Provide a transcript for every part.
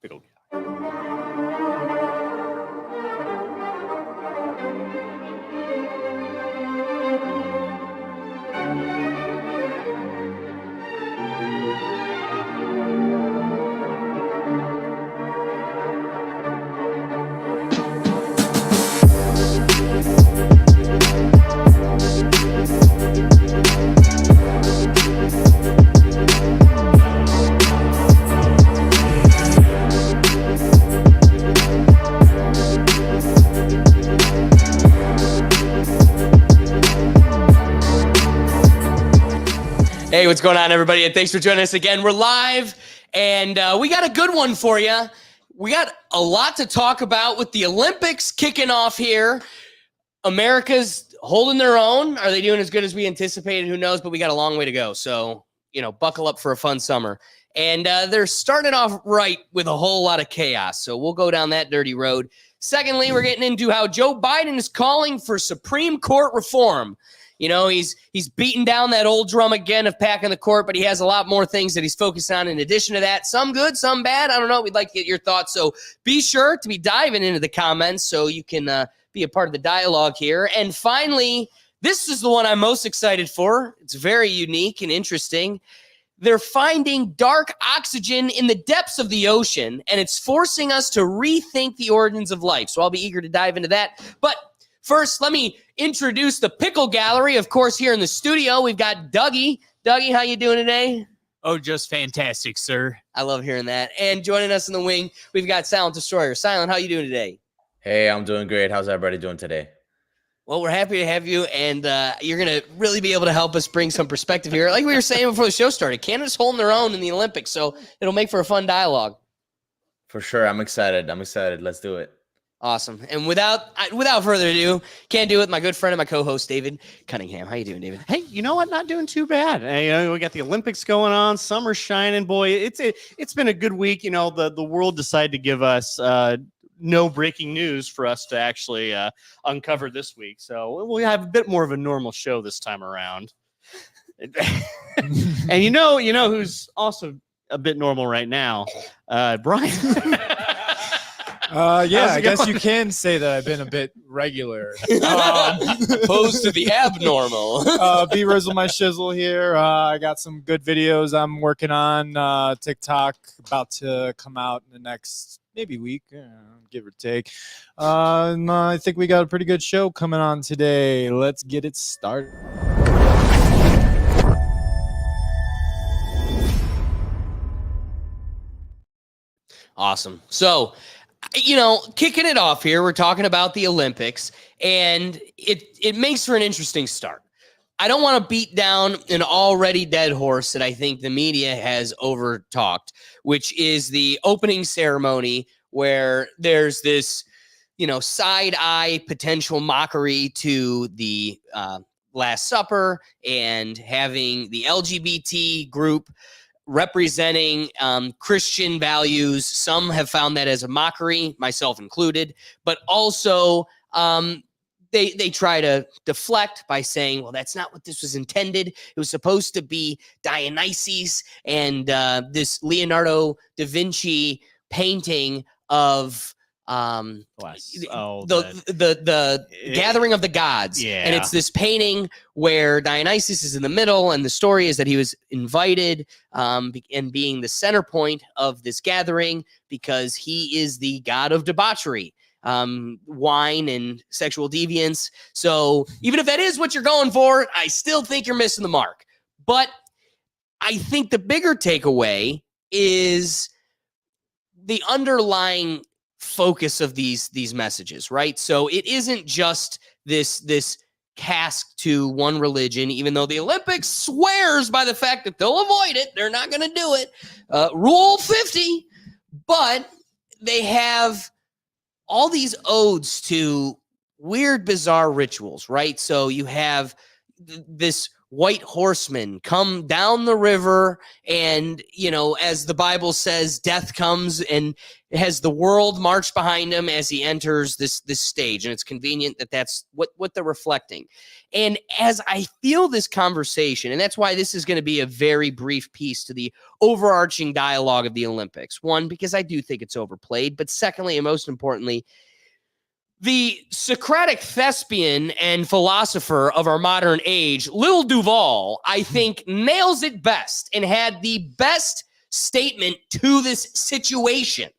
Pickle guy. Hey, what's going on, everybody? And thanks for joining us again. We're live, and we got a good one for you. We got a lot to talk about with the Olympics kicking off here. America's holding their own. Are they doing as good as we anticipated? Who knows? But we got a long way to go. So, buckle up for a fun summer. And they're starting off right with a whole lot of chaos. So we'll go down that dirty road. Secondly, we're getting into how Joe Biden is calling for Supreme Court reform. He's beating down that old drum again of packing the court, but he has a lot more things that he's focused on in addition to that. Some good, some bad. I don't know. We'd like to get your thoughts. So be sure to be diving into the comments so you can be a part of the dialogue here. And finally, this is the one I'm most excited for. It's very unique and interesting. They're finding dark oxygen in the depths of the ocean, and it's forcing us to rethink the origins of life. So I'll be eager to dive into that. But first, let me introduce the Pickle Gallery. Of course, here in the studio, we've got Dougie. Dougie, how you doing today? Oh, just fantastic, sir. I love hearing that. And joining us in the wing, we've got Silent Destroyer. Silent, how you doing today? Hey, I'm doing great. How's everybody doing today? Well, we're happy to have you, and you're going to really be able to help us bring some perspective here. Like we were saying before the show started, Canada's holding their own in the Olympics, so it'll make for a fun dialogue. For sure. I'm excited. Let's do it. Awesome. And without further ado, can't do it with my good friend and my co-host, David Cunningham. How you doing, David? Hey, you know what? Not doing too bad. We got the Olympics going on. Summer's shining. Boy, it's been a good week. The world decided to give us no breaking news for us to actually uncover this week. So we'll have a bit more of a normal show this time around. And you know who's also a bit normal right now? Brian. I guess you can say that I've been a bit regular. Opposed to the abnormal. B-Rizzle my shizzle here. I got some good videos I'm working on. TikTok about to come out in the next maybe week, give or take. And I think we got a pretty good show coming on today. Let's get it started. Awesome. So, kicking it off here, we're talking about the Olympics, and it makes for an interesting start. I don't want to beat down an already dead horse that I think the media has over-talked, which is the opening ceremony where there's this, side-eye potential mockery to the Last Supper and having the LGBT group representing Christian values. Some have found that as a mockery, myself included, but also they try to deflect by saying, well, that's not what this was intended. It was supposed to be Dionysus and this Leonardo da Vinci painting of the gathering of the gods. Yeah. And it's this painting where Dionysus is in the middle, and the story is that he was invited and being the center point of this gathering because he is the god of debauchery, wine and sexual deviance. So even if that is what you're going for, I still think you're missing the mark. But I think the bigger takeaway is the underlying focus of these messages, right? So it isn't just this cask to one religion, even though the Olympics swears by the fact that they'll avoid it. They're not going to do it. Rule 50. But they have all these odes to weird, bizarre rituals, right? So you have this white horsemen come down the river, and, you know, as the Bible says, death comes and has the world march behind him as he enters this stage. And it's convenient that that's what they're reflecting. And as I feel this conversation, and that's why this is going to be a very brief piece to the overarching dialogue of the Olympics. One, because I do think it's overplayed, but secondly, and most importantly, the Socratic thespian and philosopher of our modern age, Lil Duval, I think nails it best and had the best statement to this situation.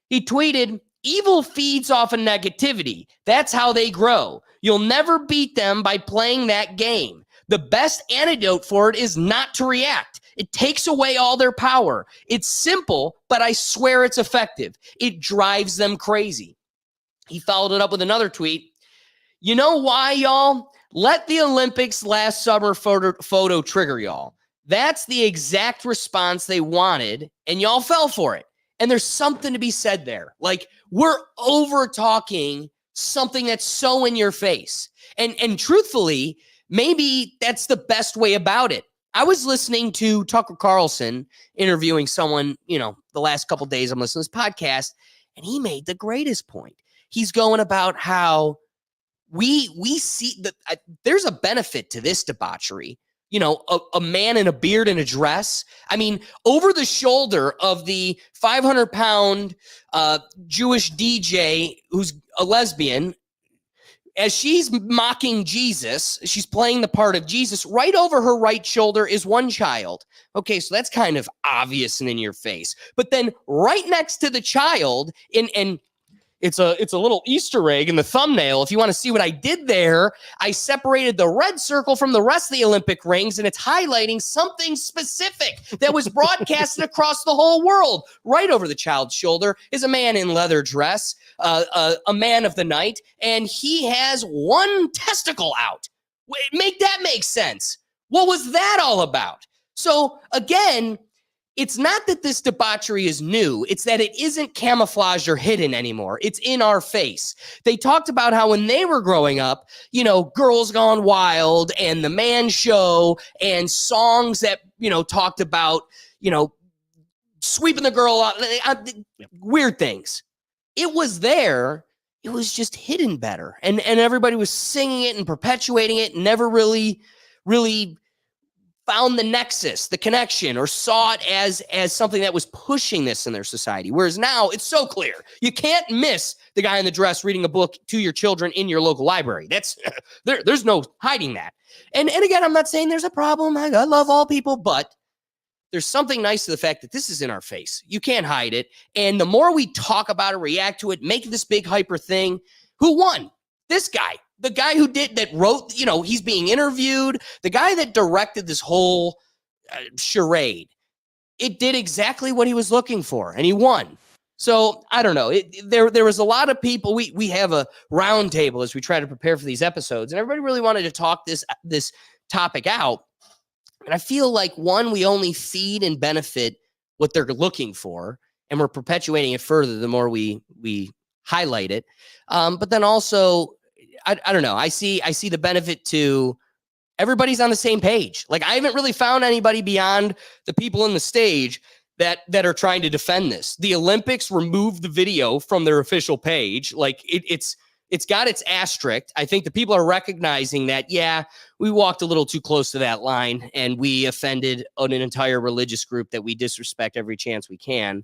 He tweeted, "Evil feeds off of negativity. That's how they grow. You'll never beat them by playing that game. The best antidote for it is not to react. It takes away all their power. It's simple, but I swear it's effective. It drives them crazy." He followed it up with another tweet. "You know why, y'all? Let the Olympics last summer photo trigger y'all. That's the exact response they wanted, and y'all fell for it." And there's something to be said there. Like, we're over talking something that's so in your face. And truthfully, maybe that's the best way about it. I was listening to Tucker Carlson interviewing someone, you know, the last couple of days I'm listening to this podcast, and he made the greatest point. He's going about how we see that there's a benefit to this debauchery. You know, a man in a beard and a dress. I mean, over the shoulder of the 500-pound Jewish DJ who's a lesbian, as she's mocking Jesus, she's playing the part of Jesus. Right over her right shoulder is one child. Okay, so that's kind of obvious and in your face. But then right next to the child, and it's a little Easter egg in the thumbnail. If you want to see what I did there, I separated the red circle from the rest of the Olympic rings, and it's highlighting something specific that was broadcasted across the whole world. Right over the child's shoulder is a man in leather dress, a man of the night, and he has one testicle out. Make that make sense. What was that all about? So again, it's not that this debauchery is new. It's that it isn't camouflaged or hidden anymore. It's in our face. They talked about how when they were growing up, you know, Girls Gone Wild and The Man Show and songs that, you know, talked about, you know, sweeping the girl out, weird things. It was there. It was just hidden better. And everybody was singing it and perpetuating it, and never really found the nexus, the connection, or saw it as something that was pushing this in their society. Whereas now it's so clear. You can't miss the guy in the dress reading a book to your children in your local library. That's there's no hiding that. And again, I'm not saying there's a problem. I love all people, but there's something nice to the fact that this is in our face. You can't hide it. And the more we talk about it, react to it, make this big hyper thing, who won? This guy. The guy that wrote, you know, he's being interviewed, the guy that directed this whole charade, it did exactly what he was looking for, and he won. So I don't know. There was a lot of people. We have a round table as we try to prepare for these episodes, and everybody really wanted to talk this topic out. And I feel like, one, we only feed and benefit what they're looking for, and we're perpetuating it further the more we highlight it. But then also, I don't know. I see the benefit to everybody's on the same page. Like, I haven't really found anybody beyond the people in the stage that are trying to defend this. The Olympics removed the video from their official page. Like, it's got its asterisk. I think the people are recognizing that, yeah, we walked a little too close to that line and we offended an entire religious group that we disrespect every chance we can.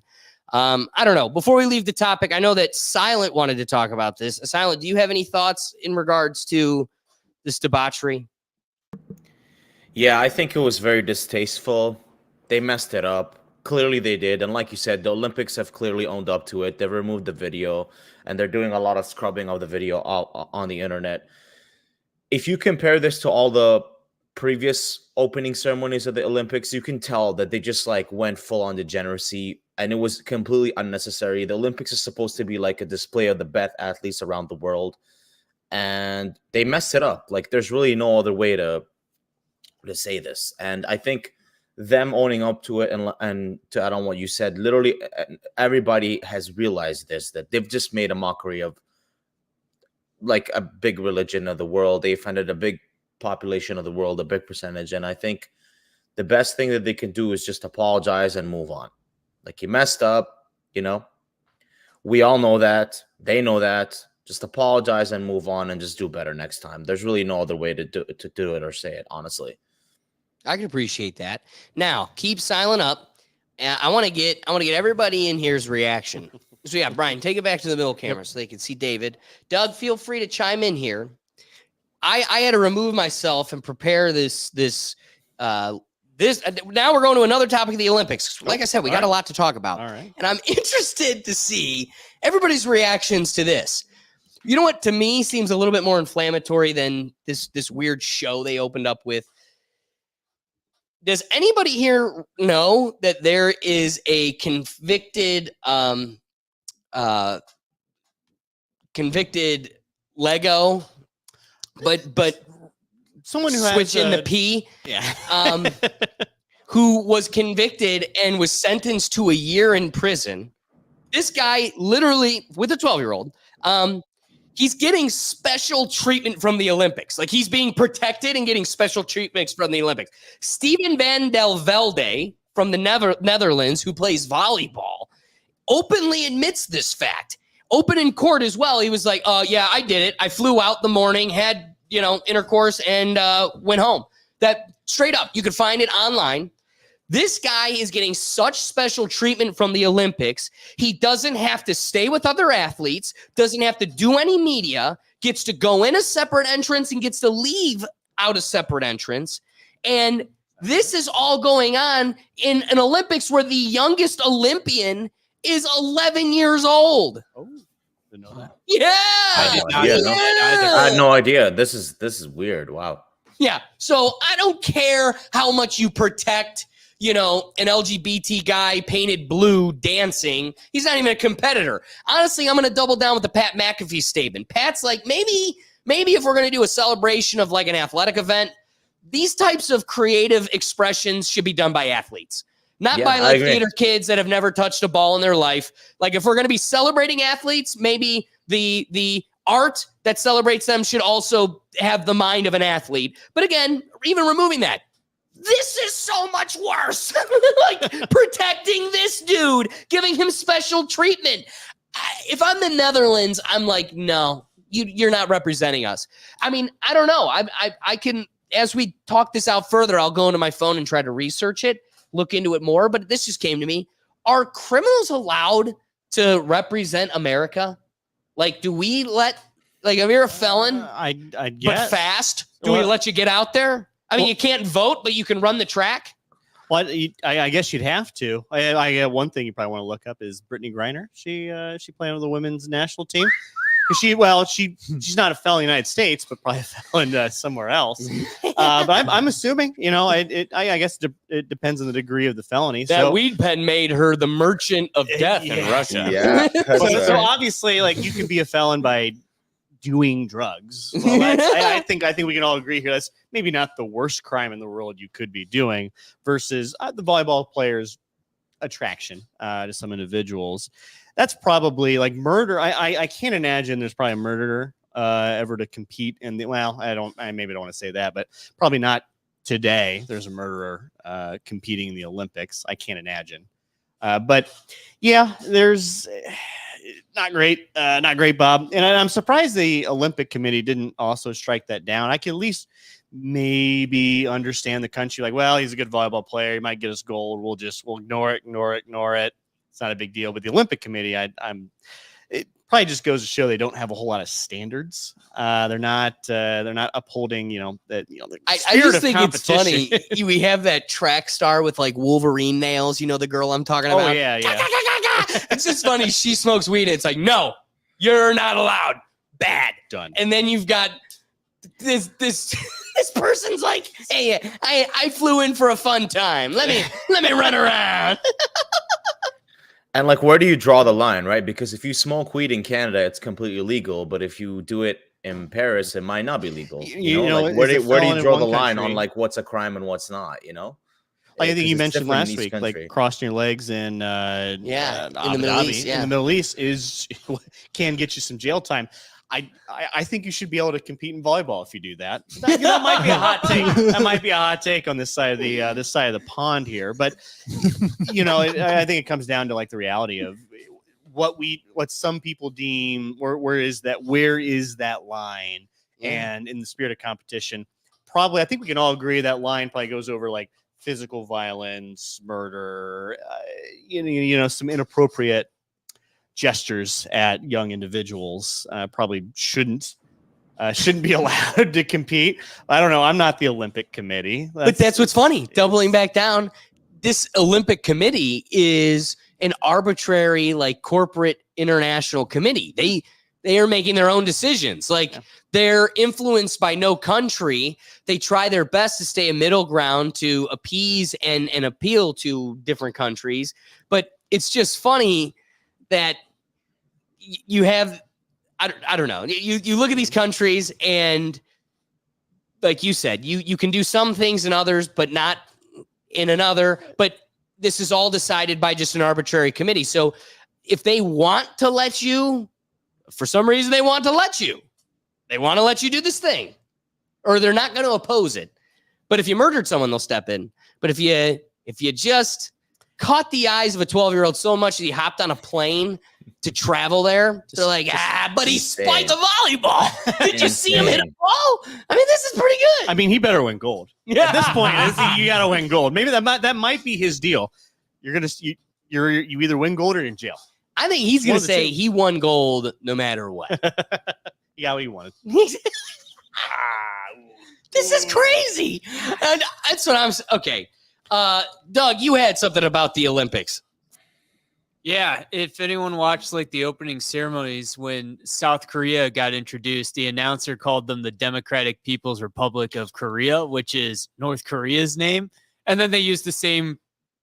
I don't know. Before we leave the topic, I know that Silent wanted to talk about this. Silent, do you have any thoughts in regards to this debauchery? Yeah, I think it was very distasteful. They messed it up. Clearly they did. And like you said, the Olympics have clearly owned up to it. They removed the video, and they're doing a lot of scrubbing of the video on the internet. If you compare this to all the previous opening ceremonies of the Olympics, you can tell that they just like went full on degeneracy, and it was completely unnecessary. The Olympics is supposed to be like a display of the best athletes around the world, and they messed it up. Like, there's really no other way to say this. And I think them owning up to it and to add on what you said, literally everybody has realized this, that they've just made a mockery of like a big religion of the world. They offended a big population of the world, a big percentage. And I think the best thing that they can do is just apologize and move on. Like, you messed up, you know. We all know that. They know that. Just apologize and move on and just do better next time. There's really no other way to do it or say it, honestly. I can appreciate that. Now, keep silent up. I want to get everybody in here's reaction. So yeah, Brian, take it back to the middle camera so they can see David. Doug, feel free to chime in here. I had to remove myself and prepare this. Now we're going to another topic of the Olympics. Like I said, we got a lot to talk about. All right. And I'm interested to see everybody's reactions to this. You know what, to me, seems a little bit more inflammatory than this weird show they opened up with. Does anybody here know that there is a convicted Lego, but Someone who switch has in the P, yeah. who was convicted and was sentenced to a year in prison? This guy, literally, with a 12-year-old, he's getting special treatment from the Olympics. Like, he's being protected and getting special treatments from the Olympics. Steven van der Velde from the Netherlands, who plays volleyball, openly admits this fact. Open in court as well. He was like, yeah, I did it. I flew out the morning, had, intercourse, and went home. That straight up, you could find it online. This guy is getting such special treatment from the Olympics. He doesn't have to stay with other athletes, doesn't have to do any media, gets to go in a separate entrance and gets to leave out a separate entrance. And this is all going on in an Olympics where the youngest Olympian is 11 years old. Oh, didn't know that. Yeah. I had no idea. This is weird. Wow. Yeah. So I don't care how much you protect, an LGBT guy painted blue dancing. He's not even a competitor. Honestly, I'm going to double down with the Pat McAfee statement. Pat's like, maybe if we're going to do a celebration of like an athletic event, these types of creative expressions should be done by athletes, not by like theater kids that have never touched a ball in their life. Like, if we're going to be celebrating athletes, maybe the art that celebrates them should also have the mind of an athlete. But again, even removing that, this is so much worse. Like, protecting this dude, giving him special treatment. If I'm the Netherlands, I'm like, no, you're not representing us. I mean, I don't know. I can, as we talk this out further, I'll go into my phone and try to research it, look into it more. But this just came to me. Are criminals allowed to represent America? Like, do we let, like, if you're a felon, I guess. but fast, do we let you get out there? I mean, you can't vote, but you can run the track. Well, I guess you'd have to. I one thing you probably want to look up is Brittany Griner. She playing with the women's national team. She's not a felon in the United States, but probably a felon somewhere else. But I'm assuming, I guess it depends on the degree of the felony. That weed pen made her the merchant of death in Russia. Yeah. So obviously, like, you can be a felon by doing drugs. Well, I think we can all agree here. That's maybe not the worst crime in the world you could be doing versus the volleyball players' attraction to some individuals. That's probably like murder. I can't imagine there's probably a murderer ever to compete in the. Well, I maybe don't want to say that, but probably not today. There's a murderer competing in the Olympics. I can't imagine. But yeah, there's. Not great, Bob. And I'm surprised the Olympic Committee didn't also strike that down. I can at least maybe understand the country. Like, well, he's a good volleyball player. He might get us gold. We'll ignore it. It's not a big deal. But the Olympic Committee, it probably just goes to show they don't have a whole lot of standards. They're not upholding, that, the I spirit just of think it's funny. competition. We have that track star with like Wolverine nails. The girl I'm talking about. Oh yeah. It's just funny. She smokes weed. And it's like, no, you're not allowed. Bad. Done. And then you've got this person's like, hey, I flew in for a fun time. Let me run around. And like, where do you draw the line, right? Because if you smoke weed in Canada, it's completely legal. But if you do it in Paris, it might not be legal. Like, where do you draw the line on like what's a crime and what's not? I think you mentioned last week, like crossing your legs in in the Middle East. In the Middle East can get you some jail time. I think you should be able to compete in volleyball if you do that. That might be a hot take. That might be a hot take on this side of the pond here. But I think it comes down to like the reality of what some people deem where is that line, and in the spirit of competition, probably I think we can all agree that line probably goes over like physical violence, murder, some inappropriate gestures at young individuals probably shouldn't be allowed to compete. I don't know. I'm not the Olympic Committee. But that's what's funny. Doubling back down, this Olympic Committee is an arbitrary, like, corporate international committee. They are making their own decisions. Like, they're influenced by no country. They try their best to stay a middle ground to appease and appeal to different countries. But it's just funny that you have, I don't know. You look at these countries and, like you said, you can do some things in others, but not in another. But this is all decided by just an arbitrary committee. So if they want to let you, for some reason, they want to let you do this thing, or they're not going to oppose it. But if you murdered someone, they'll step in. But if you just caught the eyes of a 12-year-old so much that he hopped on a plane to travel there, they're like, but he spiked a volleyball. Did you see him hit a ball? I mean, this is pretty good. I mean, he better win gold. Yeah. At this point, you got to win gold. Maybe that might be his deal. You either win gold or in jail. I think he's going to say he won gold no matter what. Yeah, what he wanted. This is crazy. And that's what I'm saying. Okay. Doug, you had something about the Olympics. Yeah, if anyone watched like the opening ceremonies when South Korea got introduced, the announcer called them the Democratic People's Republic of Korea, which is North Korea's name. And then they used the same,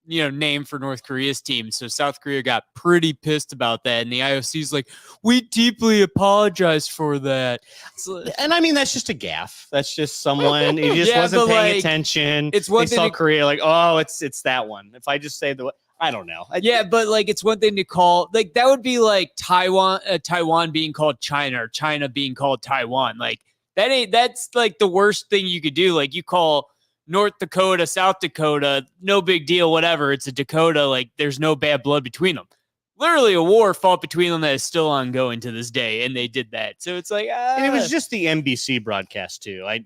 name for North Korea's team. So South Korea got pretty pissed about that. And the IOC's like, we deeply apologize for that. And I mean, that's just a gaffe. That's just someone who just wasn't paying attention. It's what they saw Korea like, oh, it's that one. If I just say I don't know. Yeah, but like it's one thing to call like that would be like Taiwan being called China or China being called Taiwan. Like that's like the worst thing you could do. Like you call North Dakota, South Dakota, no big deal, whatever. It's a Dakota. Like there's no bad blood between them. Literally a war fought between them that is still ongoing to this day, and they did that. So it's like, and it was just the NBC broadcast too. I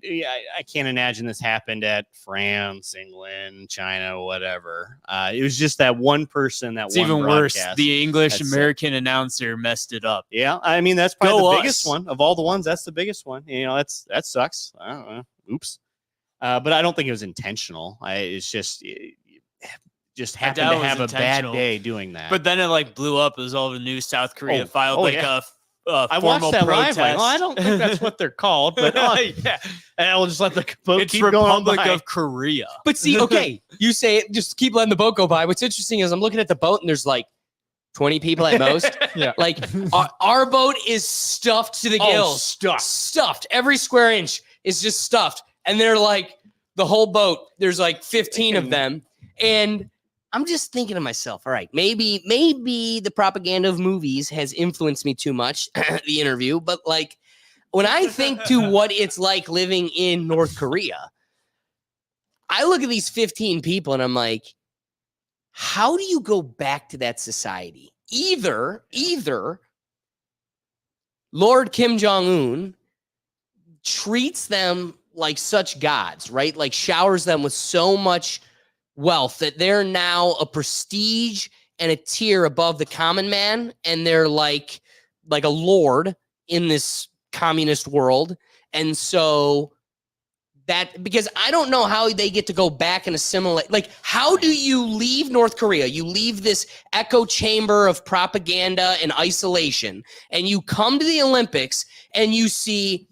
can't imagine this happened at France, England, China, whatever. It was just that one person. It's one even worse. Broadcast. The English American announcer messed it up. Yeah, I mean that's probably the biggest one of all the ones. That's the biggest one. That sucks. I don't know. Oops. But I don't think it was intentional. It's just happened to have a bad day doing that. But then it like blew up. It was all the news. South Korea filed a I formal watched that protest. live. I don't think that's what they're called, but yeah. And we'll just let the boat It's keep Republic going by. of Korea. But see, okay, you say it, just keep letting the boat go by. What's interesting is I'm looking at the boat and there's like 20 people at most. Yeah. Like our boat is stuffed to the gills. Stuffed. Every square inch is just stuffed. And they're like the whole boat. There's like 15 of them. And I'm just thinking to myself, all right, maybe the propaganda of movies has influenced me too much, the interview, but like when I think to what it's like living in North Korea, I look at these 15 people and I'm like, how do you go back to that society? Either Lord Kim Jong-un treats them like such gods, right? Like showers them with so much wealth that they're now a prestige and a tier above the common man, and they're like a lord in this communist world. And so that, because I don't know how they get to go back and assimilate. Like, how do you leave North Korea? You leave this echo chamber of propaganda and isolation, and you come to the Olympics and you see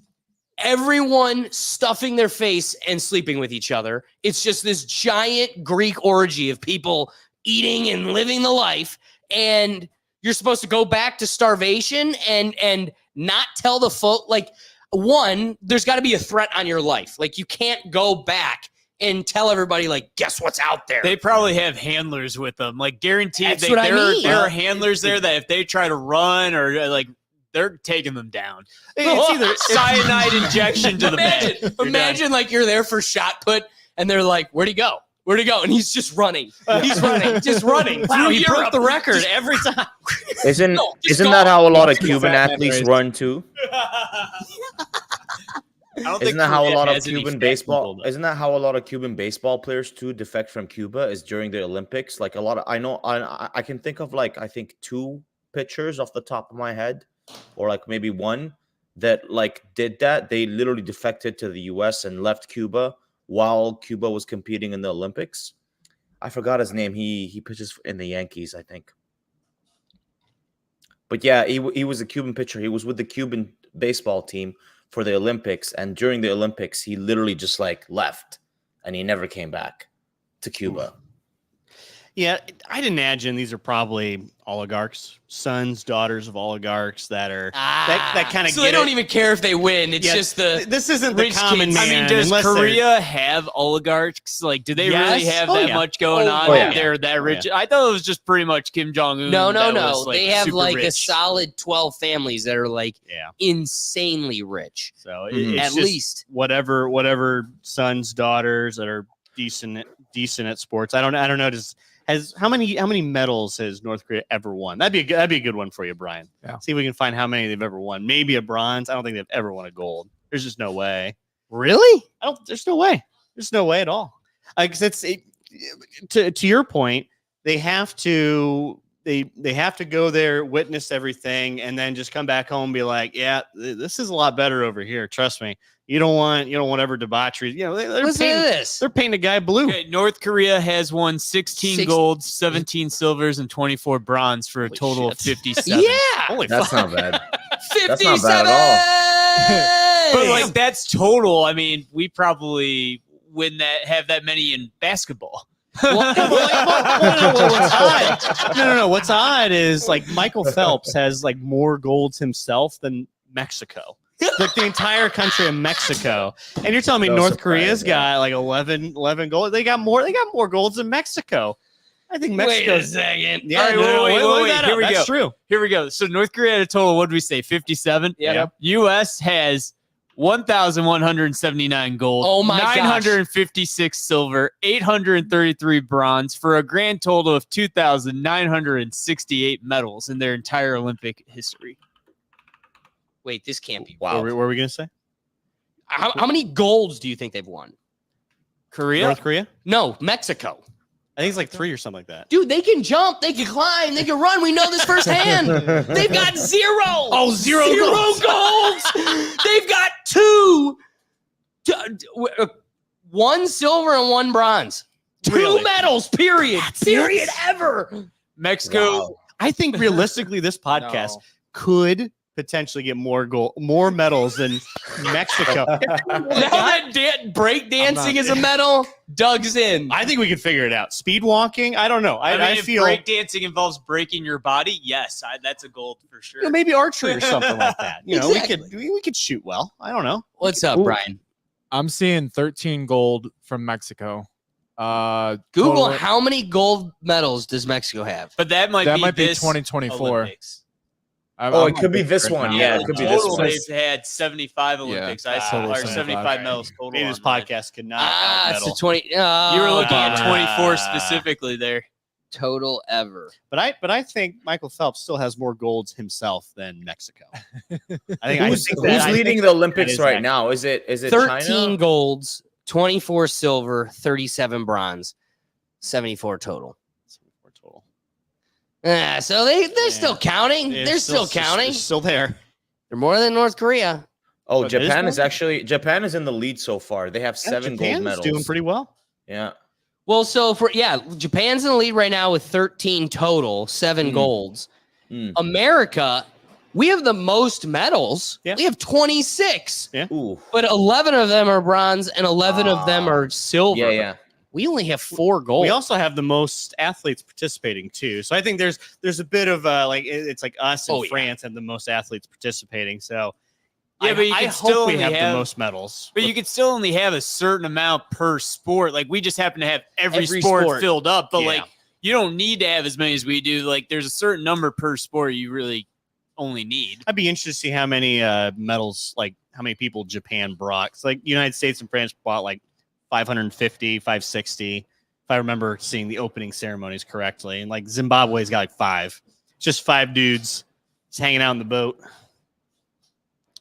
everyone stuffing their face and sleeping with each other. It's just this giant Greek orgy of people eating and living the life. And you're supposed to go back to starvation and not tell the folk, like, one, there's got to be a threat on your life. Like, you can't go back and tell everybody, like, guess what's out there. They probably have handlers with them. Like, guaranteed, That's what I mean. There are handlers there that if they try to run or like they're taking them down. It's either Cyanide injection to the Imagine, bed. You're imagine like you're there for shot put, and they're like, "Where'd he go? Where'd he go?" And he's just running. He's running, just running. wow, through he broke Europe. the record every time. Isn't No, just isn't go that how a lot of It's like a Cuban fat man athletes race. run too? I don't Isn't think that how a Korea lot of has any Cuban fat baseball? people, though. Isn't that how a lot of Cuban baseball players too defect from Cuba? Is during the Olympics? Like a lot of I can think of like I think 2 pitchers off the top of my head, or like maybe one that like did that. They literally defected to the U.S. and left Cuba while Cuba was competing in the Olympics. I forgot his name. He pitches in the Yankees, I think. But yeah, he was a Cuban pitcher. He was with the Cuban baseball team for the Olympics, and during the Olympics, he literally just like left, and he never came back to Cuba. Yeah, I'd imagine these are probably oligarchs, sons, daughters of oligarchs that are that kind of. So they don't even care if they win. It's Yeah, just the this isn't the rich common kids. man. I mean, does unless they're- Korea have oligarchs? Like, do they really Yes. have Oh, that yeah. much going Oh, on? oh, that yeah. They're that Oh, rich. I thought it was just pretty much Kim Jong Un. no. Like, They have super like a rich. solid 12 families that are like Yeah. insanely rich, So Mhm. it's at just least. whatever sons, daughters that are decent at sports. I don't know. How many medals has North Korea ever won? That'd be a good one for you, Brian. Yeah. See if we can find how many they've ever won. Maybe a bronze. I don't think they've ever won a gold. There's just no way. Really? There's no way. There's no way at all. Because to your point, they have to go there, witness everything, and then just come back home and be like, yeah, this is a lot better over here. Trust me. You don't want ever debauchery. You know, they're Listen to painting, this. they're painting a guy blue. Okay, North Korea has won 16 golds, 17 silvers, and 24 bronze for a Holy total of shit. 57. Yeah. Holy That's fuck. not bad. 57. not bad at But like that's total. I mean, we probably have that many in basketball. What's odd? No. What's odd is like Michael Phelps has like more golds himself than Mexico. Like the entire country of Mexico. And you're telling me No North surprise, Korea's yeah. got like 11 golds. They got more golds than Mexico. I think Wait a Mexico's second. Yeah, All right, no, wait, look wait, that here up. we That's go. true. Here we go. So North Korea had a total, what did we say, 57? Yeah. U.S. has 1,179 gold, Oh my gosh. 956 silver, 833 bronze, for a grand total of 2,968 medals in their entire Olympic history. Wait, this can't be. Wow. What were we going to say? How many golds do you think they've won? Korea? North Korea? No, Mexico. I think it's like 3 or something like that. Dude, they can jump, they can climb, they can run. We know this firsthand. They've got zero. Oh, zero golds. golds. They've got 2. 1 silver and 1 bronze. 2 Really? medals, period. Period ever. Mexico. Wow. I think realistically, this podcast could potentially get more medals than Mexico. Now that break dancing is a medal, Doug's in. I think we could figure it out. Speed walking, I don't know. I mean, I if feel breakdancing involves breaking your body, yes, that's a gold for sure. maybe archery or something like that. Exactly. we could shoot well. I don't know. What's up, Ooh. Brian? I'm seeing 13 gold from Mexico. Google Total- how many gold medals does Mexico have? But that might be this 2024. Olympics. Oh, it could be this one. Yeah, it could be this Total, one. they've had 75 Olympics. I saw, total or 75. 75 medals total. Maybe this on that. podcast could not It's the out-medal. 20. You were looking at 24 Ah. specifically there. total ever. But I think Michael Phelps still has more golds himself than Mexico. I Who's think that leading the that Olympics is right accurate. now? Is it 13 China? golds, 24 silver, 37 bronze, 74 total. Total. So they're still Yeah. counting. Yeah, They're still counting. They're still there. They're more than North Korea. Oh, But it is Japan is one? actually in the lead so far. They have 7 gold Japan's medals. doing pretty well. Yeah. Well, so Japan's in the lead right now with 13 total, 7 golds. Mm. America, we have the most medals. Yeah. We have 26, Ooh. but 11 of them are bronze and 11 of them are silver. Yeah, yeah. We only have 4 gold. We also have the most athletes participating too. So I think there's a bit of it's like us and Oh, yeah. France have the most athletes participating. So Yeah, but you I can hope still we only have have- the most medals. But you could still only have a certain amount per sport. Like we just happen to have every sport filled up, but Yeah. like you don't need to have as many as we do. Like there's a certain number per sport you really only need. I'd be interested to see how many medals, like how many people Japan brought. It's like United States and France bought like 550, 560. If I remember seeing the opening ceremonies correctly. And like Zimbabwe's got like 5. It's just 5 dudes just hanging out in the boat.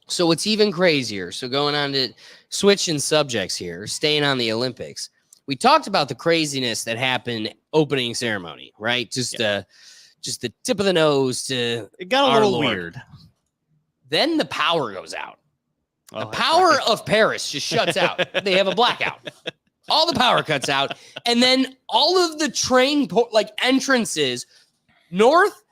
So what's even crazier, so going on to switching subjects here, staying on the Olympics, we talked about the craziness that happened opening ceremony, right? Just the tip of the nose to It got a our little Lord. weird. Then the power goes out. Oh, The that's power right. of Paris just shuts out. They have a blackout. All the power cuts out. And then all of the train entrances north,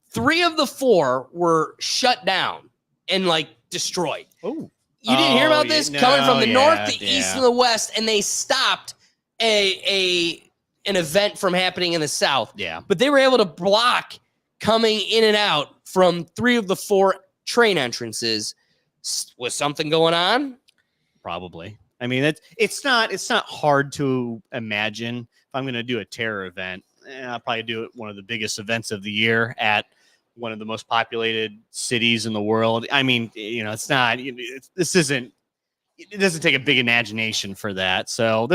3 of the 4 were shut down and like destroyed. Oh, You didn't hear about yeah, this? Coming from the no, north, yeah, the east, yeah. and the west, and they stopped an event from happening in the south. Yeah. But they were able to block coming in and out from 3 of the 4 train entrances. Was something going on? Probably. I mean, it's not hard to imagine. If I'm going to do a terror event, I'll probably do it one of the biggest events of the year at one of the most populated cities in the world. I mean, it's not. It doesn't take a big imagination for that. So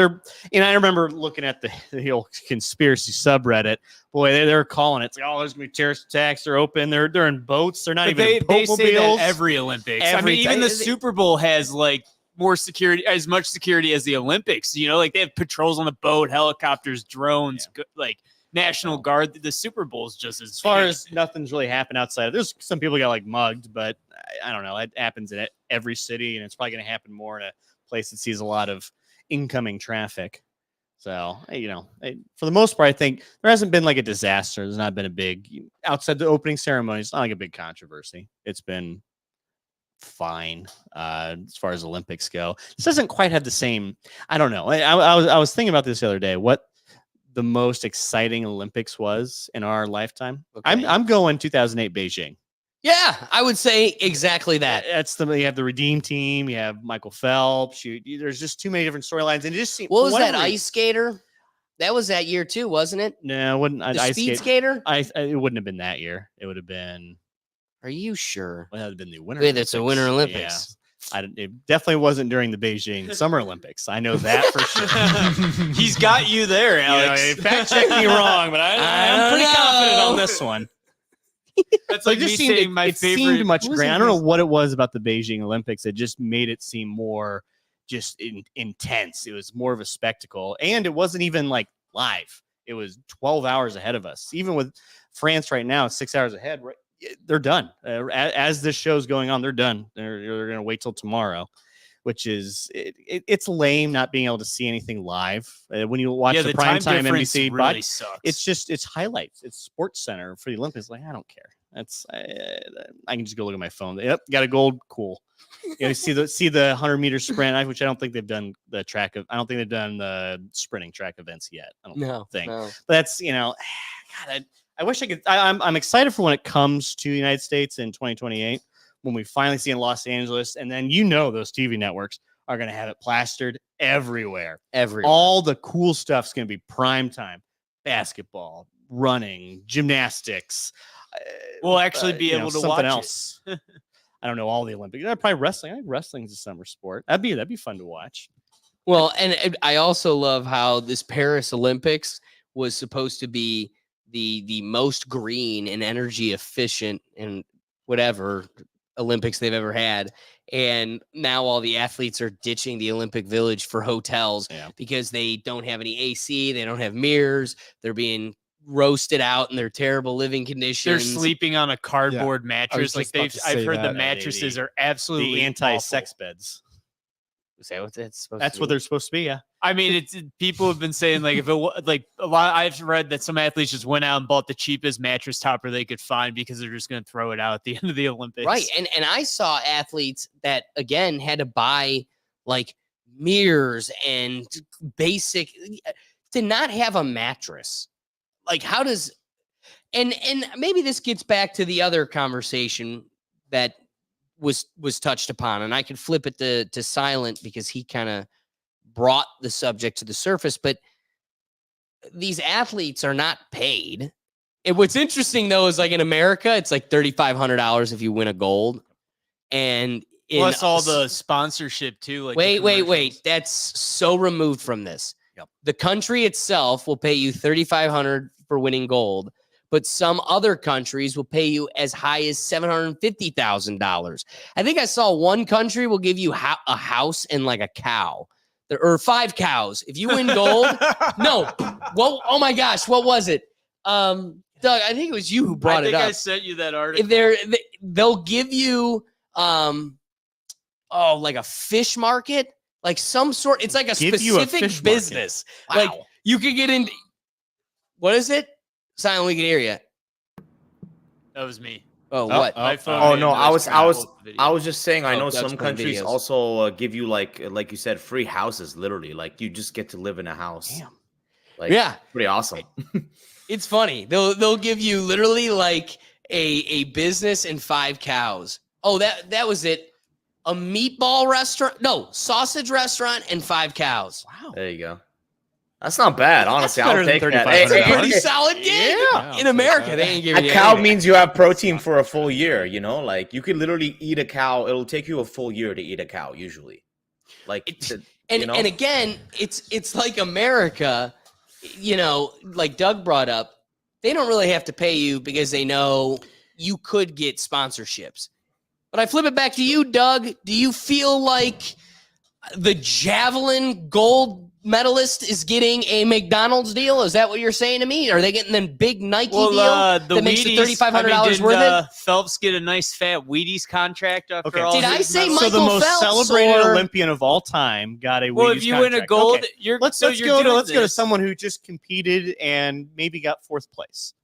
I remember looking at the old conspiracy subreddit. Boy, they're calling it. It's like, oh, there's gonna be terrorist attacks. They're open. They're in boats. They're not But even in they say that boatmobiles. every Olympics. I Every mean, even the time- Super Bowl has like more security, as much security as the Olympics. Like they have patrols on the boat, helicopters, drones, like National Guard. The Super Bowl is just As far as nothing's really happened outside. There's some people got like mugged, but I don't know. It happens in every city, and it's probably going to happen more in a place that sees a lot of incoming traffic. So, for the most part, I think there hasn't been like a disaster. There's not been a big outside the opening ceremony. It's not like a big controversy. It's been fine as far as Olympics go. This doesn't quite have the same. I don't know. I was thinking about this the other day. What the most exciting Olympics was in our lifetime? Okay. I'm going 2008 Beijing. Yeah, I would say exactly that. You have the Redeem Team. You have Michael Phelps. There's just too many different storylines, and it just seems. What was that ice skater? That was that year too, wasn't it? No, it wouldn't. The Ice speed skate. skater? It wouldn't have been that year. It would have been. Are you sure? Well, it would have been the Winter. Wait, that's a Winter Olympics. Olympics. Yeah. It definitely wasn't during the Beijing Summer Olympics. I know that for sure. He's got you there, Alex. Fact check me wrong, but I'm pretty confident on this one. That's So like it just me seemed, saying my it favorite. seemed much What was grand. I it don't know was- what it was about the Beijing Olympics. It just made it seem more just intense. It was more of a spectacle, and it wasn't even like live. It was 12 hours ahead of us. Even with France right now, 6 hours ahead. Right, they're done. As this show's going on, they're done. They're going to wait till tomorrow, which is it's lame not being able to see anything live when you watch the time primetime difference NBC. really But sucks. it's highlights. It's Sports Center for the Olympics. Like, I don't care. I can just go look at my phone. Yep, got a gold. Cool. See the 100-meter sprint, which I don't think they've done the track of. I don't think they've done the sprinting track events yet. I don't think. No. But that's God. I wish I could. I'm excited for when it comes to the United States in 2028 when we finally see in Los Angeles, and then those TV networks are going to have it plastered everywhere. All the cool stuff's going to be prime time. Basketball, running, gymnastics. We'll actually be able to something watch else. I don't know all the Olympics. Probably wrestling. I think wrestling's a summer sport. That'd be fun to watch. Well, and I also love how this Paris Olympics was supposed to be the most green and energy efficient and whatever Olympics they've ever had. And now all the athletes are ditching the Olympic Village for hotels because they don't have any AC, they don't have mirrors, they're being roasted out in their terrible living conditions. They're sleeping on a cardboard mattress. Like I've heard the mattresses are absolutely the anti-sex awful. beds. Is that what that's supposed That's to what be? they're supposed to be. Yeah. I mean, people have been saying like if it like a lot. I've read that some athletes just went out and bought the cheapest mattress topper they could find because they're just going to throw it out at the end of the Olympics. Right. And I saw athletes that again had to buy like mirrors and basic to not have a mattress. Like how does and maybe this gets back to the other conversation that was touched upon, and I could flip it to Silent because he kind of brought the subject to the surface, but these athletes are not paid. And what's interesting though is like in America, it's like $3,500 if you win a gold, and Plus all the sponsorship too. Like wait. commercials. That's so removed from this. Yep. The country itself will pay you $3,500 for winning gold, but some other countries will pay you as high as $750,000. I think I saw one country will give you a house and like a cow, or 5 cows if you win gold. No, well, oh my gosh, what was it? Doug, I think it was you who brought it up. I sent you that article. They'll give you like a fish market, like some sort. It's like a specific business. Wow. Like you could get in. What is it? Silent, we can hear you. That was me. Oh, what? My phone Oh made no, a noise I when pulled the video. was just saying. I Oh, know Doug's some playing countries videos. also give you like you said, free houses. Literally, like you just get to live in a house. Damn. Like, Yeah. pretty awesome. It's funny. They'll give you literally like a business and 5 cows. Oh, that was it. A meatball restaurant? No, sausage restaurant and 5 cows. Wow. There you go. That's not bad, honestly. better I'll than take that. $3,500. It's a pretty hey, solid gig. Yeah. In America, they ain't giving a you cow anything. means you have protein for a full year. You know, like you could literally eat a cow. It'll take you a full year to eat a cow usually. Like, And you know? and again, it's like America, like Doug brought up, they don't really have to pay you because they know you could get sponsorships. But I flip it back to you, Doug. Do you feel like the javelin gold medalist is getting a McDonald's deal? Is that what you're saying to me? Are they getting the big Nike deal the that makes the Wheaties, $3,500 worth it? Phelps get a nice fat Wheaties contract after Okay. all Did I his say medals? So the Michael most Phelps celebrated or- Olympian of all time got a Well, Wheaties if you win a contract. gold, Okay. you're Let's so go you're to doing let's go to this. someone who just competed and maybe got 4th place.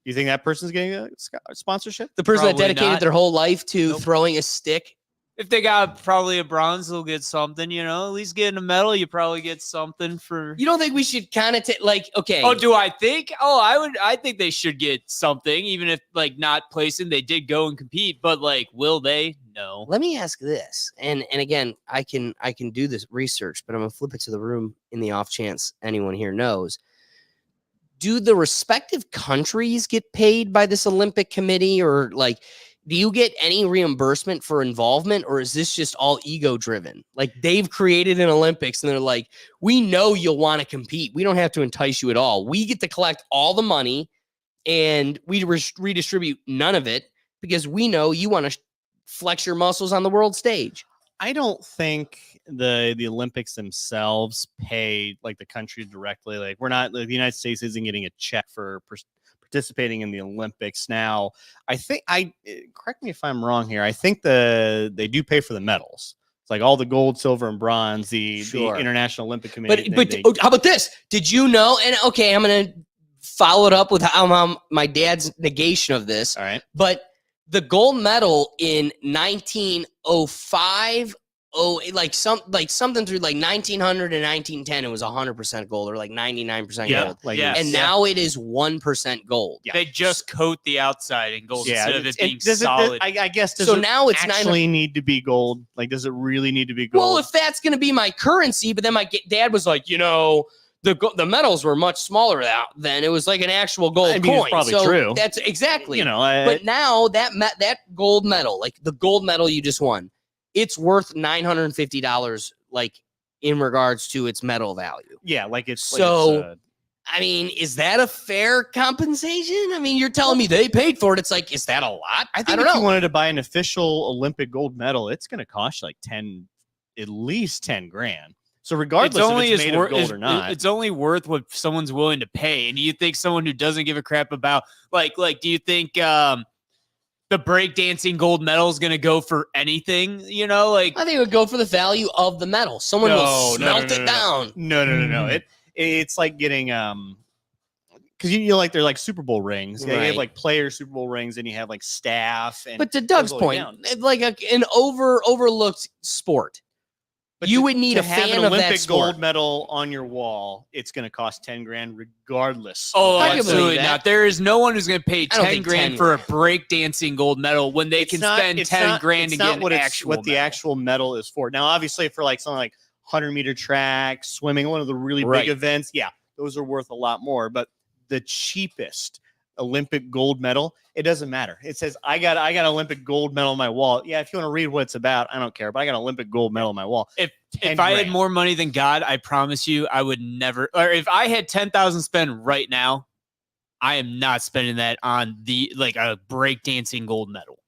You think that person's getting a sponsorship? The person that Probably dedicated not. their whole life to Nope. throwing a stick. If they got probably a bronze, they'll get something. You know, at least getting a medal, you probably get something for. You don't think we should kind of take okay? Oh, do I think? Oh, I think they should get something, even if like not placing. They did go and compete, but like, will they? No. Let me ask this, and again, I can do this research, but I'm gonna flip it to the room in the off chance anyone here knows. Do the respective countries get paid by this Olympic committee, or like, do you get any reimbursement for involvement, or is this just all ego driven? Like they've created an Olympics and they're like, we know you'll want to compete. We don't have to entice you at all. We get to collect all the money and we redistribute none of it because we know you want to flex your muscles on the world stage. I don't think the Olympics themselves pay like the country directly. Like we're not, like, the United States isn't getting a check for participating in the Olympics. Now, I think correct me if I'm wrong here. I think they do pay for the medals. It's like all the gold, silver, and bronze. The International Olympic Committee. But how about this? Did you know? And okay, I'm gonna follow it up with how my dad's negation of this. All right. But the gold medal in 1905, something through like 1900 and 1910, it was 100% gold or like 99% gold. Like Yeah. And now it is 1% gold. Yeah. They just coat the outside in gold instead of it being does solid. I guess does So it now it's actually need to be gold? Like, does it really need to be gold? Well, if that's going to be my currency, but then my dad was like, the medals were much smaller then. It was like an actual gold I mean, coin. it's probably So true. That's exactly. But But now that gold medal, like the gold medal you just won, it's worth $950, like in regards to its medal value. yeah, like it's So, I mean, is that a fair compensation? I mean, you're telling me they paid for it. It's like, is that a lot? I think don't if know. you wanted to buy an official Olympic gold medal, it's going to cost like at least 10 grand. So regardless if it's made of gold or not, it's only worth what someone's willing to pay. And do you think someone who doesn't give a crap about like do you think the breakdancing gold medal is going to go for anything? I think it would go for the value of the medal. Someone will smelt it down. No. It's like getting because you like they're like Super Bowl rings. Yeah, you Right. have like player Super Bowl rings, and you have like staff. And But to Doug's goes all point, down. it's like an overlooked sport. But You to- would need to a have fan an of that Olympic sport. gold medal on your wall. It's going to cost 10 grand regardless. Oh, I can absolutely believe that. not. There is no one who's going to pay I don't 10 think grand 10 for a breakdancing gold medal when they It's can not- spend it's 10 not- grand it's to not get what an it's- actual what the medal. actual medal is for. Now, obviously, for like something like 100-meter track, swimming, one of the really Right. big events, yeah, those are worth a lot more. But the cheapest Olympic gold medal, it doesn't matter. It says I got Olympic gold medal on my wall. Yeah, if you want to read what it's about, I don't care. But I got an Olympic gold medal on my wall. If 10 I had grand. more money than God, I promise you, I would never. Or if I had 10,000 spend right now, I am not spending that on a breakdancing gold medal.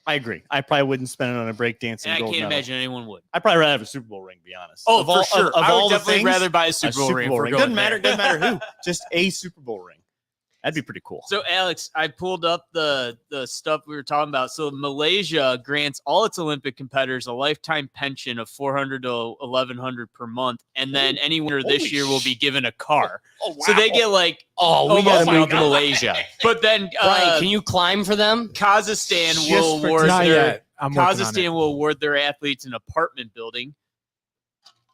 I agree. I probably wouldn't spend it on a breakdancing And I gold can't medal. imagine anyone would. I'd probably rather have a Super Bowl ring, to be honest. Oh, Of for all- sure. Of I all would the definitely things, rather buy a Super Bowl ring. Doesn't matter who. Just a Super Bowl ring. That'd be pretty cool. So, Alex, I pulled up the stuff we were talking about. So, Malaysia grants all its Olympic competitors a lifetime pension of $400 to $1,100 per month, and then any winner this Holy year will be given a car. Oh, wow. So they get we almost got to like move to that. Malaysia. But then Brian, can you climb for them? Kazakhstan Just will for- award not their yet. I'm working on it. Kazakhstan will award their athletes an apartment building.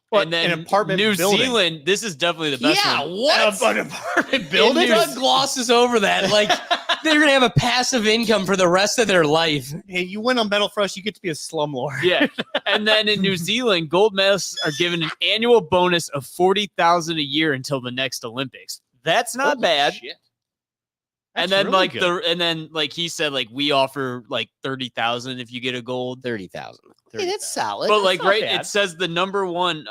What, and then an apartment New building? Zealand, this is definitely the best Yeah, one. what? An apartment building? Doug glosses over that. Like, they're going to have a passive income for the rest of their life. Hey, you win on Medal Frost, you get to be a slumlord. Yeah. And then in New Zealand, gold medalists are given an annual bonus of $40,000 a year until the next Olympics. That's not Holy bad. shit. And That's then really good. he said, we offer 30,000 if you get a gold. 30,000. Hey, that's solid. But not bad. it says the number one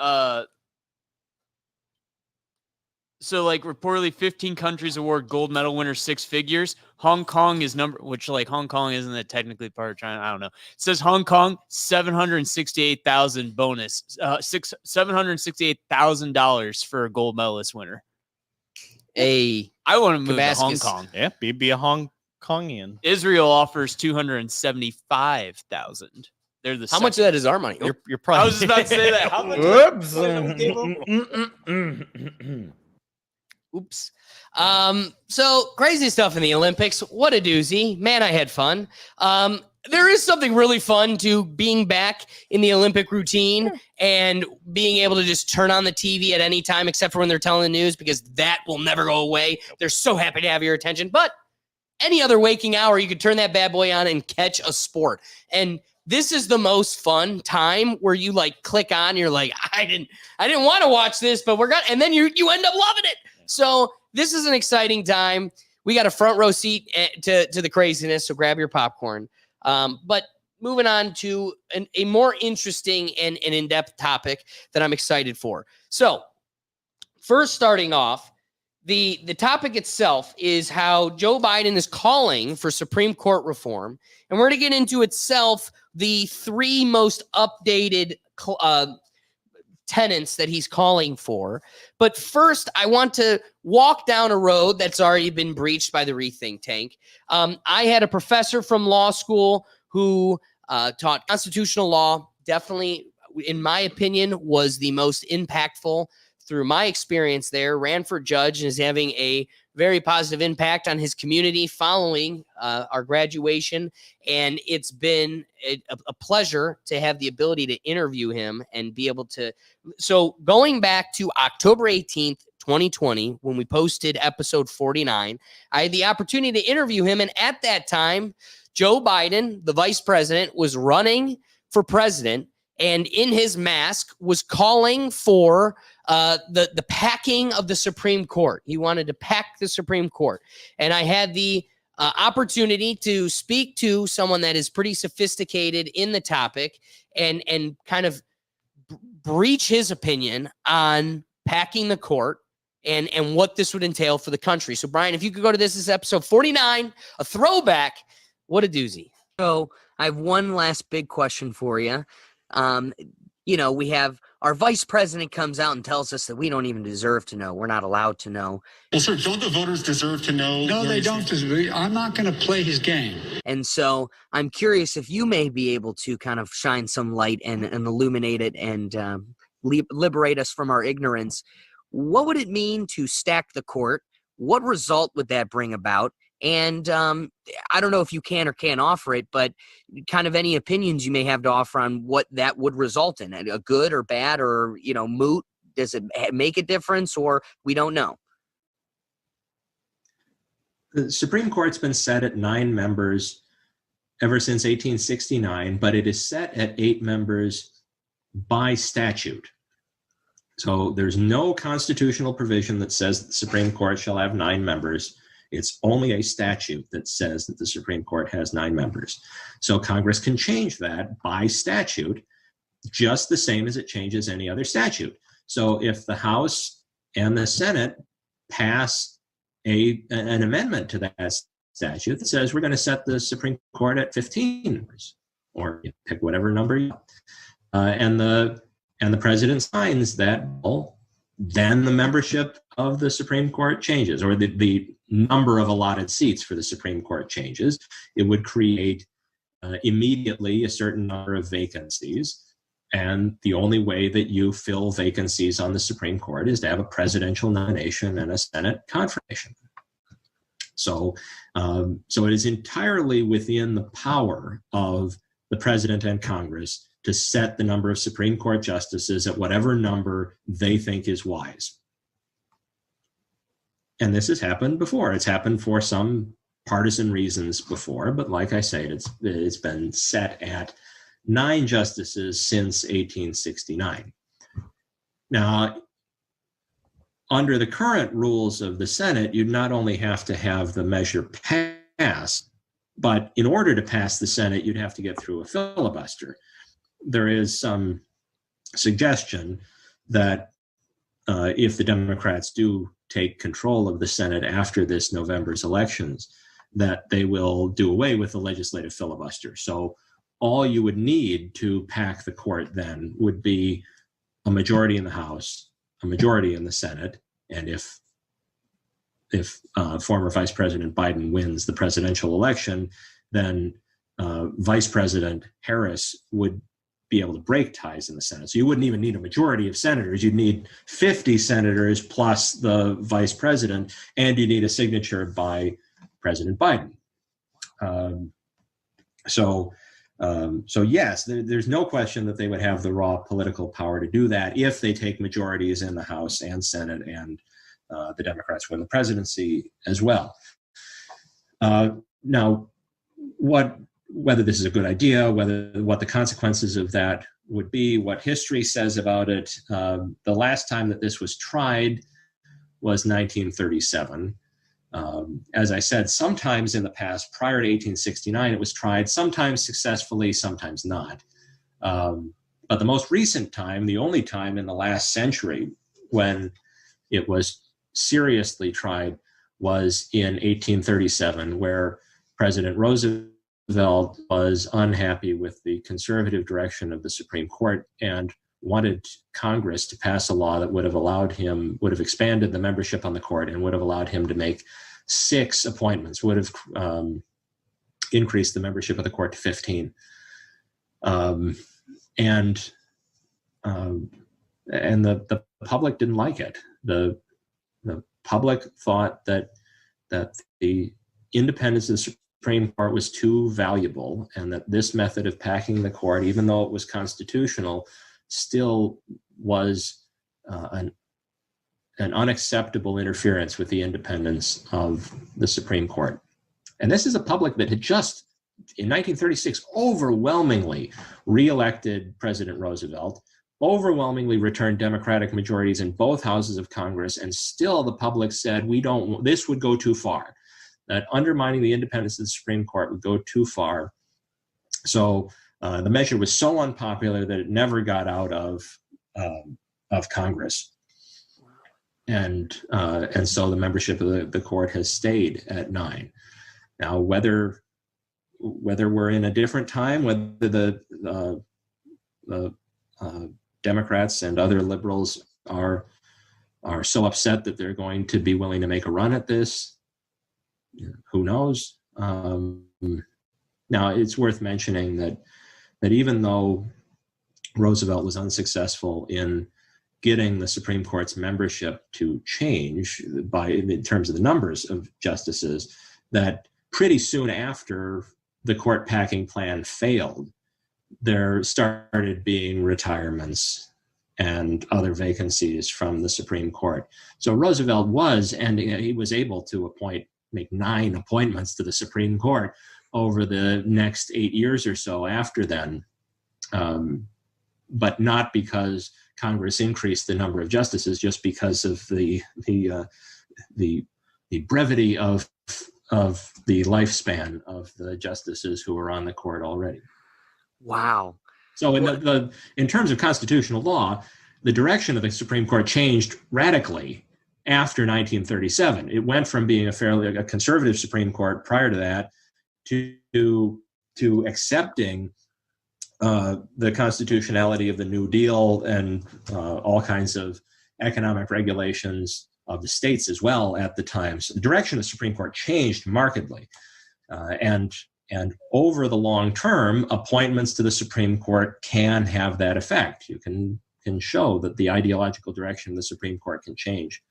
reportedly 15 countries award gold medal winners six figures. Hong Kong is Hong Kong isn't that technically part of China? I don't know. It says Hong Kong 768,000 bonus, $768,000 for a gold medalist winner. A I want to move to Hong Damascus. Kong. Yeah, be a Hong Kongian. Israel offers 275,000. They're the how much of that is our money? You're probably. I was just about to say that. How much? Whoops. Oops. So crazy stuff in the Olympics. What a doozy. Man, I had fun. There is something really fun to being back in the Olympic routine and being able to just turn on the TV at any time, except for when they're telling the news, because that will never go away. They're so happy to have your attention. But any other waking hour, you could turn that bad boy on and catch a sport. And this is the most fun time where you click on, you're like, I didn't want to watch this, but we're gonna, and then you end up loving it. So this is an exciting time. We got a front row seat to the craziness, so grab your popcorn. But moving on to a more interesting and in-depth topic that I'm excited for. So first, starting off, the topic itself is how Joe Biden is calling for Supreme Court reform. And we're going to get into itself the three most updated tenets that he's calling for. But first, I want to walk down a road that's already been breached by the Rethink tank. I had a professor from law school who taught constitutional law, definitely, in my opinion, was the most impactful through my experience there, ran for judge and is having a very positive impact on his community following our graduation. And it's been a pleasure to have the ability to interview him and be able to. So going back to October 18th, 2020, when we posted episode 49, I had the opportunity to interview him. And at that time, Joe Biden, the vice president, was running for president and in his mask was calling for the packing of the Supreme Court. He wanted to pack the Supreme Court. And I had the opportunity to speak to someone that is pretty sophisticated in the topic and kind of breach his opinion on packing the court and what this would entail for the country. So, Brian, if you could go to this is episode 49, a throwback. What a doozy. So I have one last big question for you. We have our vice president comes out and tells us that we don't even deserve to know. We're not allowed to know. Well, sir, don't the voters deserve to know? No, they don't deserve. I'm not going to play his game. And so I'm curious if you may be able to kind of shine some light and illuminate it and liberate us from our ignorance. What would it mean to stack the court? What result would that bring about? And I don't know if you can or can't offer it, but kind of any opinions you may have to offer on what that would result in, a good or bad or, moot. Does it make a difference or we don't know? The Supreme Court's been set at 9 members ever since 1869, but it is set at 8 members by statute. So there's no constitutional provision that says the Supreme Court shall have 9 members. It's only a statute that says that the Supreme Court has 9 members. So Congress can change that by statute, just the same as it changes any other statute. So if the House and the Senate pass an amendment to that statute that says we're going to set the Supreme Court at 15 members, or pick whatever number you and the president signs that bill, then the membership of the Supreme Court changes, or the number of allotted seats for the Supreme Court changes. It would create immediately a certain number of vacancies. And the only way that you fill vacancies on the Supreme Court is to have a presidential nomination and a Senate confirmation. So it is entirely within the power of the president and Congress to set the number of Supreme Court justices at whatever number they think is wise. And this has happened before. It's happened for some partisan reasons before, but like I say, it's been set at 9 justices since 1869. Now, under the current rules of the Senate, you'd not only have to have the measure passed, but in order to pass the Senate, you'd have to get through a filibuster. There is some suggestion that if the Democrats do take control of the Senate after this November's elections, that they will do away with the legislative filibuster. So all you would need to pack the court then would be a majority in the House, a majority in the Senate, and if former Vice President Biden wins the presidential election, then Vice President Harris would be able to break ties in the Senate. So you wouldn't even need a majority of senators. You'd need 50 senators plus the vice president, and you need a signature by President Biden. So yes, there's no question that they would have the raw political power to do that if they take majorities in the House and Senate, and the Democrats win the presidency as well. Now, whether this is a good idea, what the consequences of that would be, what history says about it. The last time that this was tried was 1937. As I said, sometimes in the past, prior to 1869, it was tried, sometimes successfully, sometimes not. But the most recent time, the only time in the last century when it was seriously tried, was in 1837, where President Roosevelt was unhappy with the conservative direction of the Supreme Court and wanted Congress to pass a law that would have expanded the membership on the court and would have allowed him to make 6 appointments, would have increased the membership of the court to 15. And the public didn't like it. The public thought that the independence of the Supreme Court was too valuable, and that this method of packing the court, even though it was constitutional, still was an unacceptable interference with the independence of the Supreme Court. And this is a public that had just, in 1936, overwhelmingly reelected President Roosevelt, overwhelmingly returned Democratic majorities in both houses of Congress, and still the public said, this would go too far. That undermining the independence of the Supreme Court would go too far. So the measure was so unpopular that it never got out of Congress. And so the membership of the court has stayed at 9. Now, whether we're in a different time, whether the Democrats and other liberals are so upset that they're going to be willing to make a run at this, who knows? Now, it's worth mentioning that even though Roosevelt was unsuccessful in getting the Supreme Court's membership to change in terms of the numbers of justices, that pretty soon after the court packing plan failed, there started being retirements and other vacancies from the Supreme Court. So Roosevelt he was able to make 9 appointments to the Supreme Court over the next 8 years or so after then, but not because Congress increased the number of justices, just because of the brevity of of the lifespan of the justices who are on the court already. Wow. So in terms of constitutional law, the direction of the Supreme Court changed radically after 1937. It went from being a conservative Supreme Court prior to that to accepting the constitutionality of the New Deal and all kinds of economic regulations of the states as well at the time. So the direction of the Supreme Court changed markedly. And over the long term, appointments to the Supreme Court can have that effect. You can show that the ideological direction of the Supreme Court can change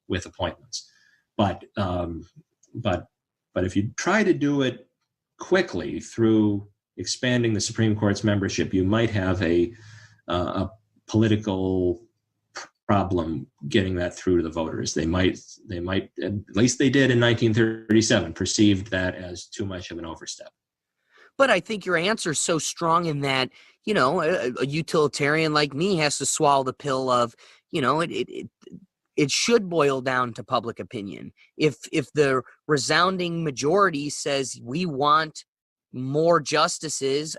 with appointments. But if you try to do it quickly through expanding the Supreme Court's membership, you might have a political problem getting that through to the voters. They might, at least they did in 1937, perceived that as too much of an overstep. But I think your answer is so strong in that, you know, a utilitarian like me has to swallow the pill of, you know, it should boil down to public opinion. If the resounding majority says we want more justices,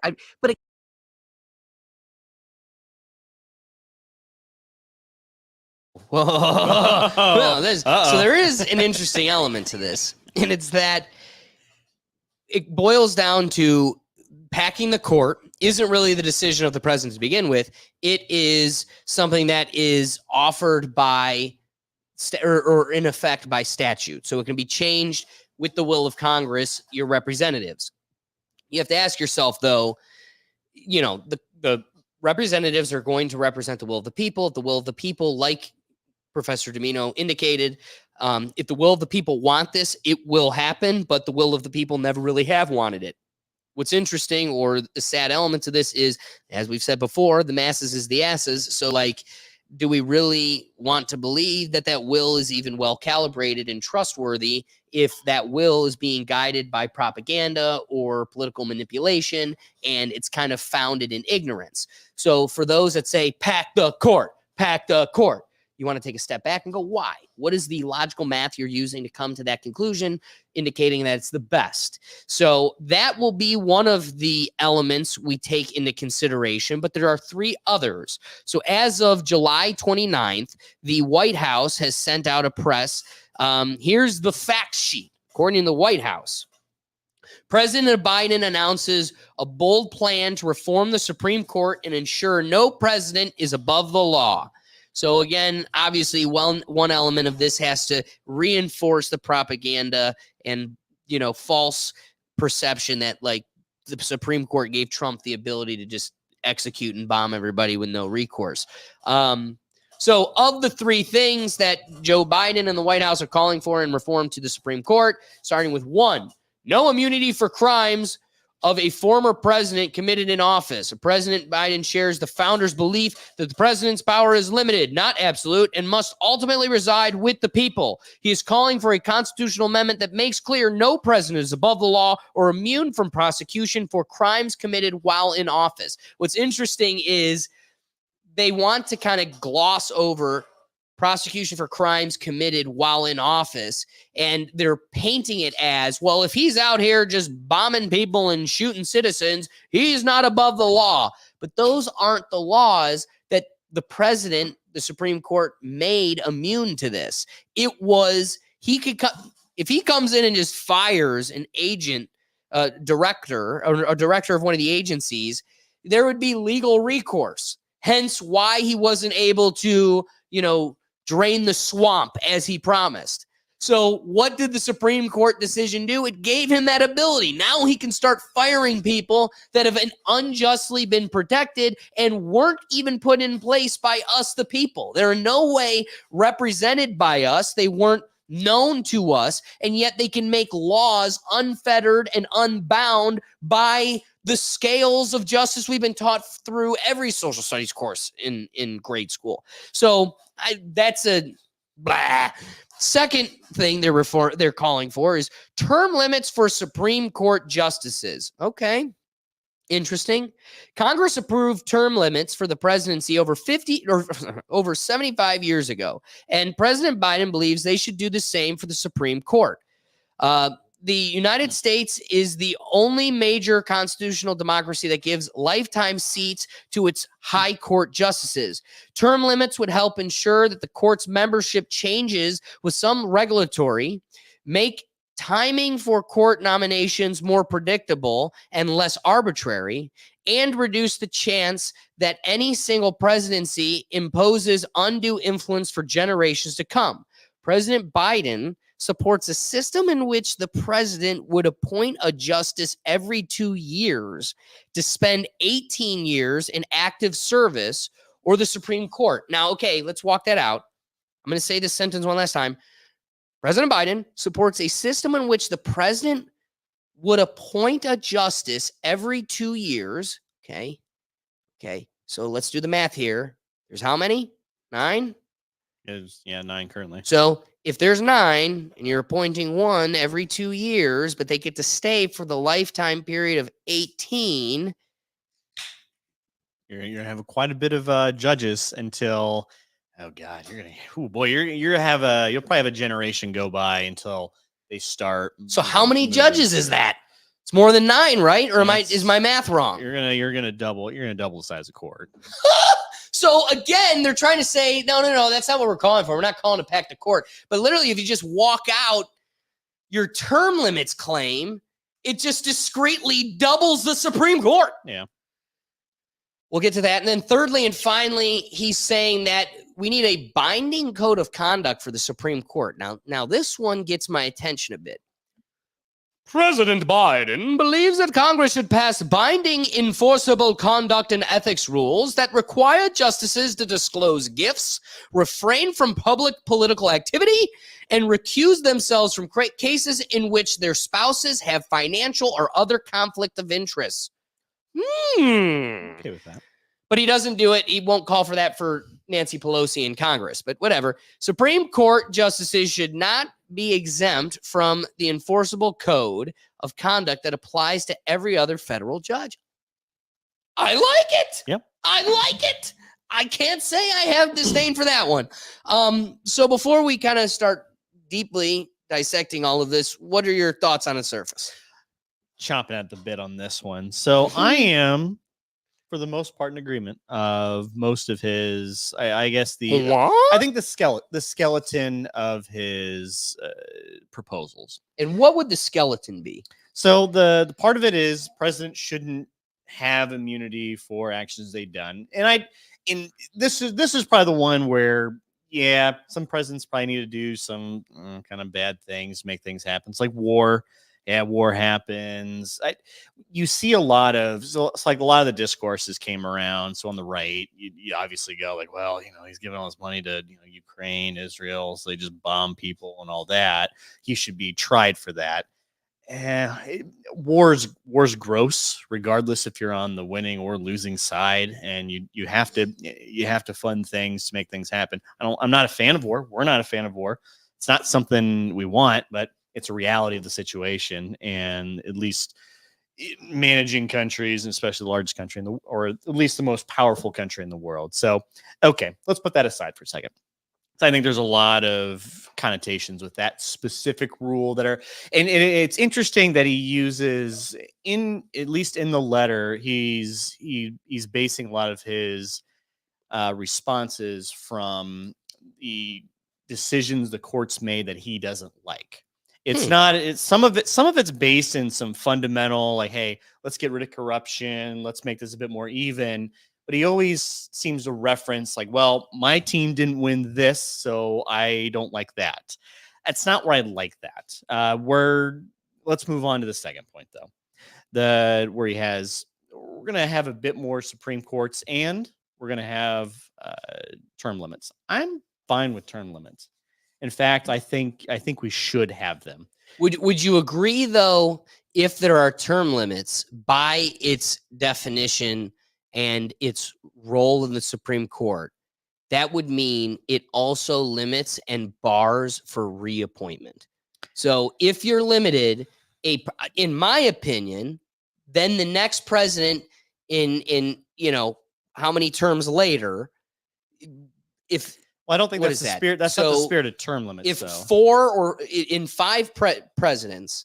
well, so there is an interesting element to this, and it's that it boils down to packing the court isn't really the decision of the president to begin with. It is something that is offered by or in effect by statute. So it can be changed with the will of Congress, your representatives. You have to ask yourself, though, you know, the representatives are going to represent the will of the people. If the will of the people, like Professor Domino indicated, if the will of the people want this, it will happen, but the will of the people never really have wanted it. What's interesting, or the sad element to this, is, as we've said before, the masses is the asses. So, like, do we really want to believe that that will is even well calibrated and trustworthy if that will is being guided by propaganda or political manipulation, and it's kind of founded in ignorance? So for those that say, pack the court, you want to take a step back and go, why? What is the logical math you're using to come to that conclusion, indicating that it's the best? So that will be one of the elements we take into consideration, but there are three others. So as of July 29th, the White House has sent out a press. Here's the fact sheet. According to the White House, President Biden announces a bold plan to reform the Supreme Court and ensure no president is above the law. So again, obviously, one element of this has to reinforce the propaganda and, you know, false perception that, like, the Supreme Court gave Trump the ability to just execute and bomb everybody with no recourse. So of the three things that Joe Biden and the White House are calling for in reform to the Supreme Court, starting with 1, no immunity for crimes of a former president committed in office. President Biden shares the founders' belief that the president's power is limited, not absolute, and must ultimately reside with the people. He is calling for a constitutional amendment that makes clear no president is above the law or immune from prosecution for crimes committed while in office. What's interesting is they want to kind of gloss over prosecution for crimes committed while in office, and they're painting it as, well, if he's out here just bombing people and shooting citizens, he's not above the law. But those aren't the laws that the president, the Supreme Court, made immune to this. It was, if he comes in and just fires an agent, director, or a director of one of the agencies, there would be legal recourse. Hence why he wasn't able to, you know, drain the swamp as he promised. So what did the Supreme Court decision do? It gave him that ability. Now he can start firing people that have unjustly been protected and weren't even put in place by us, the people. They're in no way represented by us. They weren't known to us, and yet they can make laws unfettered and unbound by the scales of justice we've been taught through every social studies course in grade school. So that's a blah. Second thing they're calling for is term limits for Supreme Court justices. Okay, interesting. Congress approved term limits for the presidency over 75 years ago, and President Biden believes they should do the same for the Supreme Court. the United States is the only major constitutional democracy that gives lifetime seats to its high court justices. Term limits would help ensure that the court's membership changes with some regulatory, make timing for court nominations more predictable and less arbitrary, and reduce the chance that any single presidency imposes undue influence for generations to come. President Biden supports a system in which the president would appoint a justice every 2 years to spend 18 years in active service or the Supreme Court. Now, okay, let's walk that out. I'm going to say this sentence one last time. President Biden supports a system in which the president would appoint a justice every 2 years. Okay. So let's do the math here. There's how many? 9? Is 9 currently. So if there's 9 and you're appointing one every 2 years, but they get to stay for the lifetime period of 18. You're gonna have quite a bit of judges until, oh God, you'll probably have a generation go by until they start. So how many judges is that? It's more than 9, right? Or is my math wrong? You're gonna double the size of court. So again, they're trying to say, no, that's not what we're calling for. We're not calling to pack the court. But literally, if you just walk out your term limits claim, it just discreetly doubles the Supreme Court. Yeah. We'll get to that. And then thirdly and finally, he's saying that we need a binding code of conduct for the Supreme Court. Now this one gets my attention a bit. President Biden believes that Congress should pass binding, enforceable conduct and ethics rules that require justices to disclose gifts, refrain from public political activity, and recuse themselves from cases in which their spouses have financial or other conflict of interest. Okay with that. But he doesn't do it. He won't call for that for Nancy Pelosi in Congress. But whatever. Supreme Court justices should not be exempt from the enforceable code of conduct that applies to every other federal judge. I like it. Yep. I like it. I can't say I have disdain for that one. So before we kind of start deeply dissecting all of this, what are your thoughts on the surface? Chomping at the bit on this one. So I am, for the most part, in agreement of most of his. I guess I think the skeleton of his proposals. And what would the skeleton be? So the part of it is president shouldn't have immunity for actions they've done, and this is probably the one where some presidents probably need to do some kind of bad things, make things happen. It's like war. Yeah, war happens. You see a lot of, so it's like a lot of the discourses came around. So on the right, you obviously go like, well, he's giving all his money to Ukraine, Israel, so they just bomb people and all that. He should be tried for that. War's gross, regardless if you're on the winning or losing side, and you have to fund things to make things happen. I'm not a fan of war. We're not a fan of war. It's not something we want, but it's a reality of the situation, and at least managing countries, and especially the largest country or at least the most powerful country in the world. So, okay, let's put that aside for a second. So I think there's a lot of connotations with that specific rule that are, and it's interesting that he uses at least in the letter, he's basing a lot of his responses from the decisions the courts made that he doesn't like. It's some of it's based in some fundamental, like, hey, let's get rid of corruption. Let's make this a bit more even. But he always seems to reference like, well, my team didn't win this, so I don't like that. That's not where I like that. Let's move on to the second point though. Where he has, we're going to have a bit more Supreme Courts and we're going to have term limits. I'm fine with term limits. In fact, I think we should have them. Would you agree, though, if there are term limits by its definition and its role in the Supreme Court, that would mean it also limits and bars for reappointment. So if you're limited, in my opinion, then the next president in how many terms later, I don't think that's the spirit. That's not the spirit of term limits. If 4 or in 5 presidents,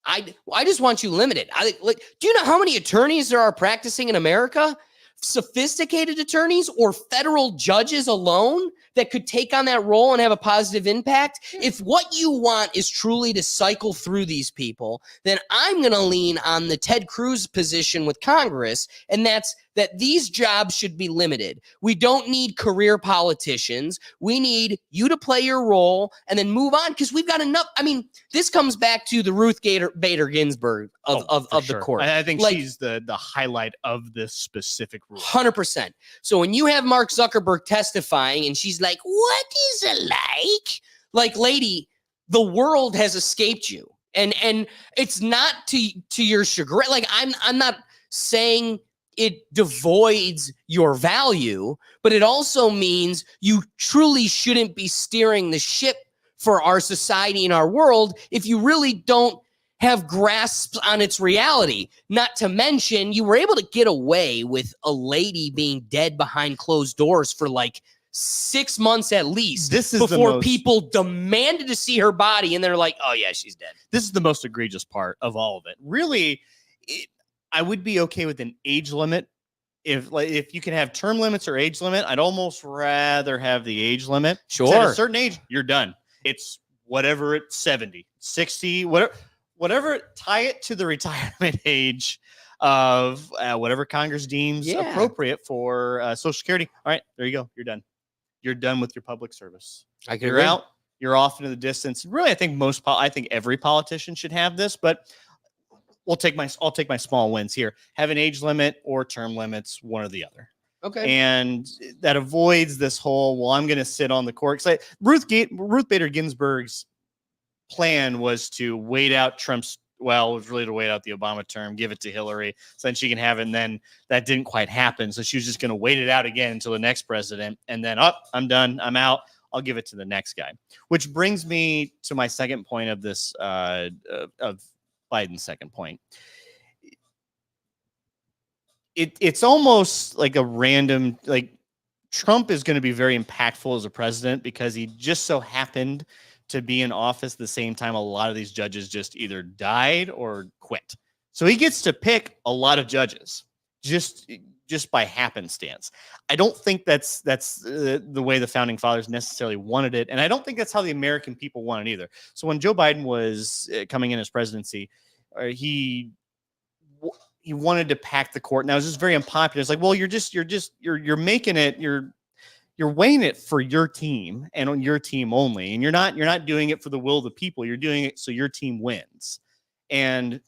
I just want you limited. Do you know how many attorneys there are practicing in America? Sophisticated attorneys or federal judges alone that could take on that role and have a positive impact. If what you want is truly to cycle through these people, then I'm going to lean on the Ted Cruz position with Congress, and that's that these jobs should be limited. We don't need career politicians. We need you to play your role and then move on, because we've got enough. I mean, this comes back to the Ruth Bader Ginsburg of the court. I think Like, she's the highlight of this specific rule. 100%. So when you have Mark Zuckerberg testifying and she's like, what is it like? Like, lady, the world has escaped you. And it's not to your chagrin. Like, I'm not saying it devoids your value, but it also means you truly shouldn't be steering the ship for our society and our world if you really don't have grasps on its reality. Not to mention, you were able to get away with a lady being dead behind closed doors for like 6 months at least. This is before people demanded to see her body, and they're like, oh yeah, she's dead. This is the most egregious part of all of it. Really, I would be okay with an age limit. If you can have term limits or age limit, I'd almost rather have the age limit. Sure. At a certain age, you're done. It's whatever it's 70, 60, whatever, tie it to the retirement age of whatever Congress deems appropriate for Social Security. All right, there you go. You're done. You're done with your public service. You're out. You're off into the distance. Really, I think every politician should have this, but I'll take my small wins here. Have an age limit or term limits, one or the other. Okay. And that avoids this whole, well, I'm going to sit on the court. Like Ruth Bader Ginsburg's plan was to wait out Trump's, it was really to wait out the Obama term, give it to Hillary, so then she can have it. And then that didn't quite happen. So she was just going to wait it out again until the next president. And then, I'm done. I'm out. I'll give it to the next guy. Which brings me to my second point of this, of Biden's second point. It's almost like a random, like Trump is going to be very impactful as a president because he just so happened to be in office the same time a lot of these judges just either died or quit. So he gets to pick a lot of judges just by happenstance. I don't think that's the way the founding fathers necessarily wanted it. And I don't think that's how the American people want it either. So when Joe Biden was coming in as presidency, he wanted to pack the court. Now it was just very unpopular. It's like, well, you're making it, you're weighing it for your team and on your team only. And you're not doing it for the will of the people. You're doing it so your team wins. And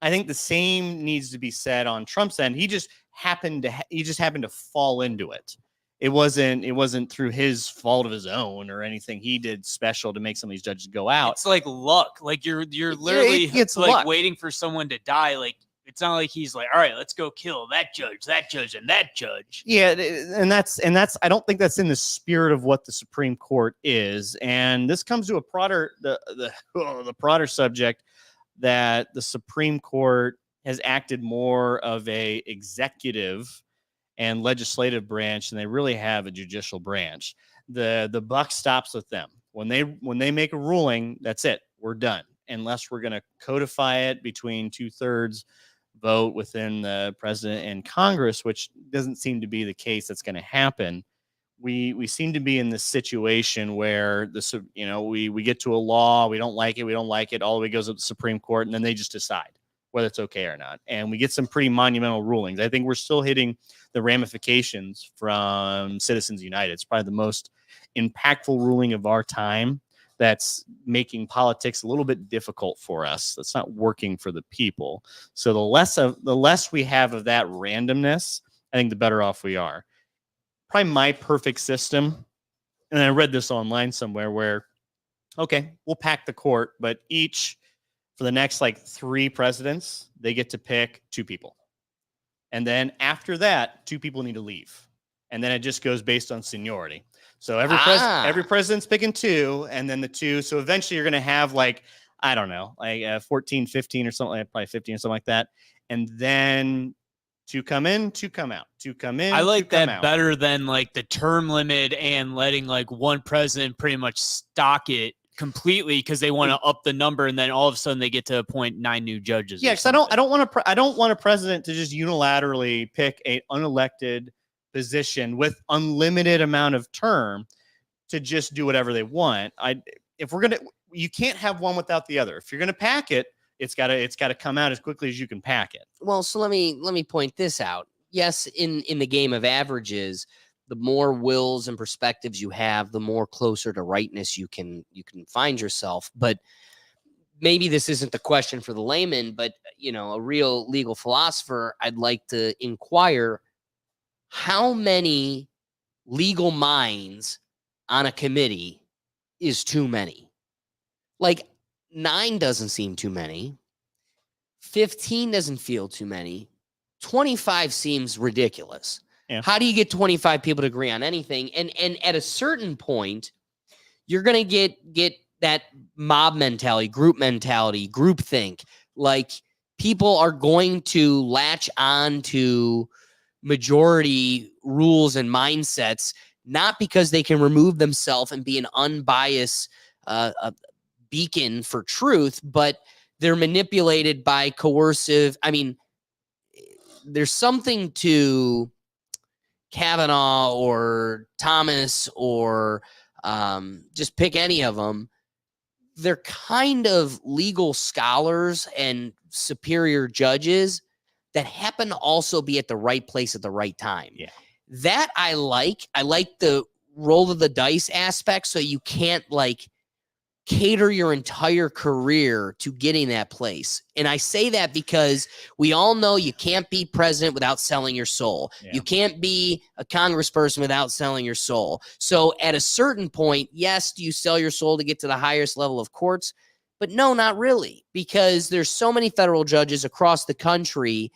I think the same needs to be said on Trump's end. He just happened to fall into it. It wasn't through his fault of his own or anything he did special to make some of these judges go out. It's like luck. Like you're literally it's like luck. waiting for someone to die. Like it's not like he's like, all right, let's go kill that judge, and that judge. Yeah, and that's I don't think that's in the spirit of what the Supreme Court is. And this comes to a broader the broader subject that the Supreme Court has acted more of a executive and legislative branch than they really have a judicial branch. The buck stops with them. When they make a ruling, that's it. We're done. Unless we're going to codify it between 2/3 vote within the president and Congress, which doesn't seem to be the case that's going to happen. We seem to be in this situation where we get to a law, we don't like it, all the way goes up to the Supreme Court, and then they just decide whether it's okay or not. And we get some pretty monumental rulings. I think we're still hitting the ramifications from Citizens United. It's probably the most impactful ruling of our time that's making politics a little bit difficult for us. That's not working for the people. So the less we have of that randomness, I think the better off we are. Probably my perfect system, and I read this online somewhere where, okay, we'll pack the court, but for the next 3 presidents, they get to pick 2 people. And then after that, 2 people need to leave. And then it just goes based on seniority. So every president's picking 2, and then the 2. So eventually you're going to have 14, 15 or something, probably 15 or something like that. And then 2 come in, 2 come out, 2 come in. I like that out. better than the term limit and letting one president pretty much stock it. completely because they want to up the number, and then all of a sudden they get to appoint 9 new judges. Yeah, because I don't want a president to just unilaterally pick a unelected position with unlimited amount of term to just do whatever they want. You can't have one without the other. If you're gonna pack it, it's gotta come out as quickly as you can pack it. Well, so let me point this out. Yes, in the game of averages, the more wills and perspectives you have, the more closer to rightness you can find yourself. But maybe this isn't the question for the layman, but a real legal philosopher, I'd like to inquire how many legal minds on a committee is too many. Like 9 doesn't seem too many. 15 doesn't feel too many. 25 seems ridiculous. Yeah. How do you get 25 people to agree on anything? And at a certain point, you're going to get that mob mentality, group think. Like people are going to latch on to majority rules and mindsets, not because they can remove themselves and be an unbiased beacon for truth, but they're manipulated by coercive. I mean, there's something to Kavanaugh or Thomas or just pick any of them. They're kind of legal scholars and superior judges that happen to also be at the right place at the right time. Yeah. That I like. I like the roll of the dice aspect, so you can't cater your entire career to getting that place. And I say that because we all know you can't be president without selling your soul. Yeah. You can't be a congressperson without selling your soul. So at a certain point, yes, do you sell your soul to get to the highest level of courts? But no, not really, because there's so many federal judges across the country.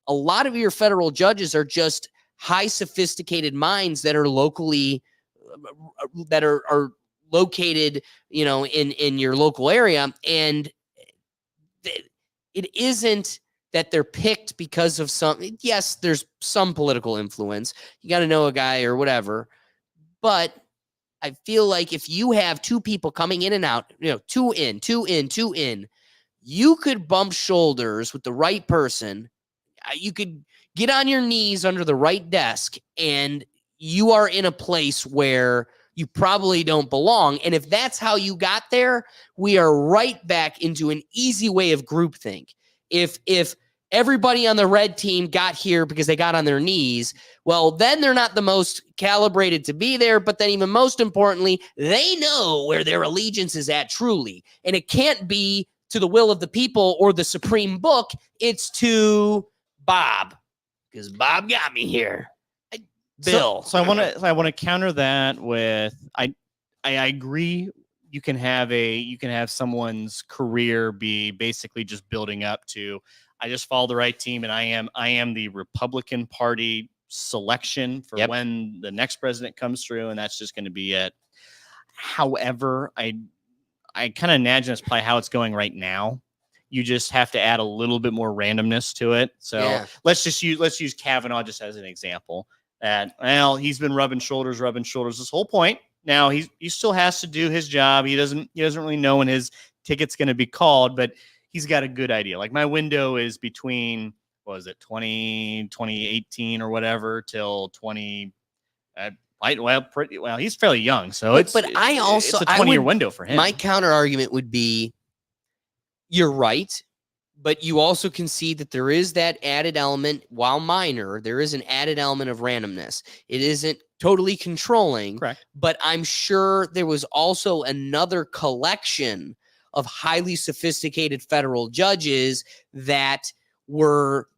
A lot of your federal judges are just high sophisticated minds that are locally that are located, in your local area. And it isn't that they're picked because of yes, there's some political influence. You got to know a guy or whatever. But I feel like if you have 2 people coming in and out, 2 in, 2 in, 2 in, you could bump shoulders with the right person. You could get on your knees under the right desk, and you are in a place where you probably don't belong. And if that's how you got there, we are right back into an easy way of groupthink. If everybody on the red team got here because they got on their knees, well, then they're not the most calibrated to be there. But then even most importantly, they know where their allegiance is at truly. And it can't be to the will of the people or the supreme book. It's to Bob, because Bob got me here. Bill. So I want to counter that with I agree. You can have someone's career be basically just building up to, I just follow the right team and I am the Republican Party selection for when the next president comes through, and that's just going to be it. However, I kind of imagine that's probably how it's going right now. You just have to add a little bit more randomness to it. So let's use Kavanaugh just as an example. That, well, he's been rubbing shoulders this whole point. Now he still has to do his job. He doesn't really know when his ticket's going to be called, but he's got a good idea. Like my window is between, 2018 or whatever till 20. He's fairly young, so it's a 20-year window for him. My counter argument would be, you're right. But you also can see that there is that added element, while minor, there is an added element of randomness. It isn't totally controlling. Correct. But I'm sure there was also another collection of highly sophisticated federal judges that were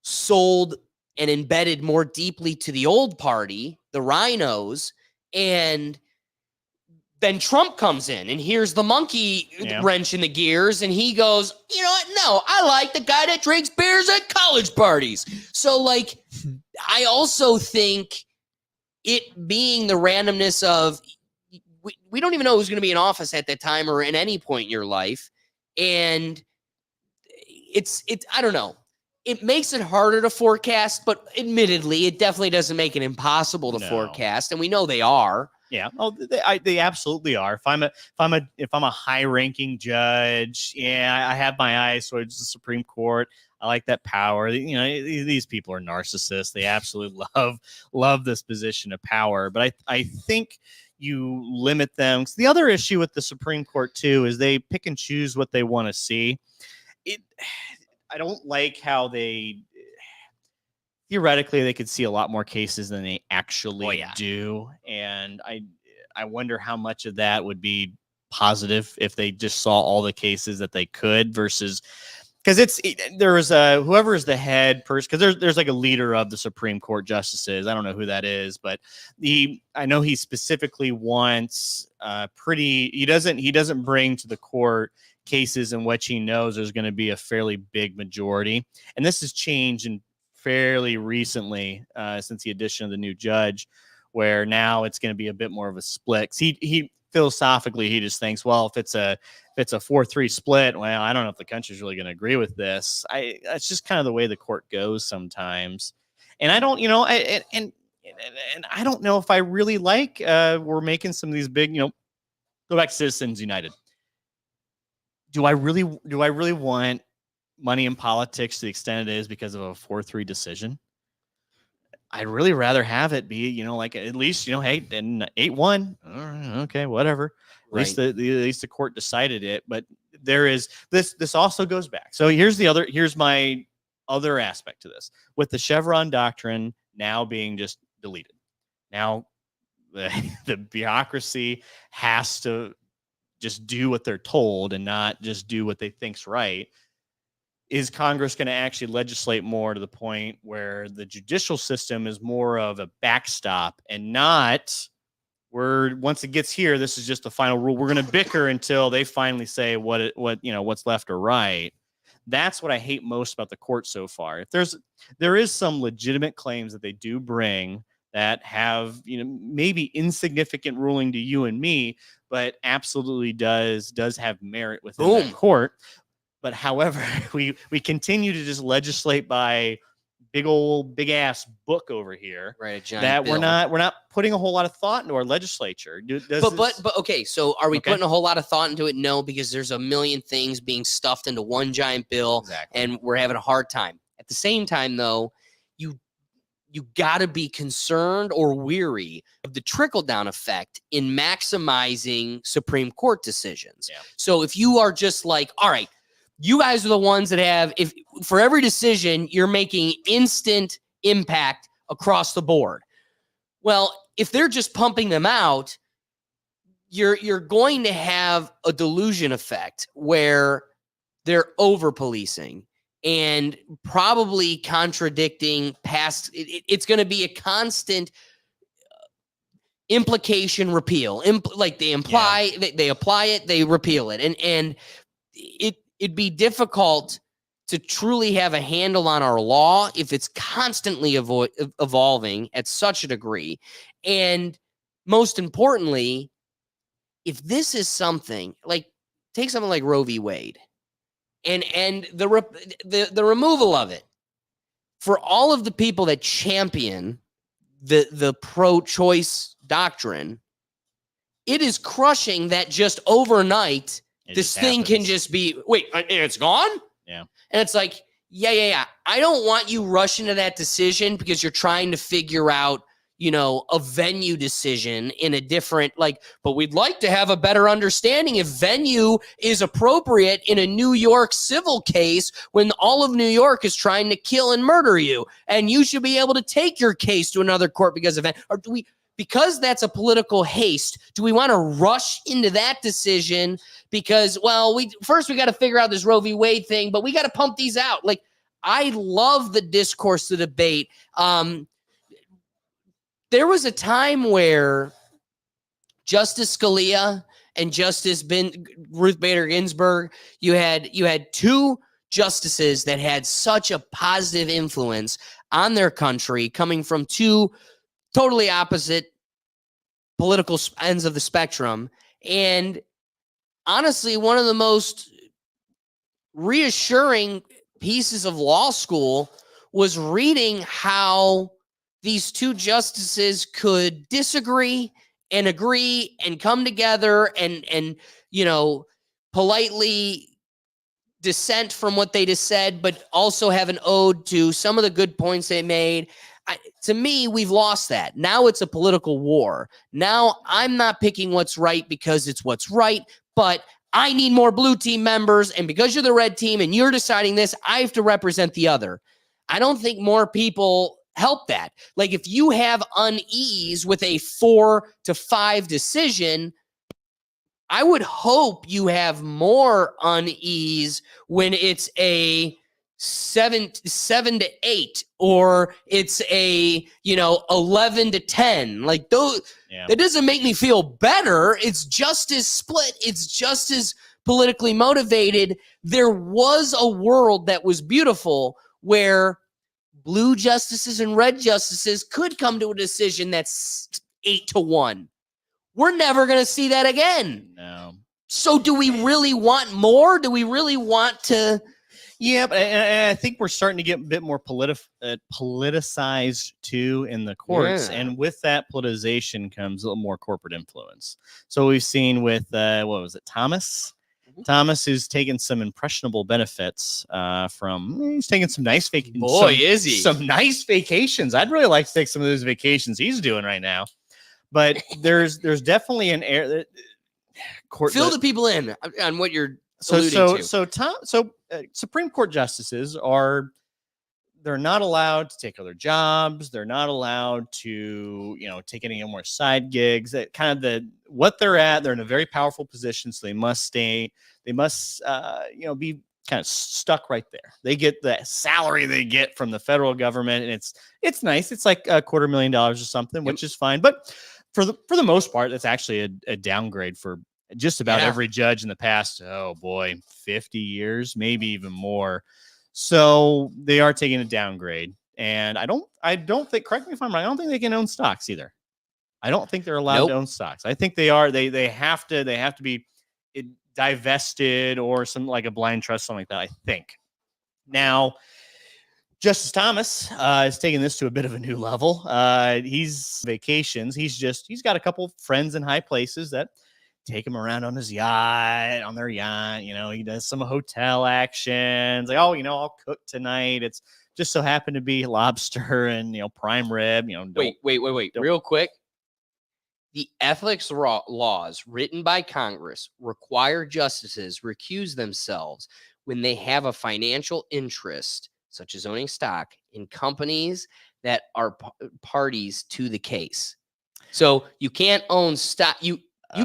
sold and embedded more deeply to the old party, the rhinos, and then Trump comes in and here's the monkey wrench in the gears, and he goes, you know what? No, I like the guy that drinks beers at college parties. So, I also think it being the randomness of we don't even know who's going to be in office at that time or at any point in your life. And it's I don't know. It makes it harder to forecast, but admittedly, it definitely doesn't make it impossible to forecast. And we know they are. Yeah. Oh, they absolutely are. If I'm a high ranking judge, yeah, I have my eyes towards the Supreme Court. I like that power. You know, these people are narcissists. They absolutely love this position of power. But I think you limit them. The other issue with the Supreme Court too is they pick and choose what they want to see. I don't like how they theoretically they could see a lot more cases than they actually do, and I wonder how much of that would be positive if they just saw all the cases that they could versus because there is whoever is the head person because there's like a leader of the Supreme Court justices. I don't know who that is, but I know he specifically wants he doesn't bring to the court cases in which he knows there's going to be a fairly big majority, and this has changed in fairly recently since the addition of the new judge, where now it's going to be a bit more of a split. He philosophically he just thinks, well, if it's a 4-3 split, well, I don't know if the country's really going to agree with this. That's just kind of the way the court goes sometimes, and I don't, and I don't know if I really like we're making some of these big, go back to Citizens United. Do I really want money in politics to the extent it is because of a 4-3 decision? I'd really rather have it be, like at least, hey, and 8-1. Okay, whatever. At least the court decided it. But there is this also goes back. So here's my other aspect to this. With the Chevron doctrine now being just deleted. Now the bureaucracy has to just do what they're told and not just do what they think's right. Is Congress going to actually legislate more to the point where the judicial system is more of a backstop and not once it gets here, this is just the final rule. We're going to bicker until they finally say what's left or right. That's what I hate most about the court so far. If there is some legitimate claims that they do bring that have, maybe insignificant ruling to you and me, but absolutely does have merit within the court. But however, we continue to just legislate by big ass book over here, right? A giant that bill. we're not putting a whole lot of thought into our legislature. But okay, so are we putting a whole lot of thought into it? No, because there's a million things being stuffed into one giant bill, exactly. And we're having a hard time. At the same time, though, you got to be concerned or weary of the trickle-down effect in maximizing Supreme Court decisions. Yeah. So if you are just like, all right, you guys are the ones that have, if for every decision, you're making instant impact across the board. Well, if they're just pumping them out, you're going to have a delusion effect where they're over-policing and probably contradicting past. It's going to be a constant implication repeal. Like they imply, they apply it, they repeal it, and it'd be difficult to truly have a handle on our law if it's constantly evolving at such a degree. And most importantly, if this is something like, take something like Roe v. Wade and the removal of it, for all of the people that champion the pro-choice doctrine, it is crushing that just overnight this thing can just be, wait, it's gone? Yeah. And it's like, yeah. I don't want you rushing to that decision because you're trying to figure out, a venue decision in a different, but we'd like to have a better understanding if venue is appropriate in a New York civil case when all of New York is trying to kill and murder you. And you should be able to take your case to another court because of that. Or do we, because that's a political haste, do we want to rush into that decision? Because, well, we got to figure out this Roe v. Wade thing, but we got to pump these out. Like, I love the discourse, the debate. There was a time where Justice Scalia and Justice Ruth Bader Ginsburg, you had two justices that had such a positive influence on their country, coming from two totally opposite political ends of the spectrum. And honestly, one of the most reassuring pieces of law school was reading how these two justices could disagree and agree and come together and politely dissent from what they just said, but also have an ode to some of the good points they made. To me, we've lost that. Now it's a political war. Now I'm not picking what's right because it's what's right, but I need more blue team members. And because you're the red team and you're deciding this, I have to represent the other. I don't think more people help that. Like if you have unease with a 4-5 decision, I would hope you have more unease when it's a 7-8 or it's a 11-10. Like those, that doesn't make me feel better. It's just as split. It's just as politically motivated. There was a world that was beautiful where blue justices and red justices could come to a decision that's 8-1. We're never going to see that again. No. So do we really want more? Do we really want to? Yeah, but I think we're starting to get a bit more politicized too in the courts. Yeah. And with that politicization comes a little more corporate influence. So we've seen with, what was it, Thomas? Mm-hmm. Thomas, who's taken some impressionable benefits he's taking some nice vacations. Boy, is he. Some nice vacations. I'd really like to take some of those vacations he's doing right now. But there's definitely an air that Fill the people in on what you're alluding to. Supreme Court justices they're not allowed to take other jobs. They're not allowed to take any more side gigs. That kind of what they're at. They're in a very powerful position, so they must stay. They must be kind of stuck right there. They get the salary they get from the federal government, and it's nice. It's like $250,000 or something, which is fine. But for the most part, it's actually a downgrade for just about every judge in the past. Oh boy, 50 years, maybe even more. So they are taking a downgrade, and I don't think. Correct me if I'm wrong. I don't think they can own stocks either. I don't think they're allowed to own stocks. I think they are. They have to be divested or something like a blind trust, something like that. I think. Now, Justice Thomas is taking this to a bit of a new level. He's vacations. He's got a couple friends in high places that take him around on his yacht, on their yacht. He does some hotel actions. Like, I'll cook tonight. It's just so happened to be lobster and, prime rib. Wait. Real quick. The ethics laws written by Congress require justices recuse themselves when they have a financial interest, such as owning stock in companies that are parties to the case. So you can't own stock. You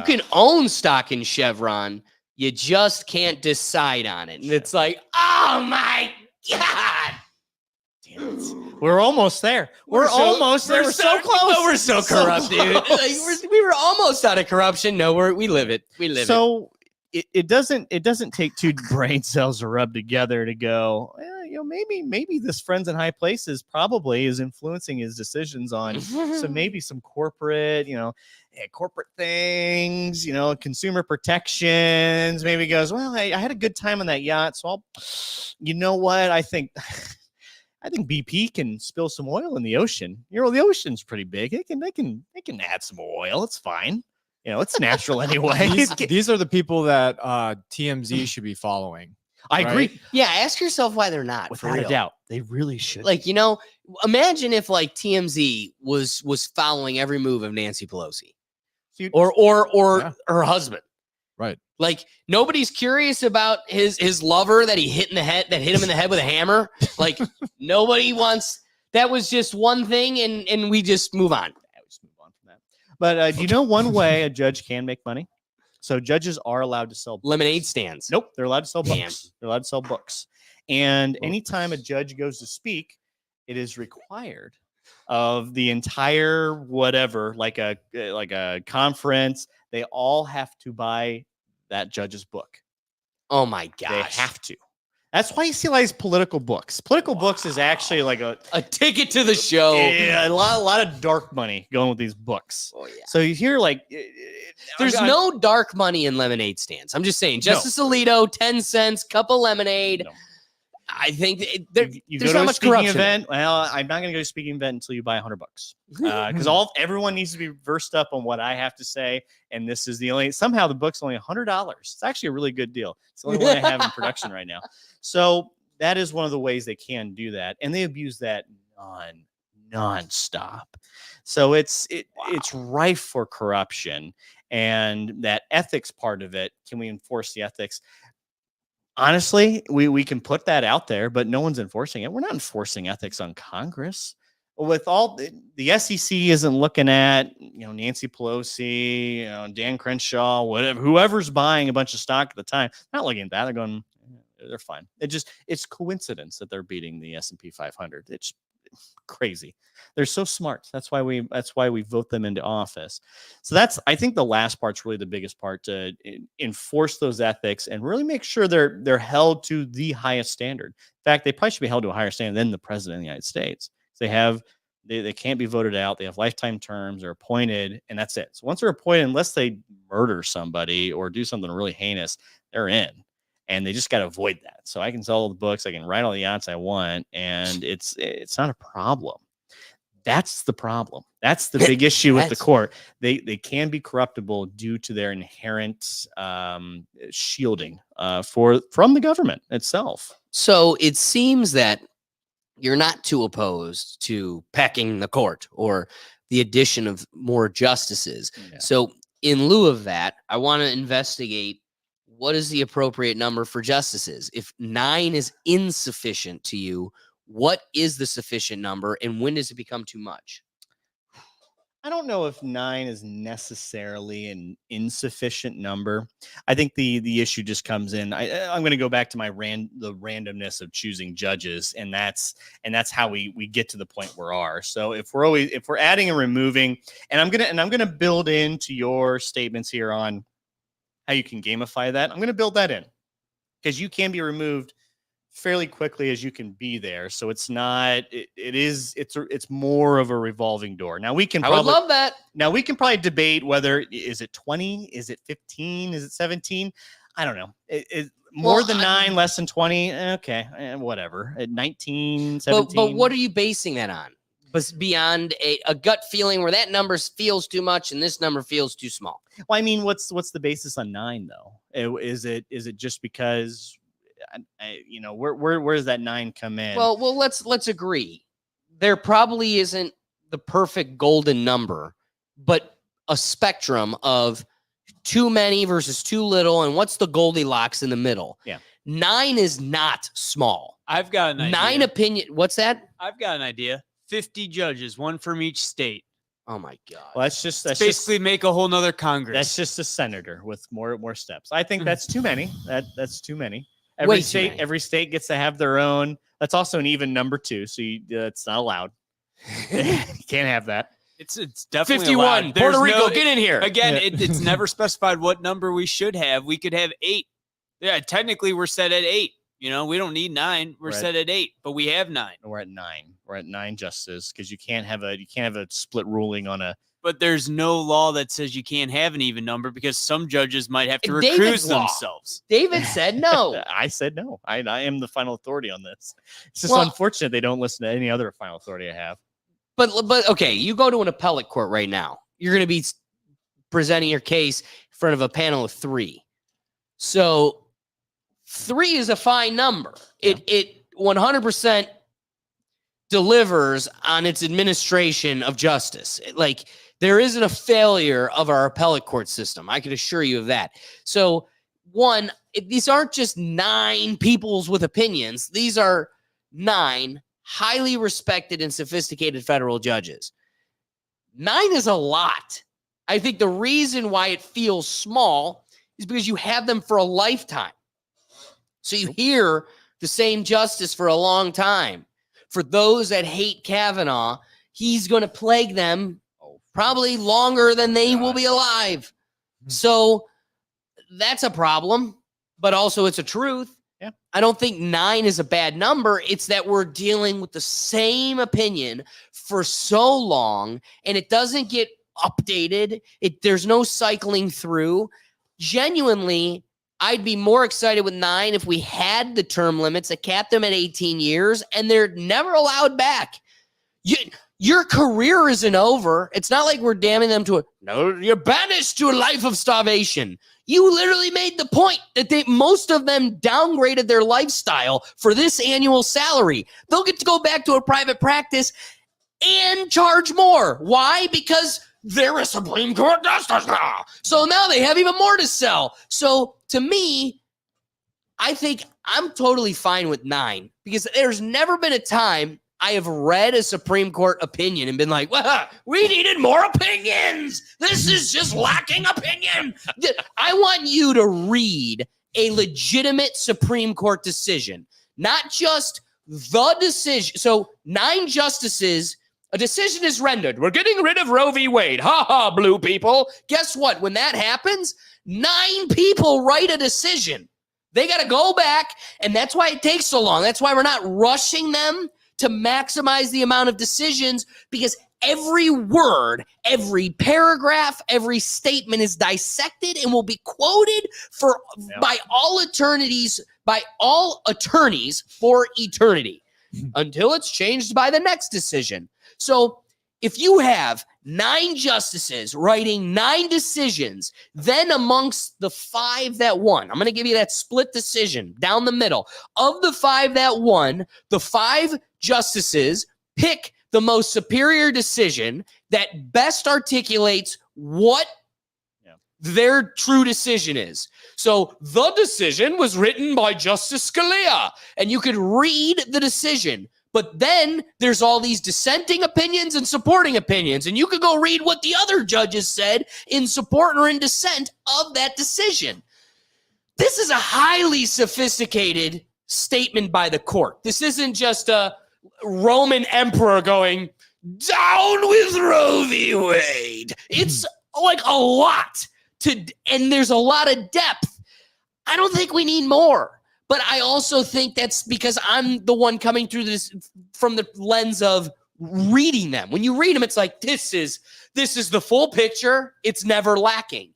can own stock in Chevron. You just can't decide on it. And it's like, oh my God. Damn it. We're almost there. We're almost there. We're so close. No, we're so corrupt, dude. Like, we were almost out of corruption. No, we live it. We live it. So it doesn't take two brain cells to rub together to go, maybe this friends in high places probably is influencing his decisions on some corporate, corporate things, consumer protections. Maybe goes, well, I had a good time on that yacht, so I think BP can spill some oil in the ocean. The ocean's pretty big. They can add some oil. It's fine. It's natural anyway. These are the people that TMZ should be following. I agree. Yeah, ask yourself why they're not. Without a doubt, they really should. Imagine if TMZ was following every move of Nancy Pelosi, Dude, or her husband. Right. Like nobody's curious about his lover that he hit him in the head with a hammer. Like nobody wants. That was just one thing, and we just move on. But do you know one way a judge can make money? So judges are allowed to sell books. Lemonade stands. Nope, they're allowed to sell books. Damn. They're allowed to sell books. And anytime a judge goes to speak, it is required of the entire whatever, like a conference, they all have to buy that judge's book. Oh my gosh. They have to. That's why you see a lot of these political books. Political books is actually like a ticket to the show. Yeah, a lot of dark money going with these books. Oh yeah. So you hear there's no dark money in lemonade stands. I'm just saying. Justice Alito, 10 cents, cup of lemonade. No. I think You there's go to not a much speaking corruption. event. Well, I'm not going to go to a speaking event until you buy $100, because everyone needs to be versed up on what I have to say. And this is the only, somehow the book's only $100. It's actually a really good deal. It's the only one I have in production right now. So that is one of the ways they can do that, and they abuse that nonstop. So it's rife for corruption, and that ethics part of it. Can we enforce the ethics? Honestly, we can put that out there, but no one's enforcing it. We're not enforcing ethics on Congress. With all the SEC isn't looking at, Nancy Pelosi, Dan Crenshaw, whatever, whoever's buying a bunch of stock at the time, not looking at that. They're going, they're fine. It's coincidence that they're beating the S&P 500. It's crazy. They're so smart. That's why we vote them into office. So I think the last part's really the biggest part, to enforce those ethics and really make sure they're held to the highest standard. In fact, they probably should be held to a higher standard than the president of the United States. They can't be voted out. They have lifetime terms. They're appointed, and that's it. So once they're appointed, unless they murder somebody or do something really heinous, they're in. And they just got to avoid that. So I can sell all the books, I can write all the yachts I want, and it's not a problem. That's the problem. That's the big issue with the court. They can be corruptible due to their inherent shielding from the government itself. So it seems that you're not too opposed to packing the court or the addition of more justices. Yeah. So in lieu of that, I want to investigate what is the appropriate number for justices. If 9 is insufficient to you, what is the sufficient number, and when does it become too much? I don't know if 9 is necessarily an insufficient number. I think the issue just comes in. I'm going to go back to the randomness of choosing judges, and that's how we get to the point we are. So if we're adding and removing, and I'm gonna build into your statements here on how you can gamify that. I'm going to build that in, because you can be removed fairly quickly as you can be there. So it's not, it's more of a revolving door. Now I would love that. Now we can probably debate whether, is it 20? Is it 15? Is it 17? I don't know. More than 9, less than 20. Okay. Whatever. At 19, 17. But what are you basing that on? But beyond a gut feeling where that number feels too much and this number feels too small. Well, I mean, what's the basis on 9 though? Is it just because, where does that 9 come in? Well, let's agree. There probably isn't the perfect golden number, but a spectrum of too many versus too little, and what's the Goldilocks in the middle? Yeah. 9 is not small. I've got an idea. 9 opinion. What's that? I've got an idea. 50 judges, 1 from each state. Oh my God. Well, that's basically make a whole nother Congress. That's just a senator with more steps. I think that's too many. That's too many. Every state gets to have their own. That's also an even number too. So it's not allowed. You can't have that. It's definitely 51. allowed. Puerto Rico, get in here. Again, it's never specified what number we should have. We could have 8. Yeah, technically we're set at 8. We don't need 9. We're set at 8, but we have 9. We're at 9. We're at 9 justices, because you can't have a split ruling on a. But there's no law that says you can't have an even number, because some judges might have to recuse themselves. David said no. I said no. I am the final authority on this. It's just unfortunate they don't listen to any other final authority I have. But okay, you go to an appellate court right now. You're going to be presenting your case in front of a panel of 3. So 3 is a fine number. Yeah. It 100% delivers on its administration of justice. There isn't a failure of our appellate court system. I can assure you of that. So these aren't just 9 peoples with opinions. These are 9 highly respected and sophisticated federal judges. 9 is a lot. I think the reason why it feels small is because you have them for a lifetime. So you hear the same justice for a long time. For those that hate Kavanaugh, he's going to plague them probably longer than they will be alive. So that's a problem, but also it's a truth. Yeah. I don't think 9 is a bad number. It's that we're dealing with the same opinion for so long, and it doesn't get updated. There's no cycling through. Genuinely, I'd be more excited with 9 if we had the term limits that cap them at 18 years and they're never allowed back. Your career isn't over. It's not like we're damning them to you're banished to a life of starvation. You literally made the point that most of them downgraded their lifestyle for this annual salary. They'll get to go back to a private practice and charge more. Why? Because they're a Supreme Court justice now. So now they have even more to sell. So to me, I think I'm totally fine with 9 because there's never been a time I have read a Supreme Court opinion and been like, well, we needed more opinions. This is just lacking opinion. I want you to read a legitimate Supreme Court decision, not just the decision. So 9 justices, a decision is rendered. We're getting rid of Roe v. Wade. Ha ha, blue people. Guess what? When that happens, 9 people write a decision. They got to go back, and that's why it takes so long. That's why we're not rushing them to maximize the amount of decisions, because every word, every paragraph, every statement is dissected and will be quoted by all attorneys for eternity until it's changed by the next decision. So if you have 9 justices writing 9 decisions, then amongst the 5 that won, I'm going to give you that split decision down the middle. Of the 5 that won, the 5 justices pick the most superior decision that best articulates what their true decision is. So the decision was written by Justice Scalia, and you could read the decision. But then there's all these dissenting opinions and supporting opinions, and you could go read what the other judges said in support or in dissent of that decision. This is a highly sophisticated statement by the court. This isn't just a Roman emperor going, down with Roe v. Wade. It's like a lot and there's a lot of depth. I don't think we need more. But I also think that's because I'm the one coming through this from the lens of reading them. When you read them, it's like, this is the full picture. It's never lacking.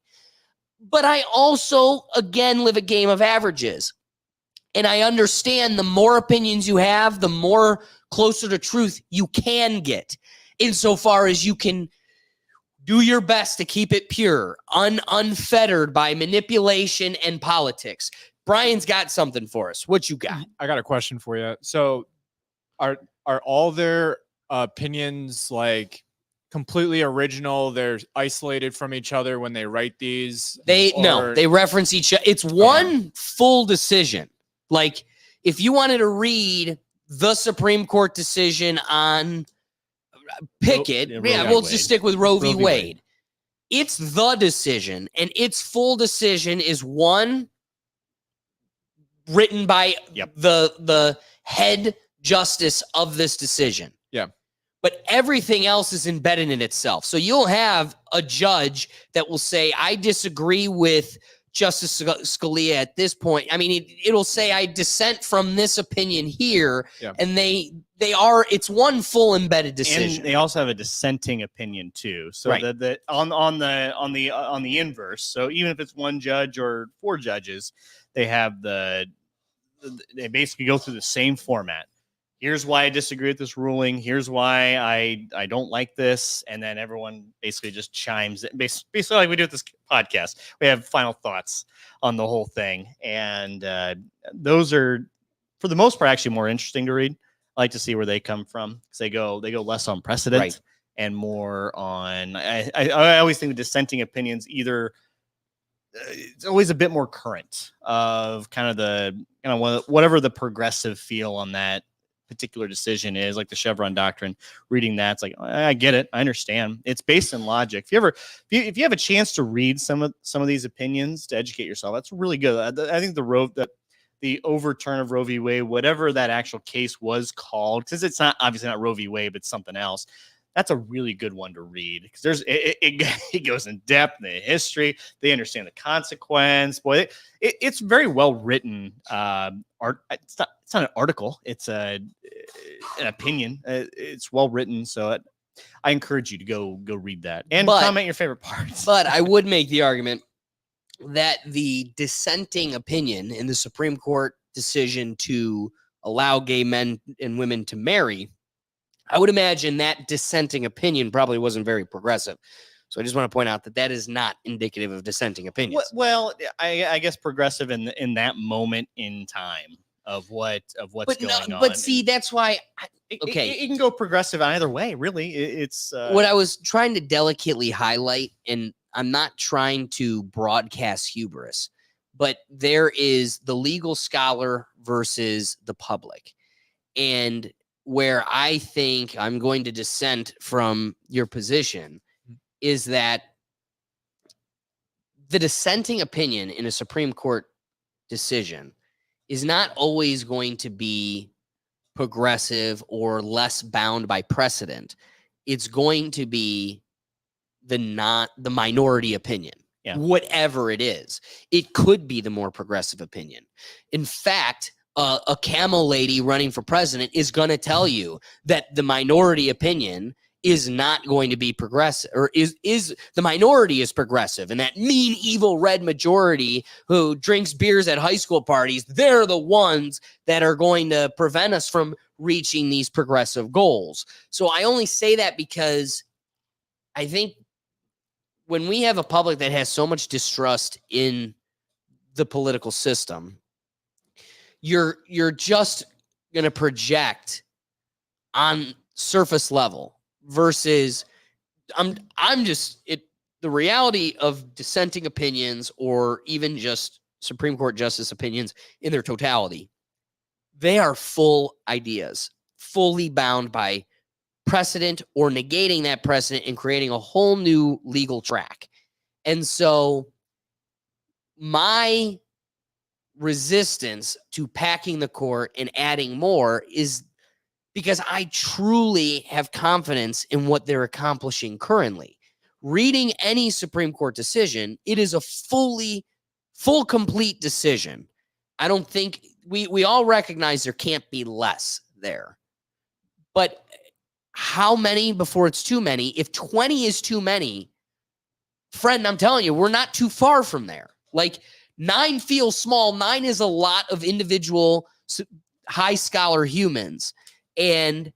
But I also, again, live a game of averages. And I understand the more opinions you have, the more closer to truth you can get, insofar as you can do your best to keep it pure, unfettered by manipulation and politics. Brian's got something for us. What you got? I got a question for you. So are all their opinions like completely original? They're isolated from each other when they write these? They reference each other. It's one full decision. Like if you wanted to read the Supreme Court decision on Pickett, we'll just stick with Roe v. Wade. It's the decision, and its full decision is one written by the head justice of this decision. Yeah. But everything else is embedded in itself. So you'll have a judge that will say, I disagree with Justice Scalia at this point. I mean, it'll say I dissent from this opinion here, and it's one full embedded decision. And they also have a dissenting opinion too. So that on the inverse. So even if it's one judge or 4 judges, they have they basically go through the same format. Here's why I disagree with this ruling. Here's why I don't like this. And then everyone basically just chimes in. Basically like we do with this podcast. We have final thoughts on the whole thing. And those are, for the most part, actually more interesting to read. I like to see where they come from, because they go less on precedent and more on, I always think the dissenting opinions either, it's always a bit more current of whatever the progressive feel on that particular decision is, like the Chevron doctrine. Reading that, it's like, I get it, I understand. It's based in logic. If you have a chance to read some of these opinions to educate yourself, that's really good. I think the overturn of Roe v. Wade, whatever that actual case was called, because it's obviously not Roe v. Wade, but something else. That's a really good one to read, because it goes in depth in the history. They understand the consequence. Boy, it's very well written. It's not an article. It's an opinion. It's well written. So I encourage you to go read that and comment your favorite parts. But I would make the argument that the dissenting opinion in the Supreme Court decision to allow gay men and women to marry, I would imagine that dissenting opinion probably wasn't very progressive. So I just want to point out that that is not indicative of dissenting opinions. Well, I guess progressive in that moment in time of what's going on. But see, that's why. Okay, it can go progressive either way. Really, it's what I was trying to delicately highlight, and I'm not trying to broadcast hubris, but there is the legal scholar versus the public, and where I think I'm going to dissent from your position is that the dissenting opinion in a Supreme Court decision is not always going to be progressive or less bound by precedent. It's going to be the minority opinion. Yeah. Whatever it is, it could be the more progressive opinion. In fact, a camel lady running for president is going to tell you that the minority opinion is not going to be progressive, or is the minority is progressive, and that mean, evil red majority who drinks beers at high school parties, they're the ones that are going to prevent us from reaching these progressive goals. So I only say that because I think when we have a public that has so much distrust in the political system, you're just going to project on surface level versus the reality of dissenting opinions, or even just Supreme Court justice opinions in their totality. They are full ideas, fully bound by precedent or negating that precedent and creating a whole new legal track. And so my resistance to packing the court and adding more is because I truly have confidence in what they're accomplishing currently. Reading any Supreme Court decision, it is a full, complete decision. I don't think we all recognize there can't be less there. But how many before it's too many? If 20 is too many, friend, I'm telling you, we're not too far from there. Like 9 feels small. 9 is a lot of individual high scholar humans. And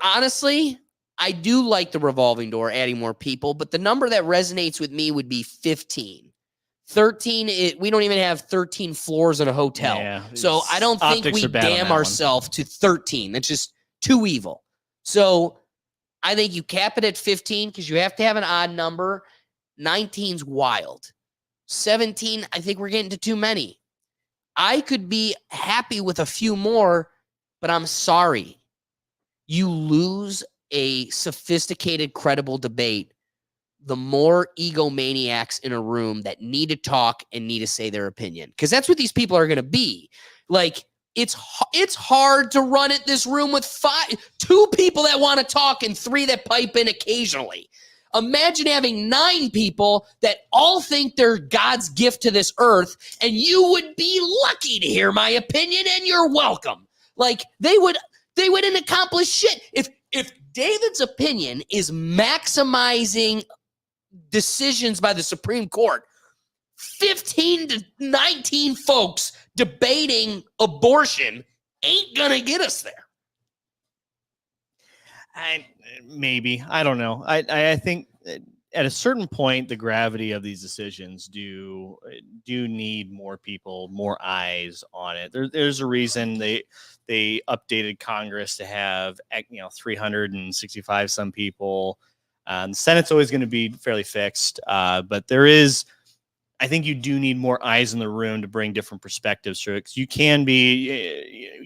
honestly, I do like the revolving door, adding more people, but the number that resonates with me would be 15. 13, we don't even have 13 floors in a hotel. Yeah, so I don't think we damn ourselves to 13. That's just too evil. So I think you cap it at 15 because you have to have an odd number. 19's wild. 17, I think we're getting to too many. I could be happy with a few more, but I'm sorry. You lose a sophisticated, credible debate the more egomaniacs in a room that need to talk and need to say their opinion. Because that's what these people are going to be. Like, it's hard to run at this room with 2 people that want to talk and 3 that pipe in occasionally. Imagine having 9 people that all think they're God's gift to this earth, and you would be lucky to hear my opinion, and you're welcome. Like, they wouldn't accomplish shit. If David's opinion is maximizing decisions by the Supreme Court, 15 to 19 folks debating abortion ain't gonna get us there. Maybe. I don't know. I think at a certain point, the gravity of these decisions do need more people, more eyes on it. There's a reason they updated Congress to have 365 some people. The Senate's always going to be fairly fixed, but I think you do need more eyes in the room to bring different perspectives through it. 'Cause you can be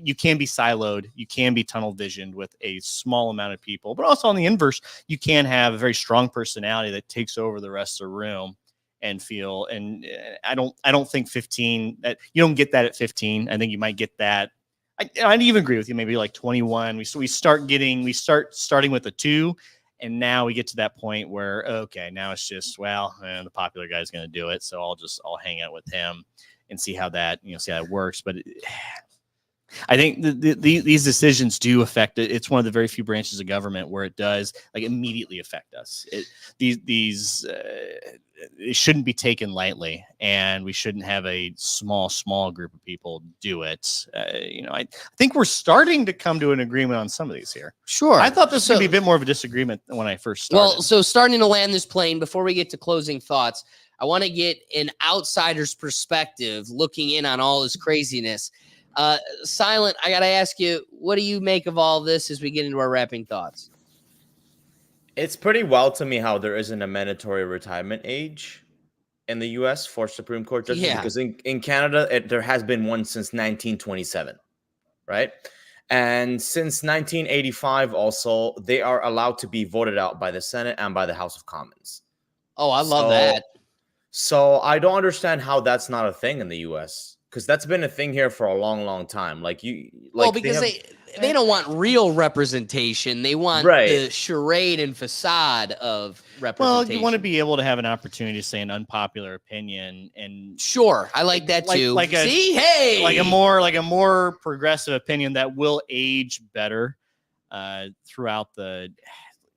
siloed, you can be tunnel visioned with a small amount of people, but also on the inverse, you can have a very strong personality that takes over the rest of the room and feel. And I don't think 15 that you don't get that at 15. I think you might get that. I'd even agree with you. Maybe like 21. We start starting with a 2. And now we get to that point where, okay, now it's just, the popular guy's going to do it. So I'll hang out with him and see how that works. But I think these decisions do affect it. It's one of the very few branches of government where it does like immediately affect us. It shouldn't be taken lightly, and we shouldn't have a small group of people do it. I think we're starting to come to an agreement on some of these here. Sure. I thought this would be a bit more of a disagreement than when I first started. Well, so starting to land this plane, before we get to closing thoughts, I want to get an outsider's perspective looking in on all this craziness. Silent, I got to ask you, what do you make of all this as we get into our wrapping thoughts? It's pretty wild to me how there isn't a mandatory retirement age in the U.S. for Supreme Court judges. Yeah. Because in Canada, there has been one since 1927, right? And since 1985 also, they are allowed to be voted out by the Senate and by the House of Commons. Oh, I love that. So I don't understand how that's not a thing in the U.S. because that's been a thing here for a long time. Because they don't want real representation. They want the charade and facade of representation. Well, you want to be able to have an opportunity to say an unpopular opinion, and sure, I like that too. Like a more progressive opinion that will age better throughout the.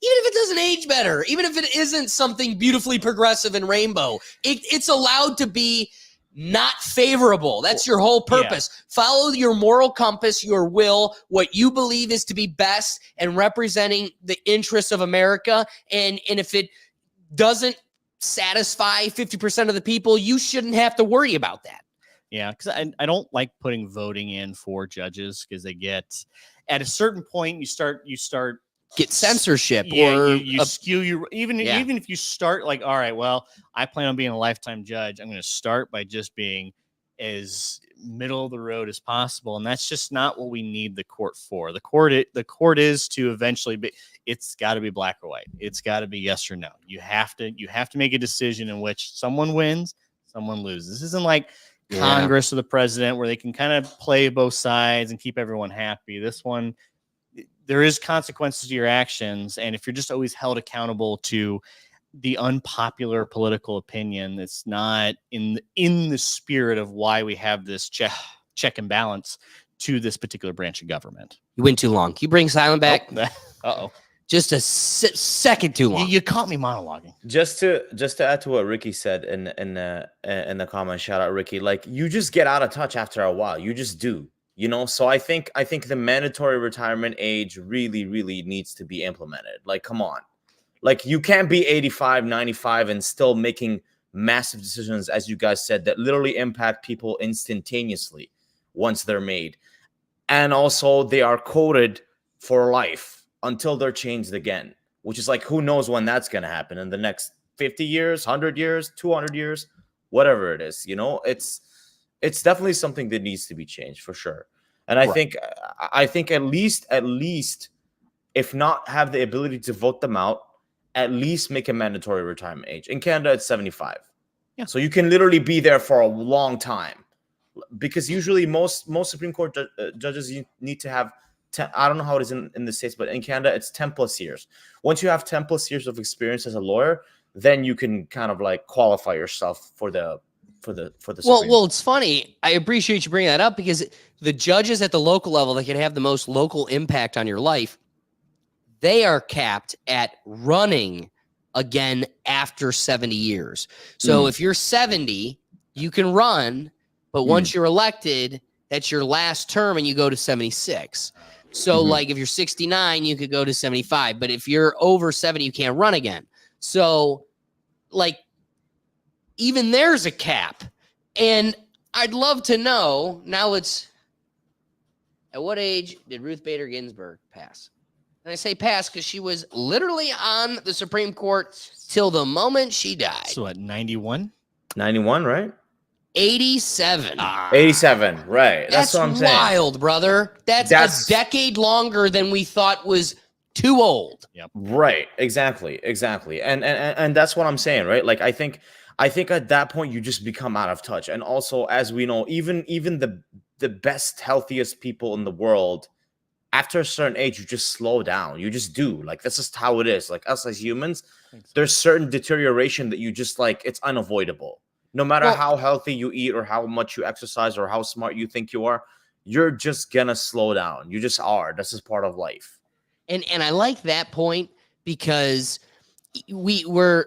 Even if it doesn't age better, even if it isn't something beautifully progressive and rainbow, it's allowed to be not favorable. That's your whole purpose. Yeah. Follow your moral compass, your will, what you believe is to be best and representing the interests of America. And if it doesn't satisfy 50% of the people, you shouldn't have to worry about that. Yeah, because I don't like putting voting in for judges because they get at a certain point you start get censorship or you skew you even if you start like, all right, well, I plan on being a lifetime judge. I'm going to start by just being as middle of the road as possible. And that's just not what we need the court for. The court is to eventually be, it's got to be black or white. It's got to be yes or no. You have to make a decision in which someone wins, someone loses. This isn't like Congress or the president where they can kind of play both sides and keep everyone happy. This one, there is consequences to your actions, and if you're just always held accountable to the unpopular political opinion, it's not in the spirit of why we have this check and balance to this particular branch of government. You went too long. Can you bring Silent back? Uh-oh. Just a second too long. You caught me monologuing. Just to add to what Ricky said in the comments, shout out Ricky. Like, you just get out of touch after a while. You just do. So I think the mandatory retirement age really needs to be implemented. Like, come on. Like, you can't be 85, 95 and still making massive decisions, as you guys said, that literally impact people instantaneously once they're made. And also they are coded for life until they're changed again, which is like, who knows when that's going to happen in the next 50 years, 100 years, 200 years, whatever it is. It's definitely something that needs to be changed for sure. And I think at least, if not have the ability to vote them out, at least make a mandatory retirement age. In Canada, it's 75. Yeah. So you can literally be there for a long time, because usually most Supreme Court judges need to have 10, I don't know how it is in the States, but in Canada, it's 10 plus years. Once you have 10 plus years of experience as a lawyer, then you can kind of like qualify yourself for the well, it's funny. I appreciate you bringing that up, because the judges at the local level that can have the most local impact on your life, they are capped at running again after 70 years. So if you're 70, you can run, but once you're elected, that's your last term and you go to 76. So like if you're 69, you could go to 75, but if you're over 70, you can't run again. So like, even there's a cap. And I'd love to know, now at what age did Ruth Bader Ginsburg pass? And I say pass because she was literally on the Supreme Court till the moment she died. So at 91? 91, right? 87. 87, right. That's what I'm saying. Wild, brother. That's a decade longer than we thought was too old. Yep. Right. Exactly. And that's what I'm saying, right? Like, I think at that point you just become out of touch. And also, as we know, even the best, healthiest people in the world, after a certain age, you just slow down. You just do. Like, that's just how it is. Like, us as humans, there's certain deterioration that you just like, it's unavoidable. No matter how healthy you eat or how much you exercise or how smart you think you are, you're just gonna slow down. You just are. This is part of life. And I like that point because we're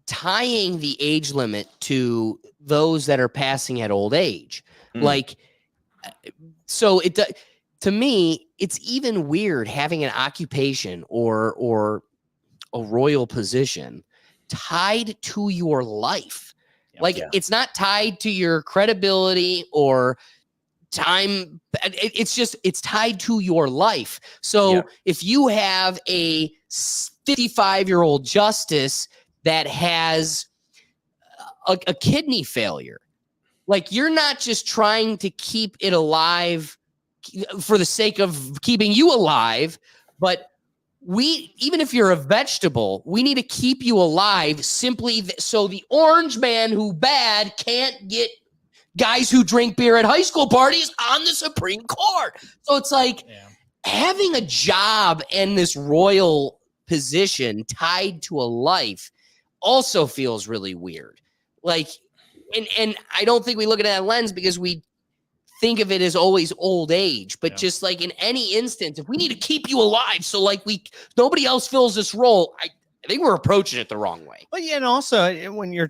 tying the age limit to those that are passing at old age. Like, so to me, it's even weird having an occupation or a royal position tied to your life. Like, it's not tied to your credibility or time. It's tied to your life. So if you have a 55-year-old justice that has a kidney failure, like, you're not just trying to keep it alive for the sake of keeping you alive, but even if you're a vegetable, we need to keep you alive simply so the orange man who bad can't get guys who drink beer at high school parties on the Supreme Court. So it's like having a job and this royal position tied to a life also feels really weird. Like, and I don't think we look at that lens because we think of it as always old age, but just like in any instance, if we need to keep you alive, so like nobody else fills this role, I think we're approaching it the wrong way. But and also when you're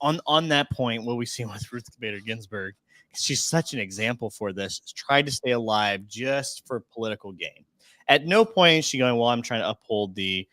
on that point, what we see with Ruth Bader Ginsburg, she's such an example for this. Tried to stay alive just for political gain. At no point is she going, well, I'm trying to uphold the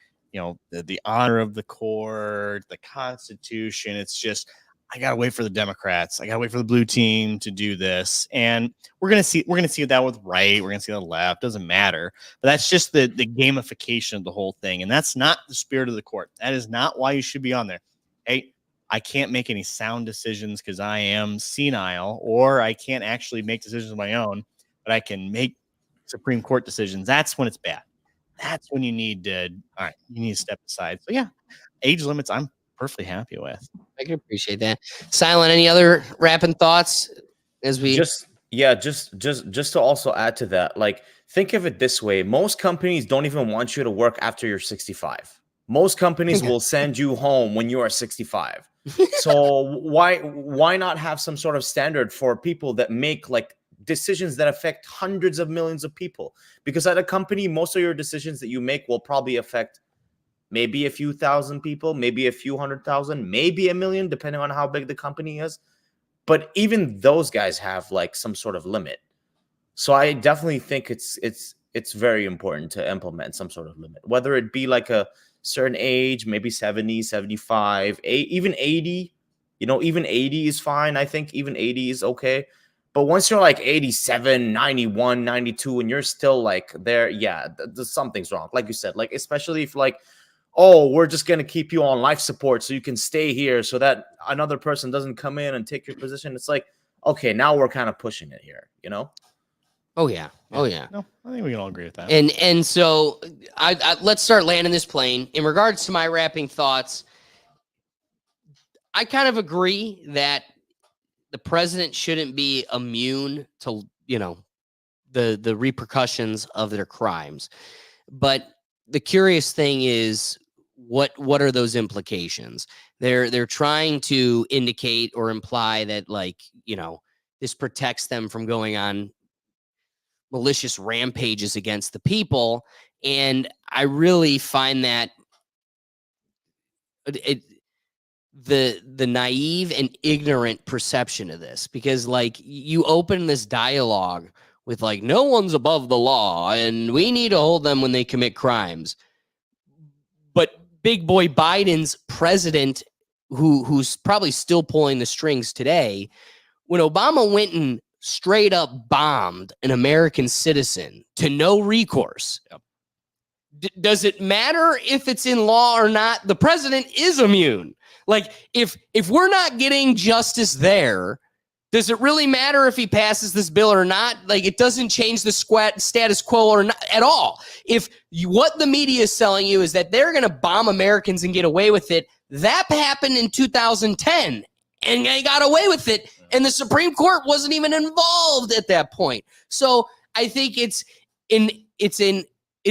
honor of the court, the Constitution. It's just, I gotta wait for the Democrats. I gotta wait for the blue team to do this, and we're gonna see that with right. We're gonna see the left. Doesn't matter. But that's just the gamification of the whole thing, and that's not the spirit of the court. That is not why you should be on there. Hey, I can't make any sound decisions because I am senile, or I can't actually make decisions of my own, but I can make Supreme Court decisions. That's when it's bad. That's when you need to. All right, you need to step aside. So yeah, age limits, I'm perfectly happy with. I can appreciate that. Silent, any other rapping thoughts as we just to also add to that, like, think of it this way. Most companies don't even want you to work after you're 65. Most companies will send you home when you are 65. So why not have some sort of standard for people that make like decisions that affect hundreds of millions of people? Because at a company, most of your decisions that you make will probably affect maybe a few thousand people, maybe a few 100,000, maybe a million, depending on how big the company is. But even those guys have like some sort of limit. So I definitely think it's very important to implement some sort of limit, whether it be like a certain age, maybe 70, 75, even 80. Even 80 is fine. I think even 80 is okay. But once you're like 87, 91, 92, and you're still like there, something's wrong. Like you said, like, especially if like, oh, we're just going to keep you on life support so you can stay here so that another person doesn't come in and take your position. It's like, okay, now we're kind of pushing it here, Oh yeah. Oh yeah. No, I think we can all agree with that. And so I let's start landing this plane. In regards to my wrapping thoughts, I kind of agree that the president shouldn't be immune to, the repercussions of their crimes. But the curious thing is, what are those implications? They're trying to indicate or imply that, like, this protects them from going on malicious rampages against the people. And I really find that the naive and ignorant perception of this, because like you open this dialogue with like, no one's above the law and we need to hold them when they commit crimes. But big boy Biden's president, who's probably still pulling the strings today, when Obama went and straight up bombed an American citizen to no recourse. Does it matter if it's in law or not? The president is immune. Like, if we're not getting justice there, does it really matter if he passes this bill or not? Like, it doesn't change the status quo or not at all. What the media is selling you is that they're going to bomb Americans and get away with it. That happened in 2010, and they got away with it, and the Supreme Court wasn't even involved at that point. So I think it's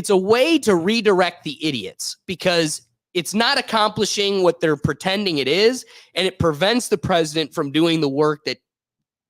a way to redirect the idiots, because it's not accomplishing what they're pretending it is, and it prevents the president from doing the work that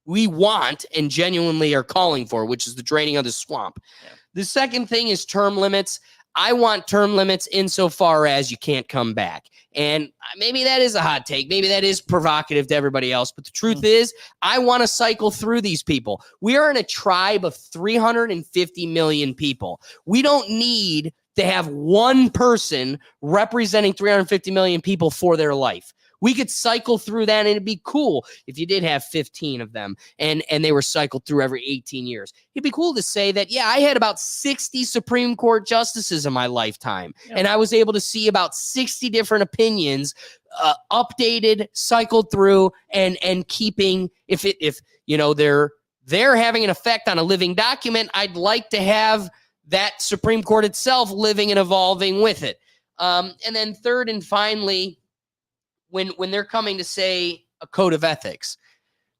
we want and genuinely are calling for, which is the draining of the swamp. Yeah. The second thing is term limits. I want term limits insofar as you can't come back. And maybe that is a hot take. Maybe that is provocative to everybody else. But the truth is, I want to cycle through these people. We are in a tribe of 350 million people. We don't need to have one person representing 350 million people for their life. We could cycle through that, and it'd be cool if you did have 15 of them and they were cycled through every 18 years. It'd be cool to say that, yeah, I had about 60 Supreme Court justices in my lifetime, and I was able to see about 60 different opinions updated, cycled through, and keeping, if you know, they're having an effect on a living document, I'd like to have that Supreme Court itself living and evolving with it. And then third and finally, when they're coming to say a code of ethics,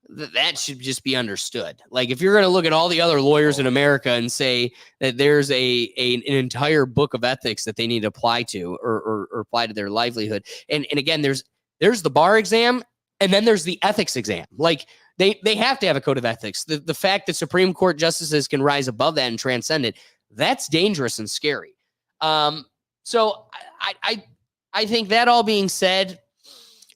that should just be understood. Like, if you're going to look at all the other lawyers in America and say that there's an entire book of ethics that they need to apply to or apply to their livelihood. And again, there's the bar exam, and then there's the ethics exam. Like, they have to have a code of ethics. The fact that Supreme Court justices can rise above that and transcend it, that's dangerous and scary. So I think that all being said,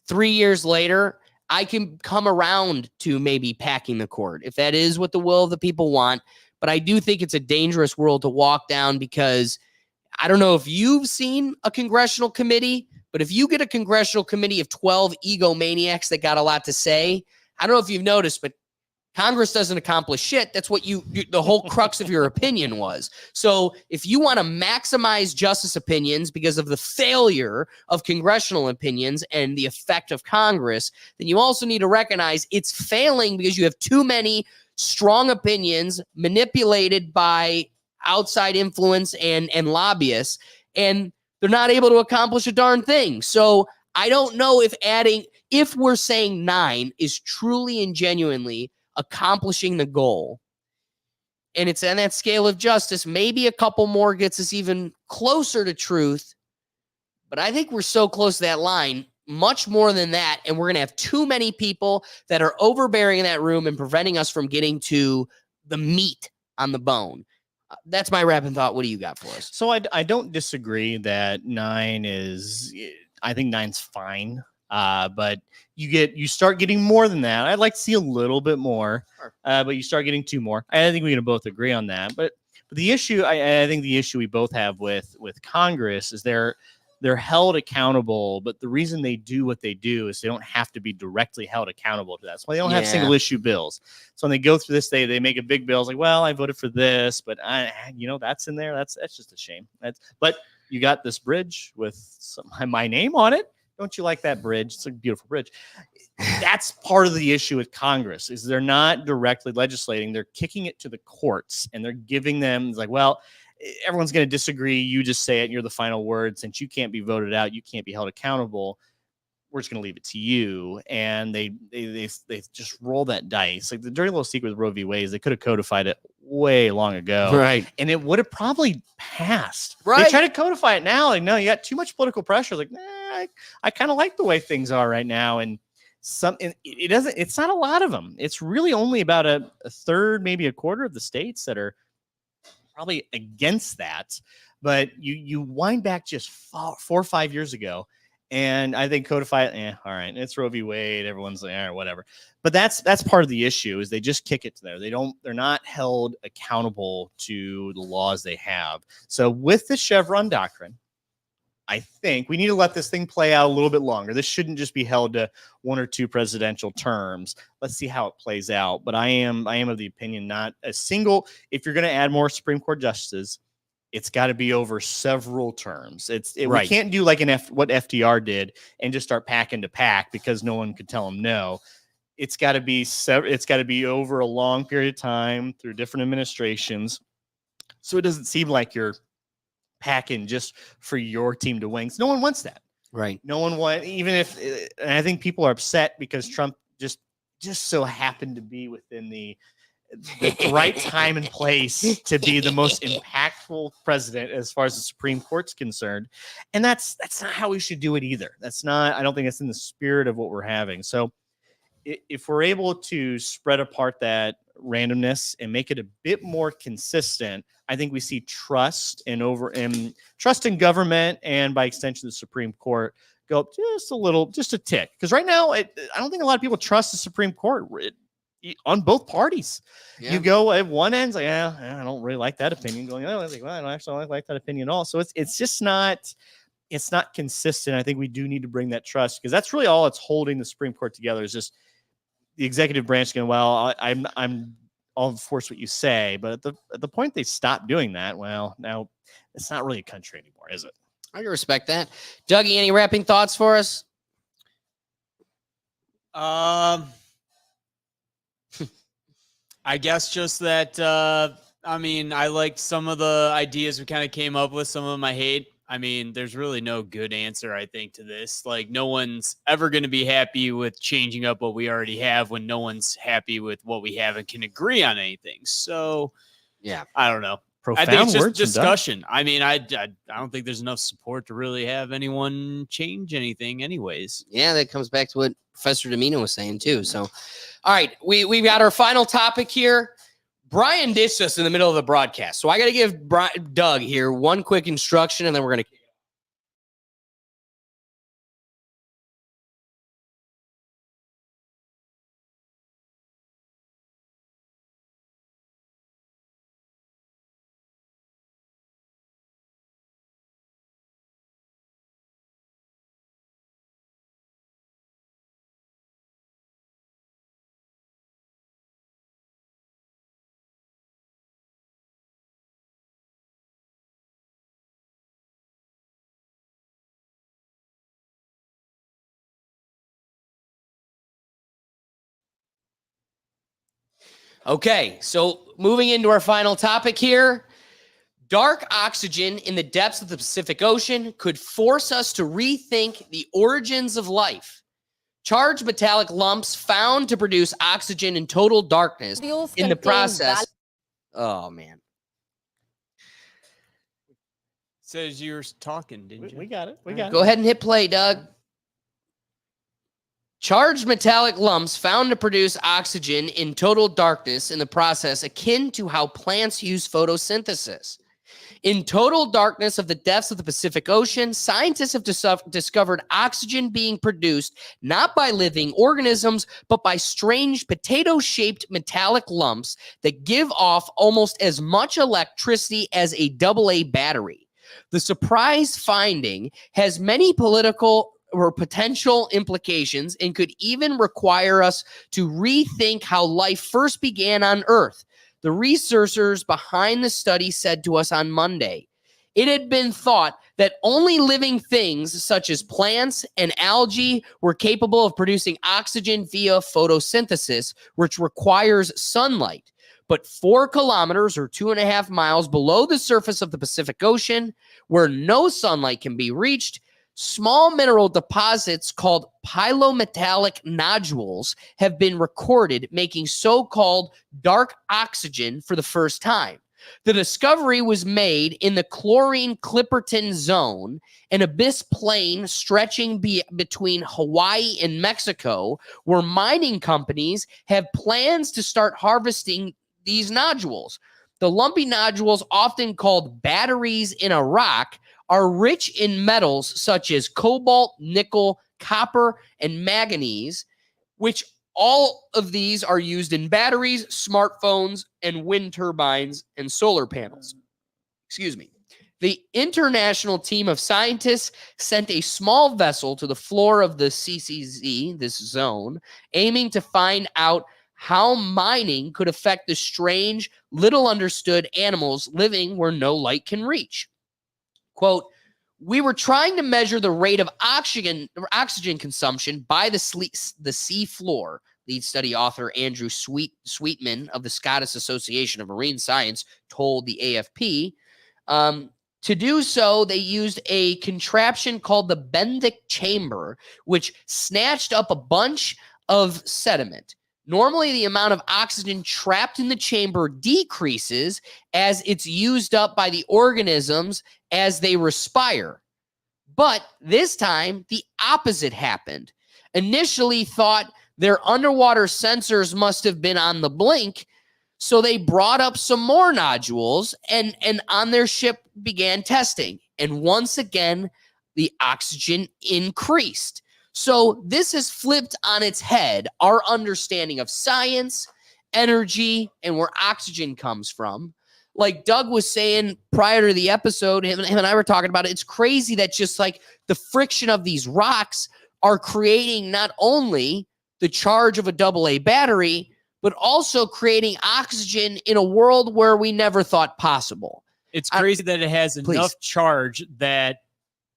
3 years later, I can come around to maybe packing the court if that is what the will of the people want. But I do think it's a dangerous world to walk down, because I don't know if you've seen a congressional committee, but if you get a congressional committee of 12 egomaniacs that got a lot to say, I don't know if you've noticed, but Congress doesn't accomplish shit. That's what the whole crux of your opinion was. So if you want to maximize justice opinions because of the failure of congressional opinions and the effect of Congress, then you also need to recognize it's failing because you have too many strong opinions manipulated by outside influence and lobbyists, and they're not able to accomplish a darn thing. So I don't know if we're saying 9 is truly and genuinely accomplishing the goal, and it's on that scale of justice, maybe a couple more gets us even closer to truth. But I think we're so close to that line, much more than that, and we're going to have too many people that are overbearing in that room and preventing us from getting to the meat on the bone. That's my wrapping thought. What do you got for us? So I don't disagree that 9 is, I think 9's fine. But you start getting more than that. I'd like to see a little bit more, but you start getting 2 more. I think we can both agree on that. But the issue, I think the issue we both have with Congress is they're held accountable. But the reason they do what they do is they don't have to be directly held accountable to that. So they don't have single issue bills. So when they go through this, they make a big bill. It's like, well, I voted for this, but that's in there. That's just a shame. But you got this bridge with my name on it. Don't you like that bridge? It's a beautiful bridge. That's part of the issue with Congress, is they're not directly legislating. They're kicking it to the courts, and they're giving them, it's like, well, everyone's going to disagree. You just say it, and you're the final word. Since you can't be voted out, you can't be held accountable. We're just going to leave it to you. And they just roll that dice. Like, the dirty little secret with Roe v. Wade is they could have codified it way long ago. Right. And it would have probably passed. Right. They try to codify it now. Like, no, you got too much political pressure. Like, I kind of like the way things are right now. And it's not a lot of them. It's really only about a third, maybe a quarter of the states that are probably against that. But you wind back just 4 or 5 years ago, and I think codify it. All right, it's Roe v. Wade. Everyone's like, all right, whatever. But that's part of the issue, is they just kick it to there. They're not held accountable to the laws they have. So with the Chevron doctrine, I think we need to let this thing play out a little bit longer. This shouldn't just be held to 1 or 2 presidential terms. Let's see how it plays out. But I am of the opinion, not a single. If you're going to add more Supreme Court justices, it's got to be over several terms. We can't do like what FDR did and just start packing to pack because no one could tell him no. It's got to be over a long period of time through different administrations, so it doesn't seem like you're packing just for your team to win. No one wants that. Right. No one wants, even if, and I think people are upset because Trump just so happened to be within the right time and place to be the most impactful president as far as the Supreme Court's concerned. And that's not how we should do it either. I don't think it's in the spirit of what we're having. So if we're able to spread apart that randomness and make it a bit more consistent, I think we see trust and trust in government, and by extension the Supreme Court, go up just a tick. Because right now, I don't think a lot of people trust the Supreme Court on both parties. Yeah. You go at one end, like, I don't really like that opinion. Going, I don't actually like that opinion at all. So it's just not. It's not consistent. I think we do need to bring that trust, because that's really all that's holding the Supreme Court together, is just the executive branch going, well, I'll enforce what you say. But at the point they stop doing that, well, now it's not really a country anymore, is it? I can respect that. Dougie, any wrapping thoughts for us? I guess just that, I mean, I liked some of the ideas we kind of came up with. Some of them I hate. I mean, there's really no good answer, I think, to this. Like, no one's ever going to be happy with changing up what we already have when no one's happy with what we have and can agree on anything. So, yeah, I don't know. Profound I think it's just words discussion. I mean, I don't think there's enough support to really have anyone change anything anyways. Yeah, that comes back to what Professor Domino was saying too. So, all right, we've got our final topic here. Brian ditched us in the middle of the broadcast. So I got to give Doug here one quick instruction, and then we're going to kick it off. Okay, so moving into our final topic here. Dark oxygen in the depths of the Pacific Ocean could force us to rethink the origins of life. Charged metallic lumps found to produce oxygen in total darkness in the process. Oh, man. Says you were talking, didn't you? We got it. We got it. Go ahead and hit play, Doug. Charged metallic lumps found to produce oxygen in total darkness in the process, akin to how plants use photosynthesis. In total darkness of the depths of the Pacific Ocean, scientists have discovered oxygen being produced not by living organisms, but by strange potato-shaped metallic lumps that give off almost as much electricity as a AA battery. The surprise finding has many political or potential implications and could even require us to rethink how life first began on Earth. The researchers behind the study said to us on Monday, it had been thought that only living things such as plants and algae were capable of producing oxygen via photosynthesis, which requires sunlight. But 4 kilometers or 2.5 miles below the surface of the Pacific Ocean, where no sunlight can be reached, small mineral deposits called pylometallic nodules have been recorded, making so-called dark oxygen for the first time. The discovery was made in the chlorine-Clipperton zone, an abyss plain stretching between Hawaii and Mexico, where mining companies have plans to start harvesting these nodules. The lumpy nodules, often called batteries in a rock, are rich in metals such as cobalt, nickel, copper, and manganese, which all of these are used in batteries, smartphones, and wind turbines and solar panels. Excuse me. The international team of scientists sent a small vessel to the floor of the CCZ, this zone, aiming to find out how mining could affect the strange, little understood animals living where no light can reach. Quote, we were trying to measure the rate of oxygen consumption by the sea floor, lead study author Andrew Sweetman of the Scottish Association of Marine Science told the AFP. To do so, they used a contraption called the Benthic chamber, which snatched up a bunch of sediment. Normally, the amount of oxygen trapped in the chamber decreases as it's used up by the organisms as they respire. But this time, the opposite happened. Initially thought their underwater sensors must have been on the blink. So they brought up some more nodules and on their ship began testing. And once again, the oxygen increased. So this has flipped on its head our understanding of science, energy, and where oxygen comes from. Like Doug was saying prior to the episode, him and I were talking about it. It's crazy that just like the friction of these rocks are creating not only the charge of a AA battery, but also creating oxygen in a world where we never thought possible. It's crazy that it has Please. enough charge that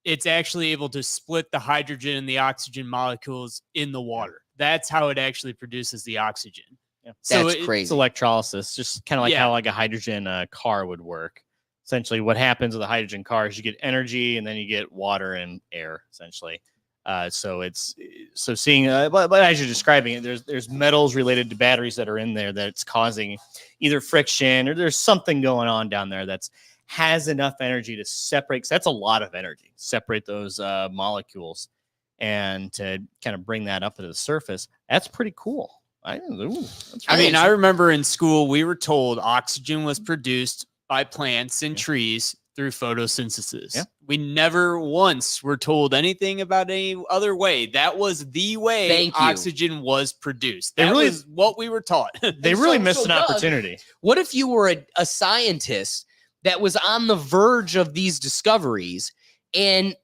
it's actually able to split the hydrogen and the oxygen molecules in the water. That's how it actually produces the oxygen. Yeah. So That's It's crazy. electrolysis, just kind of like Yeah. how like a hydrogen car would work. Essentially, what happens with a hydrogen car is you get energy and then you get water and air, essentially. So seeing, but as you're describing it, there's metals related to batteries that are in there that's causing either friction or there's something going on down there that's has enough energy to separate. 'Cause that's a lot of energy, separate those molecules, and to kind of bring that up to the surface. That's pretty cool. I remember in school we were told oxygen was produced by plants and trees through photosynthesis. Yeah. We never once were told anything about any other way. That was the way Thank you. oxygen was produced. They That really- was what we were taught. they really So- missed so an Doug, opportunity. What if you were a scientist that was on the verge of these discoveries and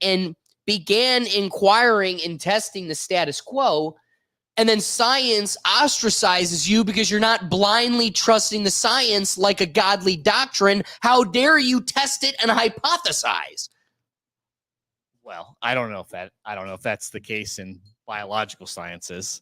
began inquiring and testing the status quo, and then science ostracizes you because you're not blindly trusting the science like a godly doctrine? How dare you test it and hypothesize? Well, I don't know if that's the case in biological sciences,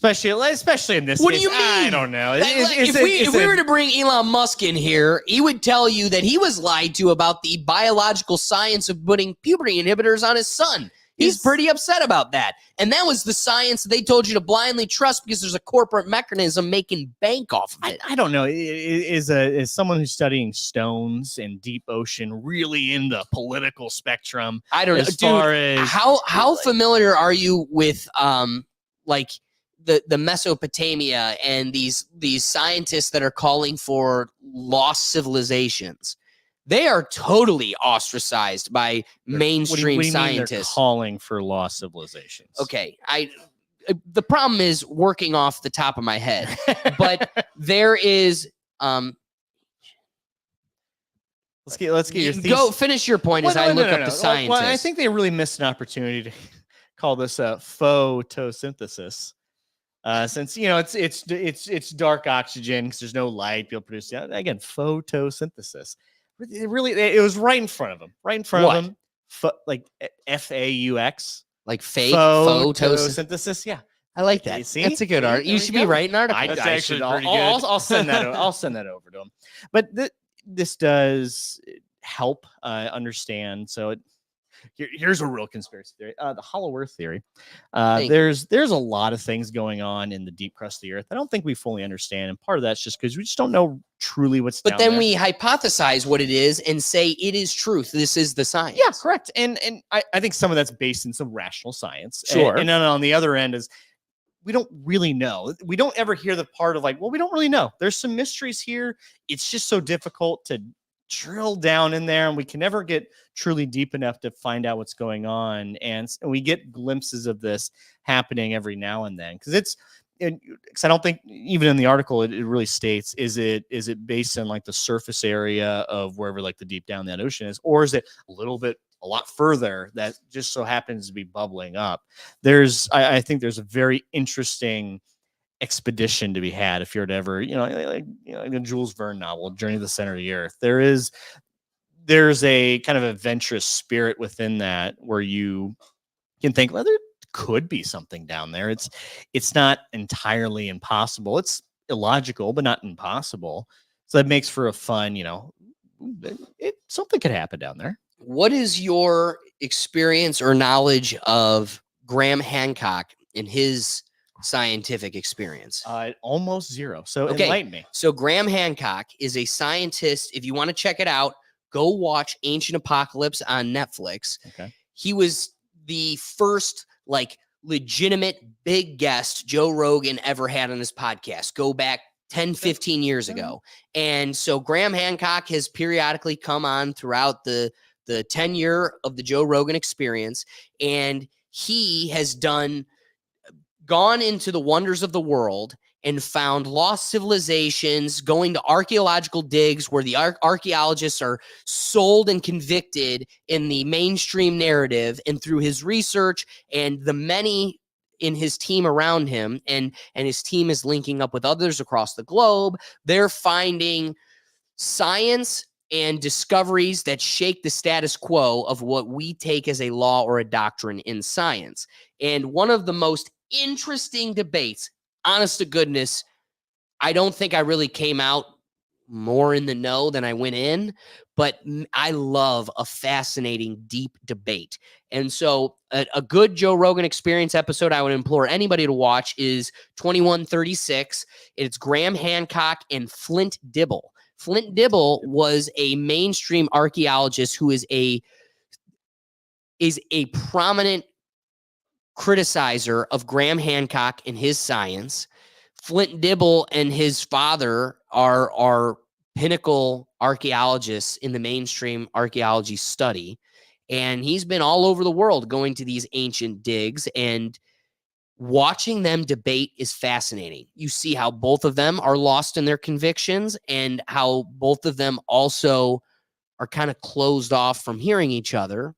especially in this. What do case. you mean? I don't know. If we were to bring Elon Musk in here, he would tell you that he was lied to about the biological science of putting puberty inhibitors on his son. He's pretty upset about that. And that was the science that they told you to blindly trust because there's a corporate mechanism making bank off of it. I don't know. Is someone who's studying stones and deep ocean really in the political spectrum? I don't know. As far Dude, as how familiar are you with like the Mesopotamia and these scientists that are calling for lost civilizations? They are totally ostracized by mainstream what do you mean they're scientists. calling for lost civilizations? Okay, the problem is working off the top of my head, but there is let's get your thesis. go finish your point as I look up the scientists. Well, I think they really missed an opportunity to call this photosynthesis. Since it's dark oxygen because there's no light, people produce again photosynthesis. It was right in front of them, What? like FAUX, like fake photosynthesis. photosynthesis. Yeah, I like that. You see? That's a good art. There You we should go. be writing articles. That's I actually should. pretty I'll send that. I'll send that over to them. But this does help understand. So here's a real conspiracy theory: the Hollow Earth theory. There's a lot of things going on in the deep crust of the Earth. I don't think we fully understand, and part of that's just because we just don't know truly what's. But down then there. we hypothesize what it is and say it is truth. This is the science. Yeah, correct. And I think some of that's based in some rational science. Sure. And then on the other end is we don't really know. We don't ever hear the part of like, well, we don't really know. There's some mysteries here. It's just so difficult to drill down in there, and we can never get truly deep enough to find out what's going on. And we get glimpses of this happening every now and then because I don't think even in the article it really states is it based on like the surface area of wherever like the deep down that ocean is, or is it a lot further that just so happens to be bubbling up? I think there's a very interesting expedition to be had if you're to ever like the Jules Verne novel Journey to the Center of the Earth. There's a kind of adventurous spirit within that where you can think, well, there could be something down there. It's not entirely impossible. It's illogical, but not impossible. So that makes for a fun, something could happen down there. What is your experience or knowledge of Graham Hancock and his scientific experience? Almost zero. So Okay. enlighten me. So Graham Hancock is a scientist. If you want to check it out, go watch Ancient Apocalypse on Netflix. Okay. He was the first like legitimate big guest Joe Rogan ever had on his podcast. Go back 10, 15 years ago. And so Graham Hancock has periodically come on throughout the tenure of the Joe Rogan Experience, and he has gone into the wonders of the world and found lost civilizations, going to archaeological digs where the archaeologists are sold and convicted in the mainstream narrative. And through his research and the many in his team around him, and his team is linking up with others across the globe, they're finding science and discoveries that shake the status quo of what we take as a law or a doctrine in science. And one of the most interesting debates, honest to goodness, I don't think I really came out more in the know than I went in, but I love a fascinating, deep debate. And so a good Joe Rogan Experience episode I would implore anybody to watch is 2136. It's Graham Hancock and Flint Dibble. Flint Dibble was a mainstream archaeologist who is a prominent criticizer of Graham Hancock and his science. Flint Dibble and his father are pinnacle archaeologists in the mainstream archaeology study. And he's been all over the world going to these ancient digs, and watching them debate is fascinating. You see how both of them are lost in their convictions and how both of them also are kind of closed off from hearing each other.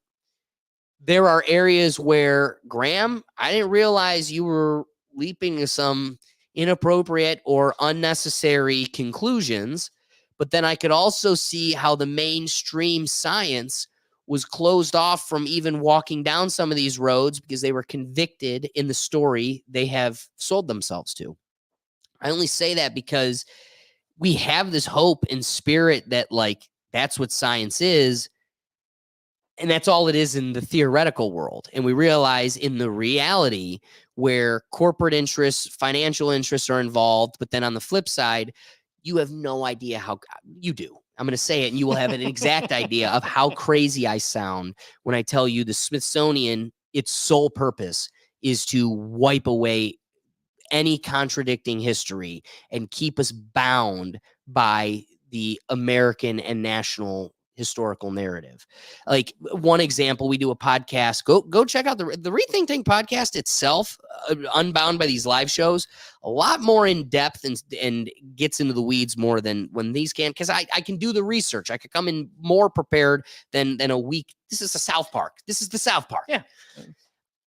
There are areas where, Graham, I didn't realize you were leaping to some inappropriate or unnecessary conclusions, but then I could also see how the mainstream science was closed off from even walking down some of these roads because they were convicted in the story they have sold themselves to. I only say that because we have this hope and spirit that, like, that's what science is. And that's all it is in the theoretical world. And we realize in the reality where corporate interests, financial interests are involved, but then on the flip side, you have no idea how you do. I'm going to say it, and you will have an exact idea of how crazy I sound when I tell you the Smithsonian, its sole purpose is to wipe away any contradicting history and keep us bound by the American and national historical narrative. Like, one example, we do a podcast. Go check out the Rethink Tank podcast itself, unbound by these live shows, a lot more in depth and gets into the weeds more than when these can, because I can do the research. I could come in more prepared than a week. This is the South Park. Yeah.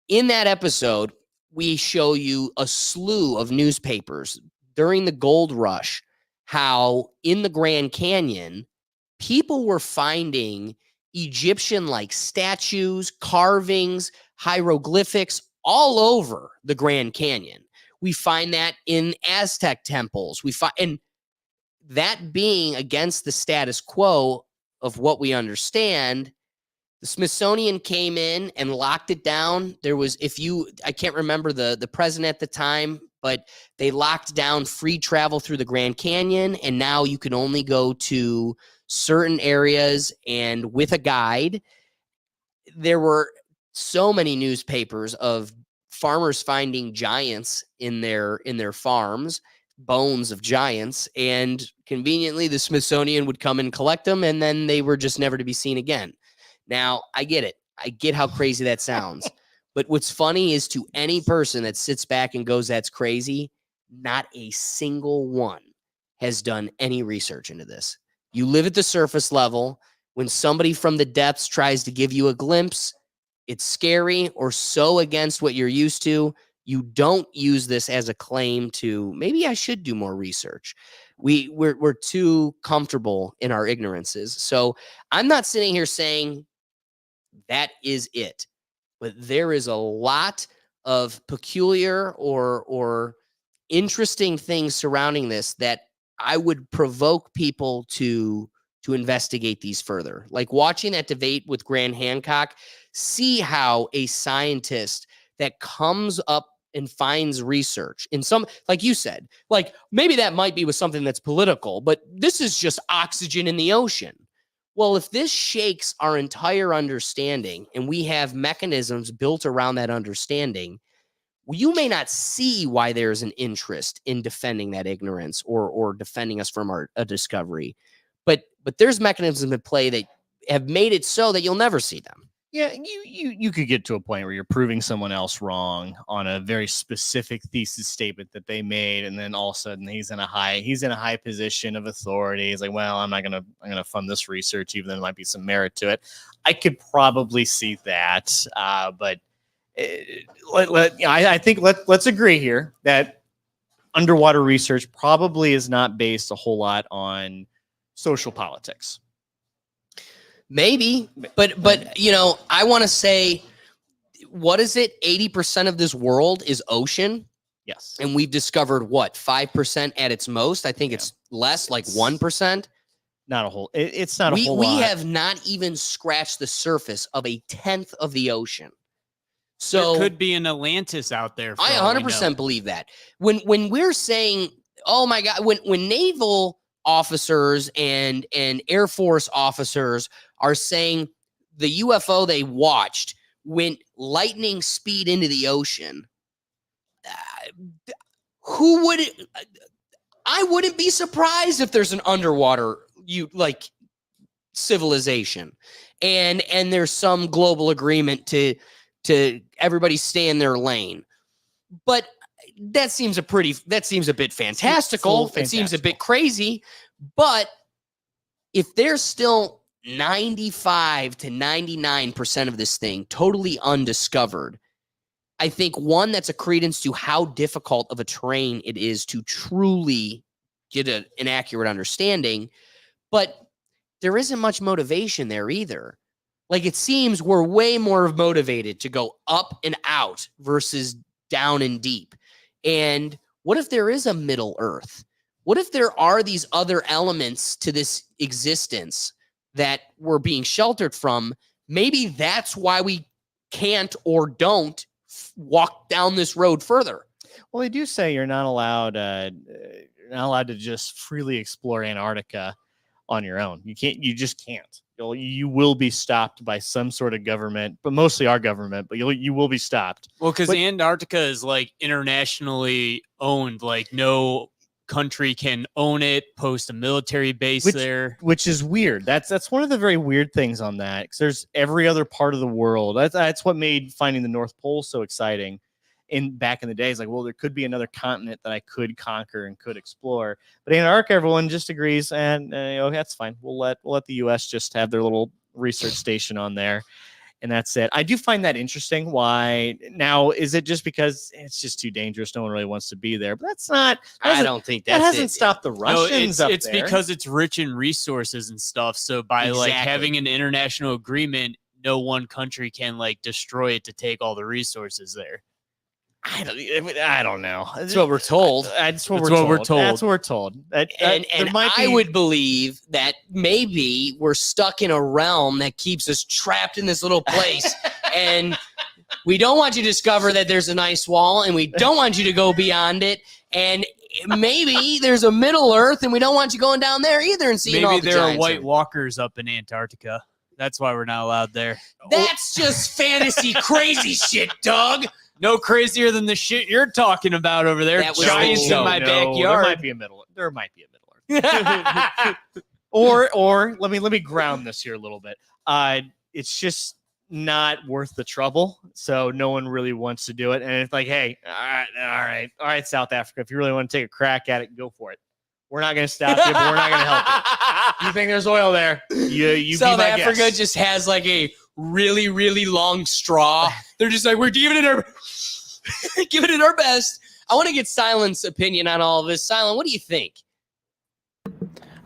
In that episode, we show you a slew of newspapers during the gold rush, how in the Grand Canyon, people were finding Egyptian-like statues, carvings, hieroglyphics all over the Grand Canyon. We find that in Aztec temples. And that being against the status quo of what we understand, the Smithsonian came in and locked it down. There was, I can't remember the president at the time, but they locked down free travel through the Grand Canyon, and now you can only go to certain areas and with a guide. There were so many newspapers of farmers finding giants in their farms, bones of giants, and conveniently the Smithsonian would come and collect them, and then they were just never to be seen again. Now, I get it. I get how crazy that sounds. But what's funny is, to any person that sits back and goes, that's crazy, not a single one has done any research into this. You live at the surface level. When somebody from the depths tries to give you a glimpse, it's scary or so against what you're used to. You don't use this as a claim to, maybe I should do more research. We're too comfortable in our ignorances. So I'm not sitting here saying that is it, but there is a lot of peculiar or interesting things surrounding this that I would provoke people to investigate these further. Like watching that debate with Graham Hancock, see how a scientist that comes up and finds research in some, like you said, like maybe that might be with something that's political, but this is just oxygen in the ocean. Well, if this shakes our entire understanding and we have mechanisms built around that understanding, you may not see why there's an interest in defending that ignorance or defending us from a discovery, but there's mechanisms at play that have made it so that you'll never see them. Yeah, you could get to a point where you're proving someone else wrong on a very specific thesis statement that they made, and then all of a sudden he's in a high position of authority. He's like, well, I'm gonna fund this research, even though there might be some merit to it. I could probably see that, but I think let's agree here that underwater research probably is not based a whole lot on social politics. Maybe, but I want to say, what is it? 80% of this world is ocean. Yes. And we've discovered what, 5% at its most? I think it's less, like 1%. Not a whole. It's not a whole lot. We have not even scratched the surface of a tenth of the ocean. So there could be an Atlantis out there. I 100% believe that. When we're saying, oh my God, when naval officers and Air Force officers are saying the UFO they watched went lightning speed into the ocean, I wouldn't be surprised if there's an underwater civilization and there's some global agreement to everybody stay in their lane. But that seems a bit fantastical. It seems a bit crazy. But if there's still 95 to 99% of this thing totally undiscovered, I think, one, that's a credence to how difficult of a terrain it is to truly get an accurate understanding. But there isn't much motivation there either. Like, it seems we're way more motivated to go up and out versus down and deep. And what if there is a middle earth? What if there are these other elements to this existence that we're being sheltered from? Maybe that's why we can't or don't walk down this road further. Well, they do say you're not allowed to just freely explore Antarctica on your own. You just can't. You will be stopped by some sort of government, but mostly our government, but you will be stopped. Well, because Antarctica is like internationally owned, like no country can own it, post a military base there. Which is weird. That's one of the very weird things on that, because there's every other part of the world. That's what made finding the North Pole so exciting. Back in the days, like, well, there could be another continent that I could conquer and could explore. But Antarctica, everyone just agrees, and that's fine. We'll let the U.S. just have their little research station on there, and that's it. I do find that interesting. Why now? Is it just because it's just too dangerous? No one really wants to be there. But that's not. I don't think that hasn't stopped the Russians. No, it's because it's rich in resources and stuff. So by like having an international agreement, no one country can like destroy it to take all the resources there. I don't know. That's what we're told. That's what we're told. That's what we're told. And I would believe that maybe we're stuck in a realm that keeps us trapped in this little place. And we don't want you to discover that there's an ice wall, and we don't want you to go beyond it. And maybe there's a Middle Earth, and we don't want you going down there either and seeing all the giants. Maybe there are White there. Walkers up in Antarctica. That's why we're not allowed there. That's just fantasy crazy shit, Doug. No crazier than the shit you're talking about over there. Giants in my backyard. There might be a Middle Earth. or let me ground this here a little bit. It's just not worth the trouble, so no one really wants to do it. And it's like, hey, all right, South Africa, if you really want to take a crack at it, go for it. We're not going to stop you, but we're not going to help you. You think there's oil there? You South Africa just has like a really, really long straw. They're just like, we're giving it our best. I want to get Silent's opinion on all of this. Silent, what do you think?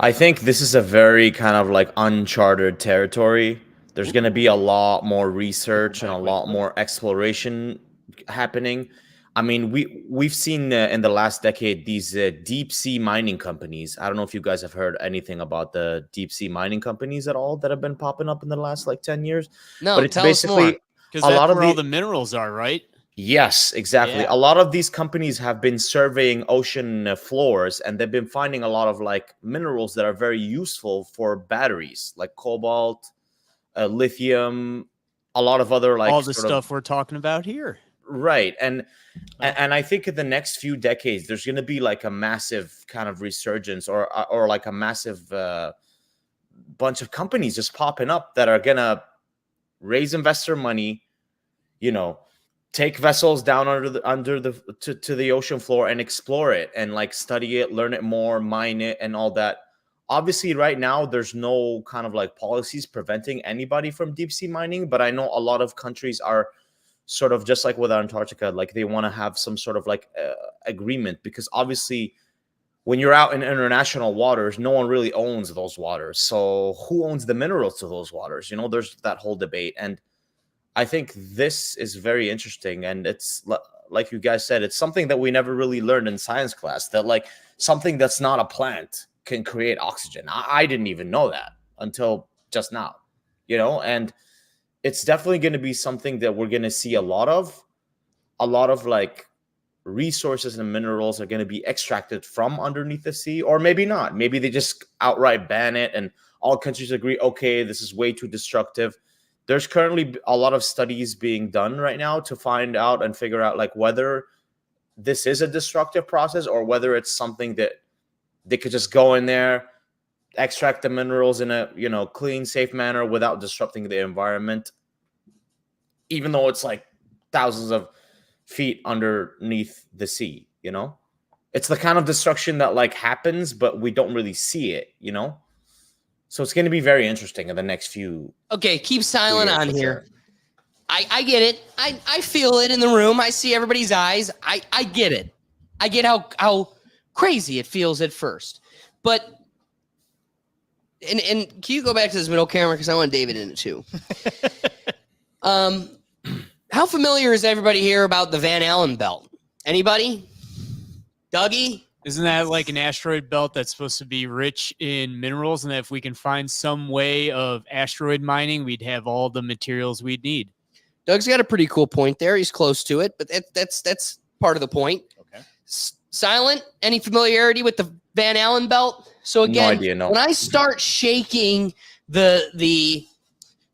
I think this is a very kind of like uncharted territory. There's going to be a lot more research and a lot more exploration happening. I mean, we've seen in the last decade these deep sea mining companies. I don't know if you guys have heard anything about the deep sea mining companies at all that have been popping up in the last like 10 years. No, but it's tell us more. Because that's where all the minerals are, right? Yes, exactly. Yeah. A lot of these companies have been surveying ocean floors, and they've been finding a lot of like minerals that are very useful for batteries, like cobalt, lithium, a lot of other like all the stuff we're talking about here. Right. And I think in the next few decades, there's going to be like a massive kind of resurgence or like a massive bunch of companies just popping up that are going to raise investor money, you know, take vessels down to the ocean floor and explore it and like study it, learn it more, mine it and all that. Obviously, right now, there's no kind of like policies preventing anybody from deep sea mining, but I know a lot of countries are sort of just like with Antarctica, like they want to have some sort of like agreement, because obviously when you're out in international waters, no one really owns those waters. So who owns the minerals to those waters? You know, there's that whole debate. And I think this is very interesting. And it's like you guys said, it's something that we never really learned in science class, that like something that's not a plant can create oxygen. I didn't even know that until just now, you know, and it's definitely going to be something that we're going to see a lot of like resources and minerals are going to be extracted from underneath the sea, or maybe not. Maybe they just outright ban it and all countries agree, okay, this is way too destructive. There's currently a lot of studies being done right now to find out and figure out like whether this is a destructive process or whether it's something that they could just go in there, extract the minerals in a, you know, clean, safe manner without disrupting the environment, even though it's like thousands of feet underneath the sea. You know, it's the kind of destruction that like happens, but we don't really see it, you know. So it's going to be very interesting in the next few. Okay, keep silent years, on for here. sure. I get it. I feel it in the room. I see everybody's eyes. I get it. I get how crazy it feels at first. But and can you go back to this middle camera, because I want David in it too. How familiar is everybody here about the Van Allen belt? Anybody? Dougie? Isn't that like an asteroid belt that's supposed to be rich in minerals, and that if we can find some way of asteroid mining, we'd have all the materials we'd need? Doug's got a pretty cool point there. He's close to it, but that's part of the point. Okay. Silent, any familiarity with the Van Allen belt? So again, No idea, no. When I start shaking the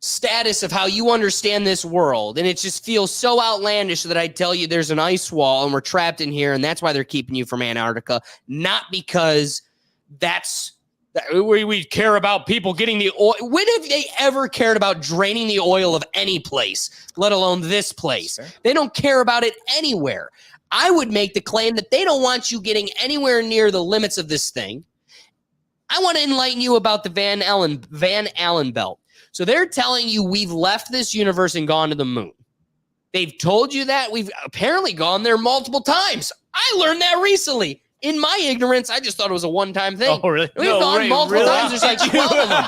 status of how you understand this world, and it just feels so outlandish that I tell you there's an ice wall and we're trapped in here, and that's why they're keeping you from Antarctica, not because we care about people getting the oil. When have they ever cared about draining the oil of any place, let alone this place? Sure. They don't care about it anywhere. I would make the claim that they don't want you getting anywhere near the limits of this thing. I want to enlighten you about the Van Allen belt. So they're telling you we've left this universe and gone to the moon. They've told you that. We've apparently gone there multiple times. I learned that recently. In my ignorance, I just thought it was a one-time thing. Oh, really? We've gone multiple times. There's like 12 of them.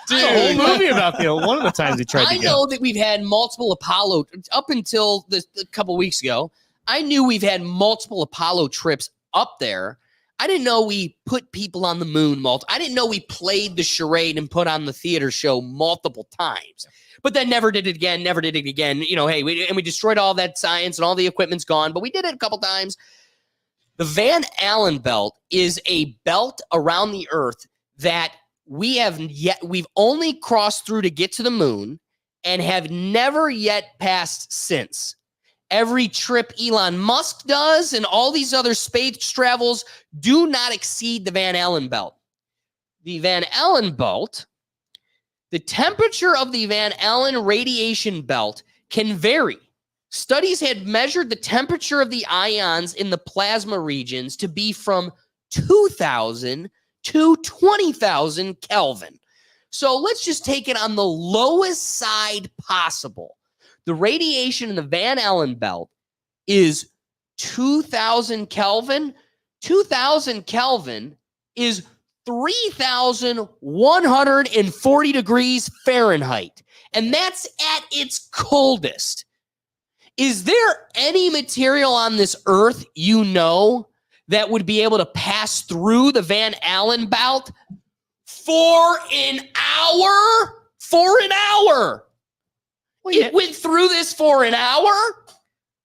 Dude, a whole movie about one of the times he tried to I go. know that we've had multiple Apollo up until a couple weeks ago. I knew we've had multiple Apollo trips up there. I didn't know we put people on the moon I didn't know we played the charade and put on the theater show multiple times. But then never did it again. You know, hey, we destroyed all that science and all the equipment's gone, but we did it a couple times. The Van Allen belt is a belt around the Earth that we've only crossed through to get to the moon and have never yet passed since. Every trip Elon Musk does and all these other space travels do not exceed the Van Allen belt. The Van Allen belt, the temperature of the Van Allen radiation belt can vary. Studies had measured the temperature of the ions in the plasma regions to be from 2,000 to 20,000 Kelvin. So let's just take it on the lowest side possible. The radiation in the Van Allen belt is 2,000 Kelvin. 2,000 Kelvin is 3,140 degrees Fahrenheit. And that's at its coldest. Is there any material on this earth you know that would be able to pass through the Van Allen belt for an hour? For an hour. Well, It went through this for an hour?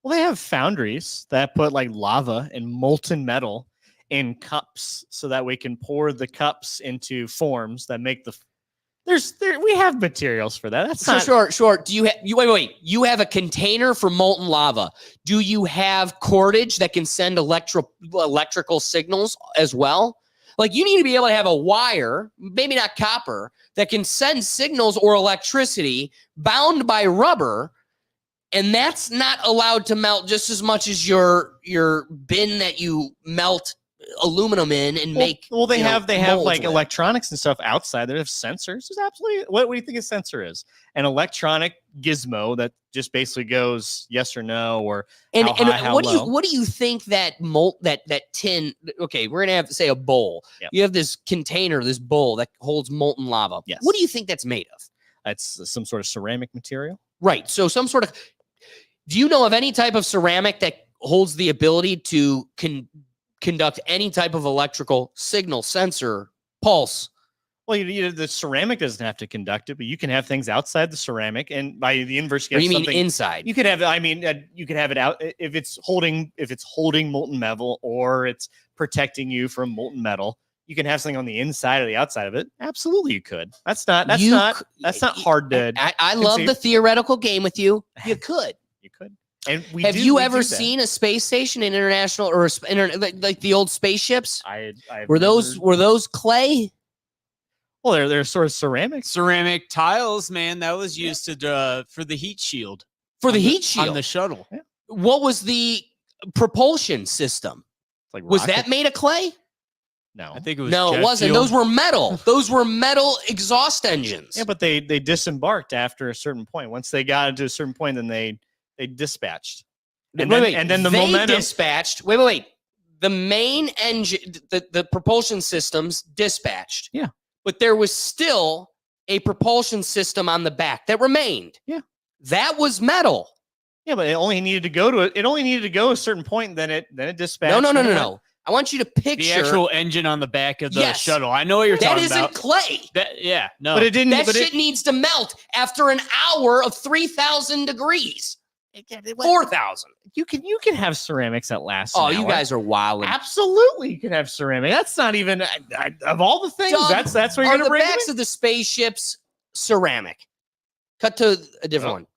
Well, they have foundries that put like lava and molten metal in cups so that we can pour the cups into forms that make the We have materials for that. That's Sure, not sure, sure. Do you wait? You have a container for molten lava. Do you have cordage that can send electrical signals as well? Like you need to be able to have a wire, maybe not copper, that can send signals or electricity bound by rubber, and that's not allowed to melt just as much as your bin that you melt aluminum in and make. Well, they have molds like with. electronics and stuff outside. They have sensors. It's absolutely. What do you think a sensor is? An electronic gizmo that just basically goes yes or no, or And, how high, how what low. do you think that that tin? Okay, we're gonna have to say a bowl. Yep. You have this container, this bowl that holds molten lava. Yes. What do you think that's made of? That's some sort of ceramic material. Right. So some sort of. Do you know of any type of ceramic that holds the ability to conduct any type of electrical signal, sensor, pulse? Well, the ceramic doesn't have to conduct it, but you can have things outside the ceramic, and by the inverse, Or you mean something inside? you could have. I mean, you could have it out if it's holding molten metal or it's protecting you from molten metal. You can have something on the inside or the outside of it. Absolutely, you could. That's not hard to. I love conceive. the theoretical game with you. You could. You could. And Have you ever seen a space station in international or like the old spaceships? Were those clay? Well, they're sort of ceramics. Ceramic tiles, man. That was used to for the heat shield. For the heat shield on the shuttle. Yeah. What was the propulsion system? Like Was rocket- that made of clay? No? I think it was. No, it jet wasn't. fuel. Those were metal. Those were metal exhaust engines. Yeah, but they disembarked after a certain point. Once they got into a certain point, then they dispatched. And then the they momentum dispatched. Wait. The main engine, the propulsion systems dispatched. Yeah. But there was still a propulsion system on the back that remained. Yeah. That was metal. Yeah, but it only needed to go to it. It only needed to go a certain point, and then it dispatched. No. I want you to picture the actual engine on the back of the Yes. shuttle. I know what you're that talking isn't about. clay. No. But it didn't. That but shit needs to melt after an hour of 3,000 degrees. 4,000. You can have ceramics that last. Oh, an you hour. guys are wilding. Absolutely, you can have ceramic. That's not even of all the things. Doug, That's what you're are gonna the bring. to backs me? of the spaceships ceramic? Cut to a different one.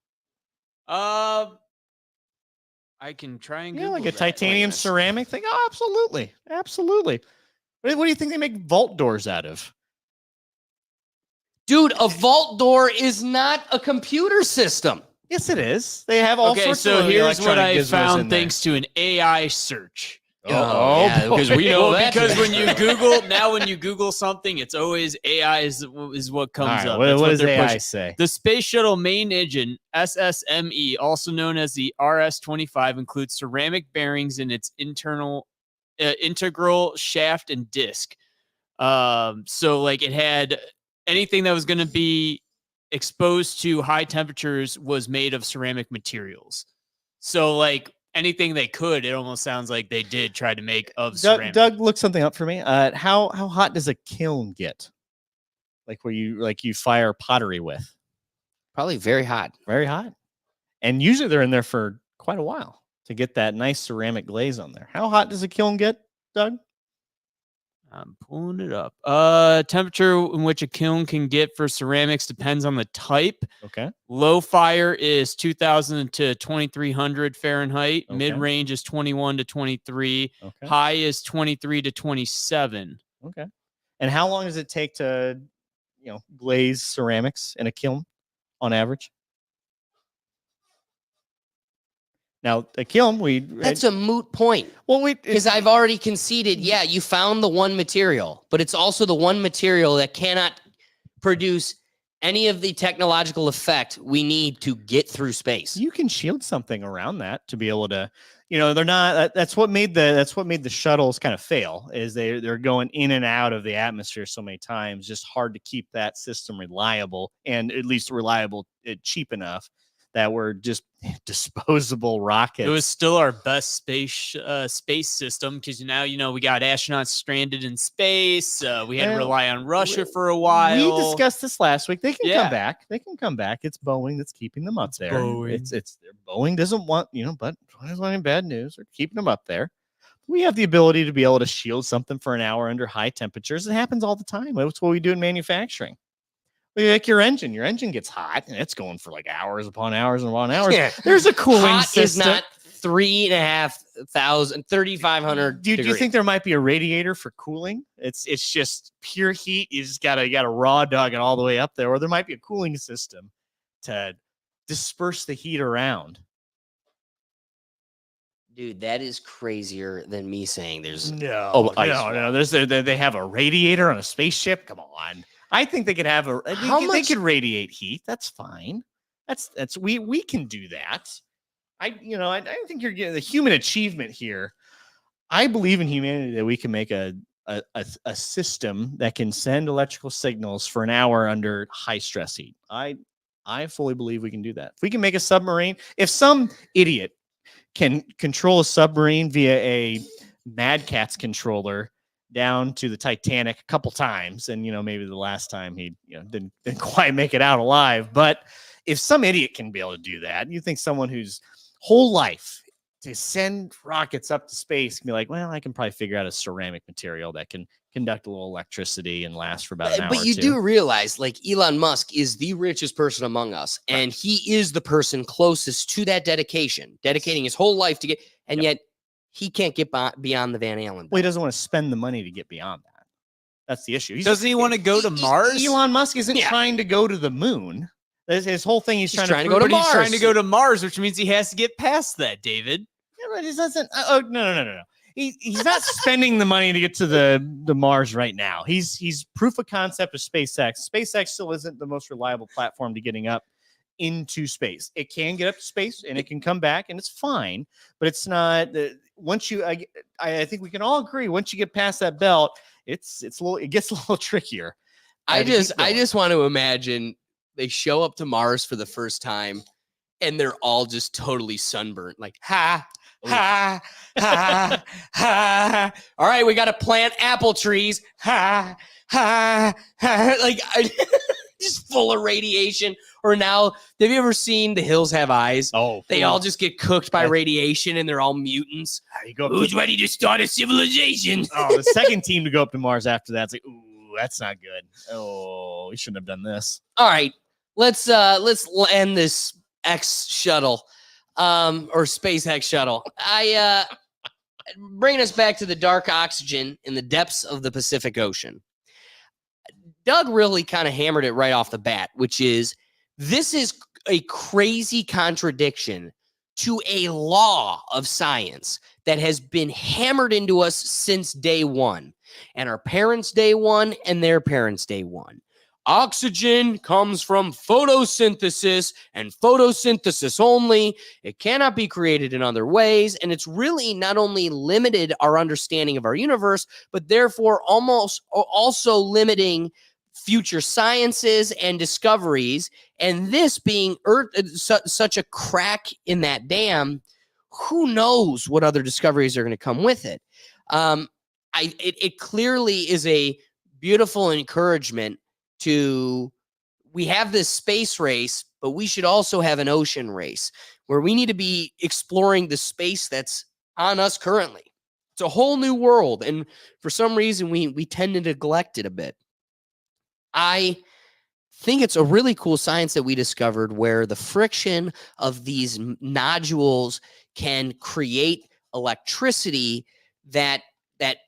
I can try and Yeah, Google like a that. titanium Goodness. ceramic thing. Oh, absolutely, absolutely. What do you think they make vault doors out of? Dude, a vault door is not a computer system. Yes, it is. They have all Okay, sorts so of here's what electronic I gizmos in found there. thanks to an AI search. Oh, yeah, because we know Well, that. because when you Google something, it's always AI is what comes All right, up. what That's does they're AI pushing. say? The space shuttle main engine, SSME, also known as the RS-25, includes ceramic bearings in its integral shaft and disc. So like it had anything that was going to be exposed to high temperatures was made of ceramic materials. So like anything they could, it almost sounds like they did try to make of ceramic. Doug, look something up for me. How hot does a kiln get? Like where you fire pottery with? Probably very hot. Very hot. And usually they're in there for quite a while to get that nice ceramic glaze on there. How hot does a kiln get, Doug? I'm pulling it up. Temperature in which a kiln can get for ceramics depends on the type. Okay. Low fire is 2,000 to 2,300 Fahrenheit. Okay. Mid range is 21 to 23. Okay. High is 23 to 27. Okay. And how long does it take to, glaze ceramics in a kiln on average? Now, a kiln, That's a moot point. Because I've already conceded, yeah, you found the one material, but it's also the one material that cannot produce any of the technological effect we need to get through space. You can shield something around that to be able to, they're not. That's what made the shuttles kind of fail. Is they're going in and out of the atmosphere so many times. Just hard to keep that system reliable, and at least reliable, cheap enough that we're just disposable rockets. It was still our best space system because now we got astronauts stranded in space. We had to rely on Russia for a while. We discussed this last week. They can Yeah. come back. They can come back. It's Boeing that's keeping them up there. Boeing. It's Boeing doesn't want but there's any bad news. They're keeping them up there. We have the ability to be able to shield something for an hour under high temperatures. It happens all the time. That's what we do in manufacturing. Like your engine gets hot and it's going for like hours upon hours upon hours. Yeah. There's a cooling Hot system. is not 3,500 Do you think there might be a radiator for cooling? It's just pure heat. You just gotta raw dog it all the way up there, or there might be a cooling system to disperse the heat around. Dude, that is crazier than me saying there's No, ice no, wall. no. They have a radiator on a spaceship. Come on. I think they could have they could radiate heat. That's fine. We can do that. I think you're getting the human achievement here. I believe in humanity that we can make a system that can send electrical signals for an hour under high stress heat. I fully believe we can do that. If we can make a submarine, if some idiot can control a submarine via a Mad Catz controller down to the Titanic a couple times, and maybe the last time he didn't quite make it out alive, but if some idiot can be able to do that, you think someone whose whole life to send rockets up to space can be like, well, I can probably figure out a ceramic material that can conduct a little electricity and last for about an hour. But you or two. do realize, like, Elon Musk is the richest person among us, and he is the person closest to that dedicating his whole life to get, and yet he can't get beyond the Van Allen. Well, he doesn't want to spend the money to get beyond that. That's the issue. Doesn't he want to go to Mars? Elon Musk isn't trying to go to the moon. His whole thing, he's trying to go to prove- Mars. He's trying to go to Mars, which means he has to get past that, David. Yeah, but he doesn't. Oh no. He's not spending the money to get to the Mars right now. He's proof of concept of SpaceX. SpaceX still isn't the most reliable platform to getting up into space. It can get up to space and it can come back and it's fine, but it's not. Once you, I think we can all agree. Once you get past that belt, it gets a little trickier. I just want to imagine they show up to Mars for the first time, and they're all just totally sunburnt, like ha. Ha, ha, ha. All right, we got to plant apple trees. Ha, ha, ha. Like, just full of radiation. Or now, have you ever seen The Hills Have Eyes? Oh, they all just get cooked by radiation, and they're all mutants. Who's ready to start a civilization? Oh, the second team to go up to Mars after that's like, ooh, that's not good. Oh, we shouldn't have done this. All right, let's end this X shuttle. Or SpaceX shuttle. Bringing us back to the dark oxygen in the depths of the Pacific Ocean. Doug really kind of hammered it right off the bat, which is this is a crazy contradiction to a law of science that has been hammered into us since day one, and our parents' day one and their parents' day one. Oxygen comes from photosynthesis and photosynthesis only. It cannot be created in other ways. And it's really not only limited our understanding of our universe, but therefore almost also limiting future sciences and discoveries. And this being such a crack in that dam, who knows what other discoveries are going to come with it. It clearly is a beautiful encouragement we have this space race, but we should also have an ocean race where we need to be exploring the space that's on us currently. It's a whole new world. And for some reason, we tend to neglect it a bit. I think it's a really cool science that we discovered where the friction of these nodules can create electricity that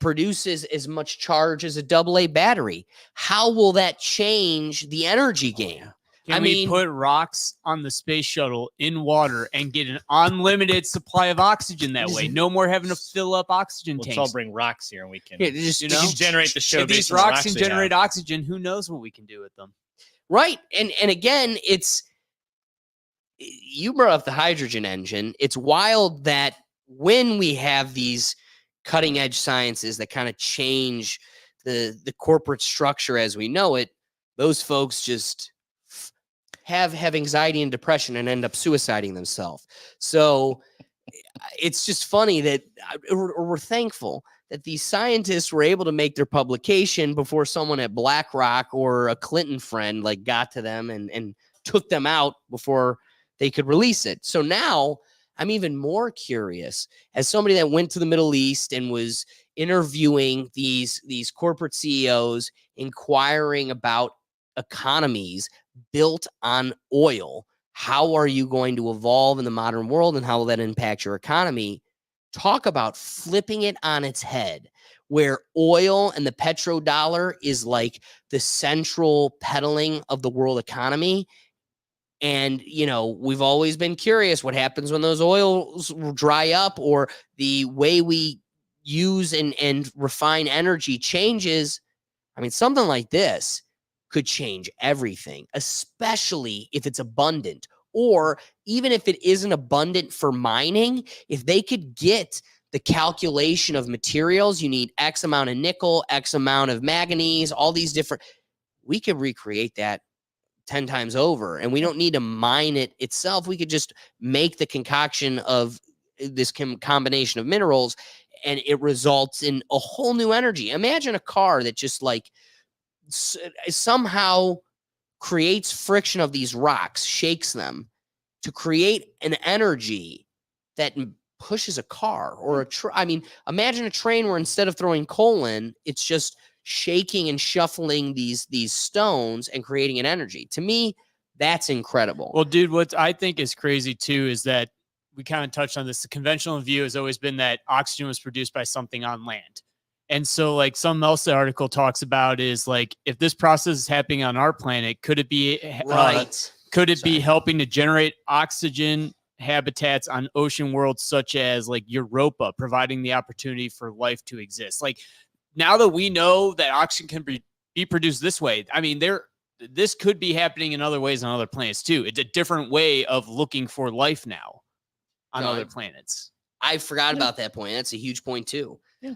produces as much charge as a AA battery. How will that change the energy game? Can we put rocks on the space shuttle in water and get an unlimited supply of oxygen that way? No more having to fill up oxygen tanks. Let's all bring rocks here and we can just generate the show. If these rocks can generate oxygen, who knows what we can do with them? Right. And again, you brought up the hydrogen engine. It's wild that when we have these cutting edge sciences that kind of change the corporate structure as we know it, those folks just have anxiety and depression and end up suiciding themselves. So it's just funny that we're thankful that these scientists were able to make their publication before someone at BlackRock or a Clinton friend like got to them and took them out before they could release it. So now I'm even more curious as somebody that went to the Middle East and was interviewing these corporate CEOs, inquiring about economies built on oil, how are you going to evolve in the modern world and how will that impact your economy? Talk about flipping it on its head, where oil and the petrodollar is like the central peddling of the world economy. And, we've always been curious what happens when those oils dry up or the way we use and refine energy changes. I mean, something like this could change everything, especially if it's abundant, or even if it isn't abundant for mining. If they could get the calculation of materials, you need X amount of nickel, X amount of manganese, all these different, we could recreate that 10 times over, and we don't need to mine it itself. We could just make the concoction of this combination of minerals, and it results in a whole new energy. Imagine a car that just like somehow creates friction of these rocks, shakes them to create an energy that pushes a car or I mean, imagine a train where instead of throwing coal in, it's just shaking and shuffling these stones and creating an energy. To me, that's incredible. Well, dude, what I think is crazy too is that we kind of touched on this. The conventional view has always been that oxygen was produced by something on land. And so like something else the article talks about is like, if this process is happening on our planet, could it be right? Could it be helping to generate oxygen habitats on ocean worlds such as like Europa, providing the opportunity for life to exist? Like now that we know that oxygen can be produced this way, I mean, this could be happening in other ways on other planets too. It's a different way of looking for life now on other planets. I forgot about that point. That's a huge point too. Yeah.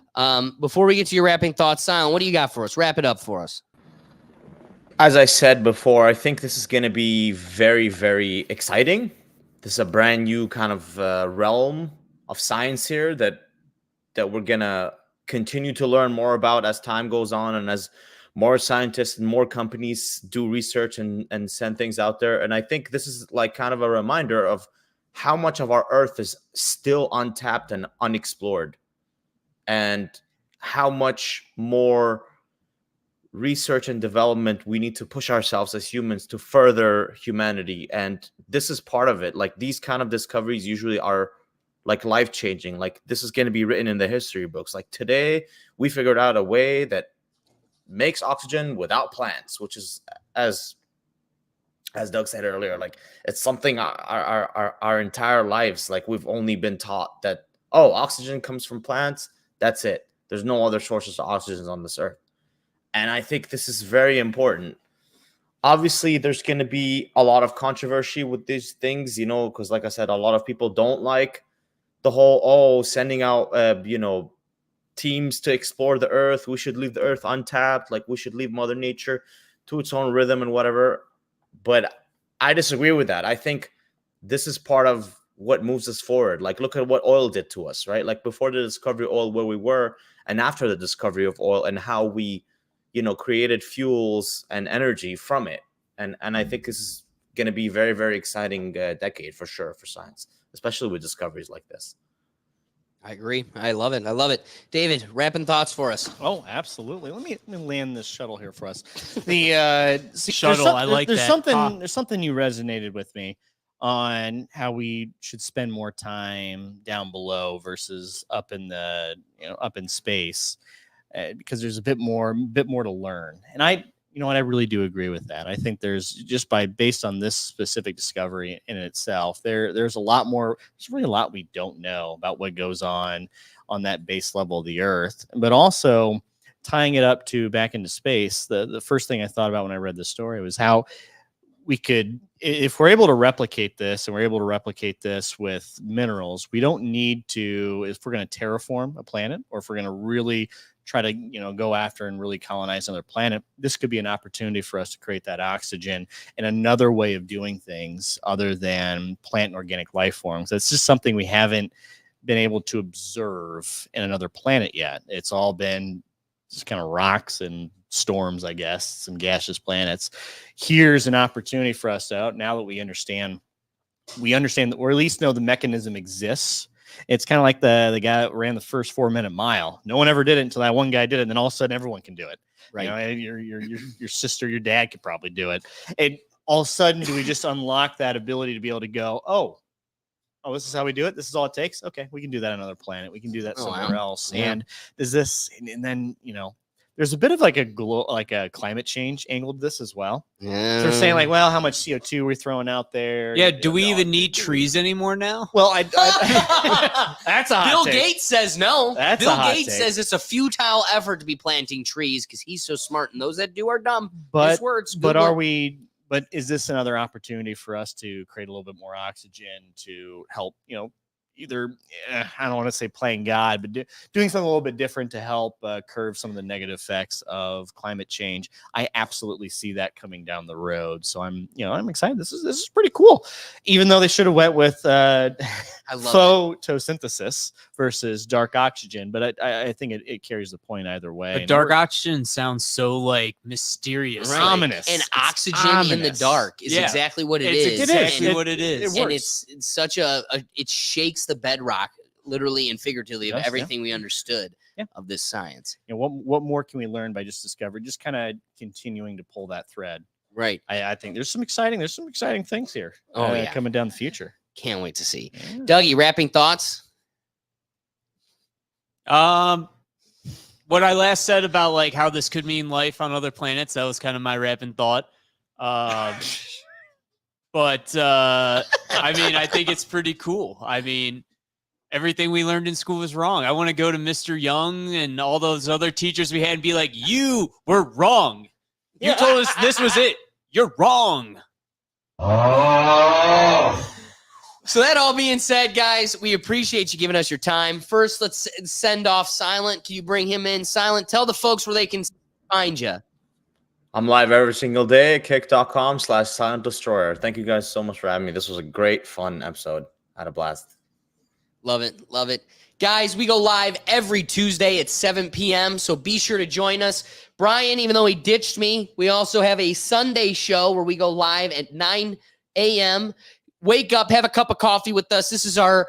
Before we get to your wrapping thoughts, Silent, what do you got for us? Wrap it up for us. As I said before, I think this is going to be very, very exciting. This is a brand new kind of realm of science here that we're going to continue to learn more about as time goes on and as more scientists and more companies do research and send things out there. And I think this is like kind of a reminder of how much of our Earth is still untapped and unexplored, and how much more research and development we need to push ourselves as humans to further humanity. And this is part of it. Like these kind of discoveries usually are like life-changing. Like this is going to be written in the history books. Like today we figured out a way that makes oxygen without plants, which is, as Doug said earlier, like it's something our entire lives, like we've only been taught that, oh, oxygen comes from plants, that's it, there's no other sources of oxygen on this earth. And I think this is very important. Obviously there's going to be a lot of controversy with these things, because like I said, a lot of people don't like the whole sending out teams to explore the earth, we should leave the earth untapped, like we should leave Mother Nature to its own rhythm and whatever. But I disagree with that. I think this is part of what moves us forward. Like look at what oil did to us, right? Like before the discovery of oil, where we were, and after the discovery of oil, and how we created fuels and energy from it. And I think this is going to be very, very exciting decade for sure for science, especially with discoveries like this. I agree. I love it. I love it. David, wrapping thoughts for us. Oh, absolutely. Let me land this shuttle here for us. The shuttle, I like there's that. There's something you resonated with me on how we should spend more time down below versus up in the up in space, because there's a bit more to learn. And I really do agree with that. I think there's just based on this specific discovery in itself, there's a lot more. There's really a lot we don't know about what goes on that base level of the Earth, but also tying it up to back into space. The first thing I thought about when I read this story was how we could, if we're able to replicate this, and we're able to replicate this with minerals, we don't need to, if we're going to terraform a planet, or if we're going to really try to go after and really colonize another planet, this could be an opportunity for us to create that oxygen and another way of doing things other than plant and organic life forms. That's just something we haven't been able to observe in another planet yet. It's all been just kind of rocks and storms, I guess, some gaseous planets. Here's an opportunity for us now that we understand that, or at least know the mechanism exists It's kind of like the guy that ran the first 4-minute mile. No one ever did it until that one guy did it, and then all of a sudden everyone can do it. Right. You know, your sister, your dad could probably do it. And all of a sudden, do we just unlock that ability to be able to go, oh, this is how we do it. This is all it takes. Okay, we can do that on another planet. We can do that somewhere else. Yeah. And does this, and then there's a bit of like a climate change angle to this as well. Yeah. So they're saying like, well, how much CO2 we're throwing out there? Yeah, do we even need trees anymore now? Well, that's a hot Bill take. Gates says no. That's Bill a hot Gates take. says it's a futile effort to be planting trees because he's so smart, and those that do are dumb. But His words. but Google are it. we? But is this another opportunity for us to create a little bit more oxygen to help? Either I don't want to say playing God, but doing something a little bit different to help curb some of the negative effects of climate change. I absolutely see that coming down the road. So I'm excited. This is pretty cool. Even though they should have went with photosynthesis versus dark oxygen, but I think it carries the point either way. But And dark we're- oxygen sounds so like mysterious. Right. like- ominous. And It's oxygen in the ominous. dark is Yeah. exactly what It's is. exactly And- what it is. it and works. it's such it shakes the bedrock literally and figuratively of It does, yeah. everything we understood Yeah. of this science. What more can we learn by just discovering, just kind of continuing to pull that thread? Right. I think there's some exciting things here Yeah. coming down the future. Can't wait to see. Yeah. Dougie, wrapping thoughts? What I last said about like how this could mean life on other planets, that was kind of my rapping thought. But I mean, I think it's pretty cool. I mean, everything we learned in school was wrong. I want to go to Mr. Young and all those other teachers we had and be like, you were wrong. You told us this was it. You're wrong. So that all being said, guys, we appreciate you giving us your time. First, let's send off Silent. Can you bring him in? Silent, tell the folks where they can find you. I'm live every single day at kick.com/silentdestroyer. Thank you guys so much for having me. This was a great, fun episode. I had a blast. Love it. Love it. Guys, we go live every Tuesday at 7 p.m., so be sure to join us. Brian, even though he ditched me, we also have a Sunday show where we go live at 9 a.m. Wake up, have a cup of coffee with us. This is our,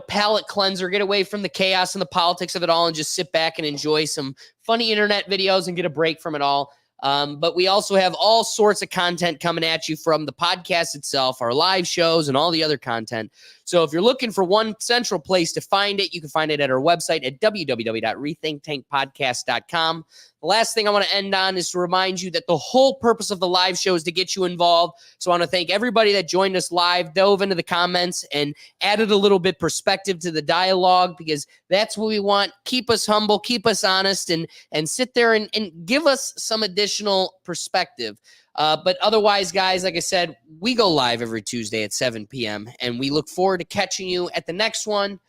palate cleanser. Get away from the chaos and the politics of it all and just sit back and enjoy some funny internet videos and get a break from it all. But we also have all sorts of content coming at you from the podcast itself, our live shows, and all the other content. So if you're looking for one central place to find it, you can find it at our website at www.rethinktankpodcast.com. The last thing I want to end on is to remind you that the whole purpose of the live show is to get you involved. So I want to thank everybody that joined us live, dove into the comments, and added a little bit perspective to the dialogue, because that's what we want. Keep us humble, keep us honest, and sit there and give us some additional perspective. But otherwise, guys, like I said, we go live every Tuesday at 7 p.m., and we look forward to catching you at the next one.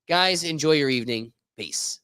Guys, enjoy your evening. Peace.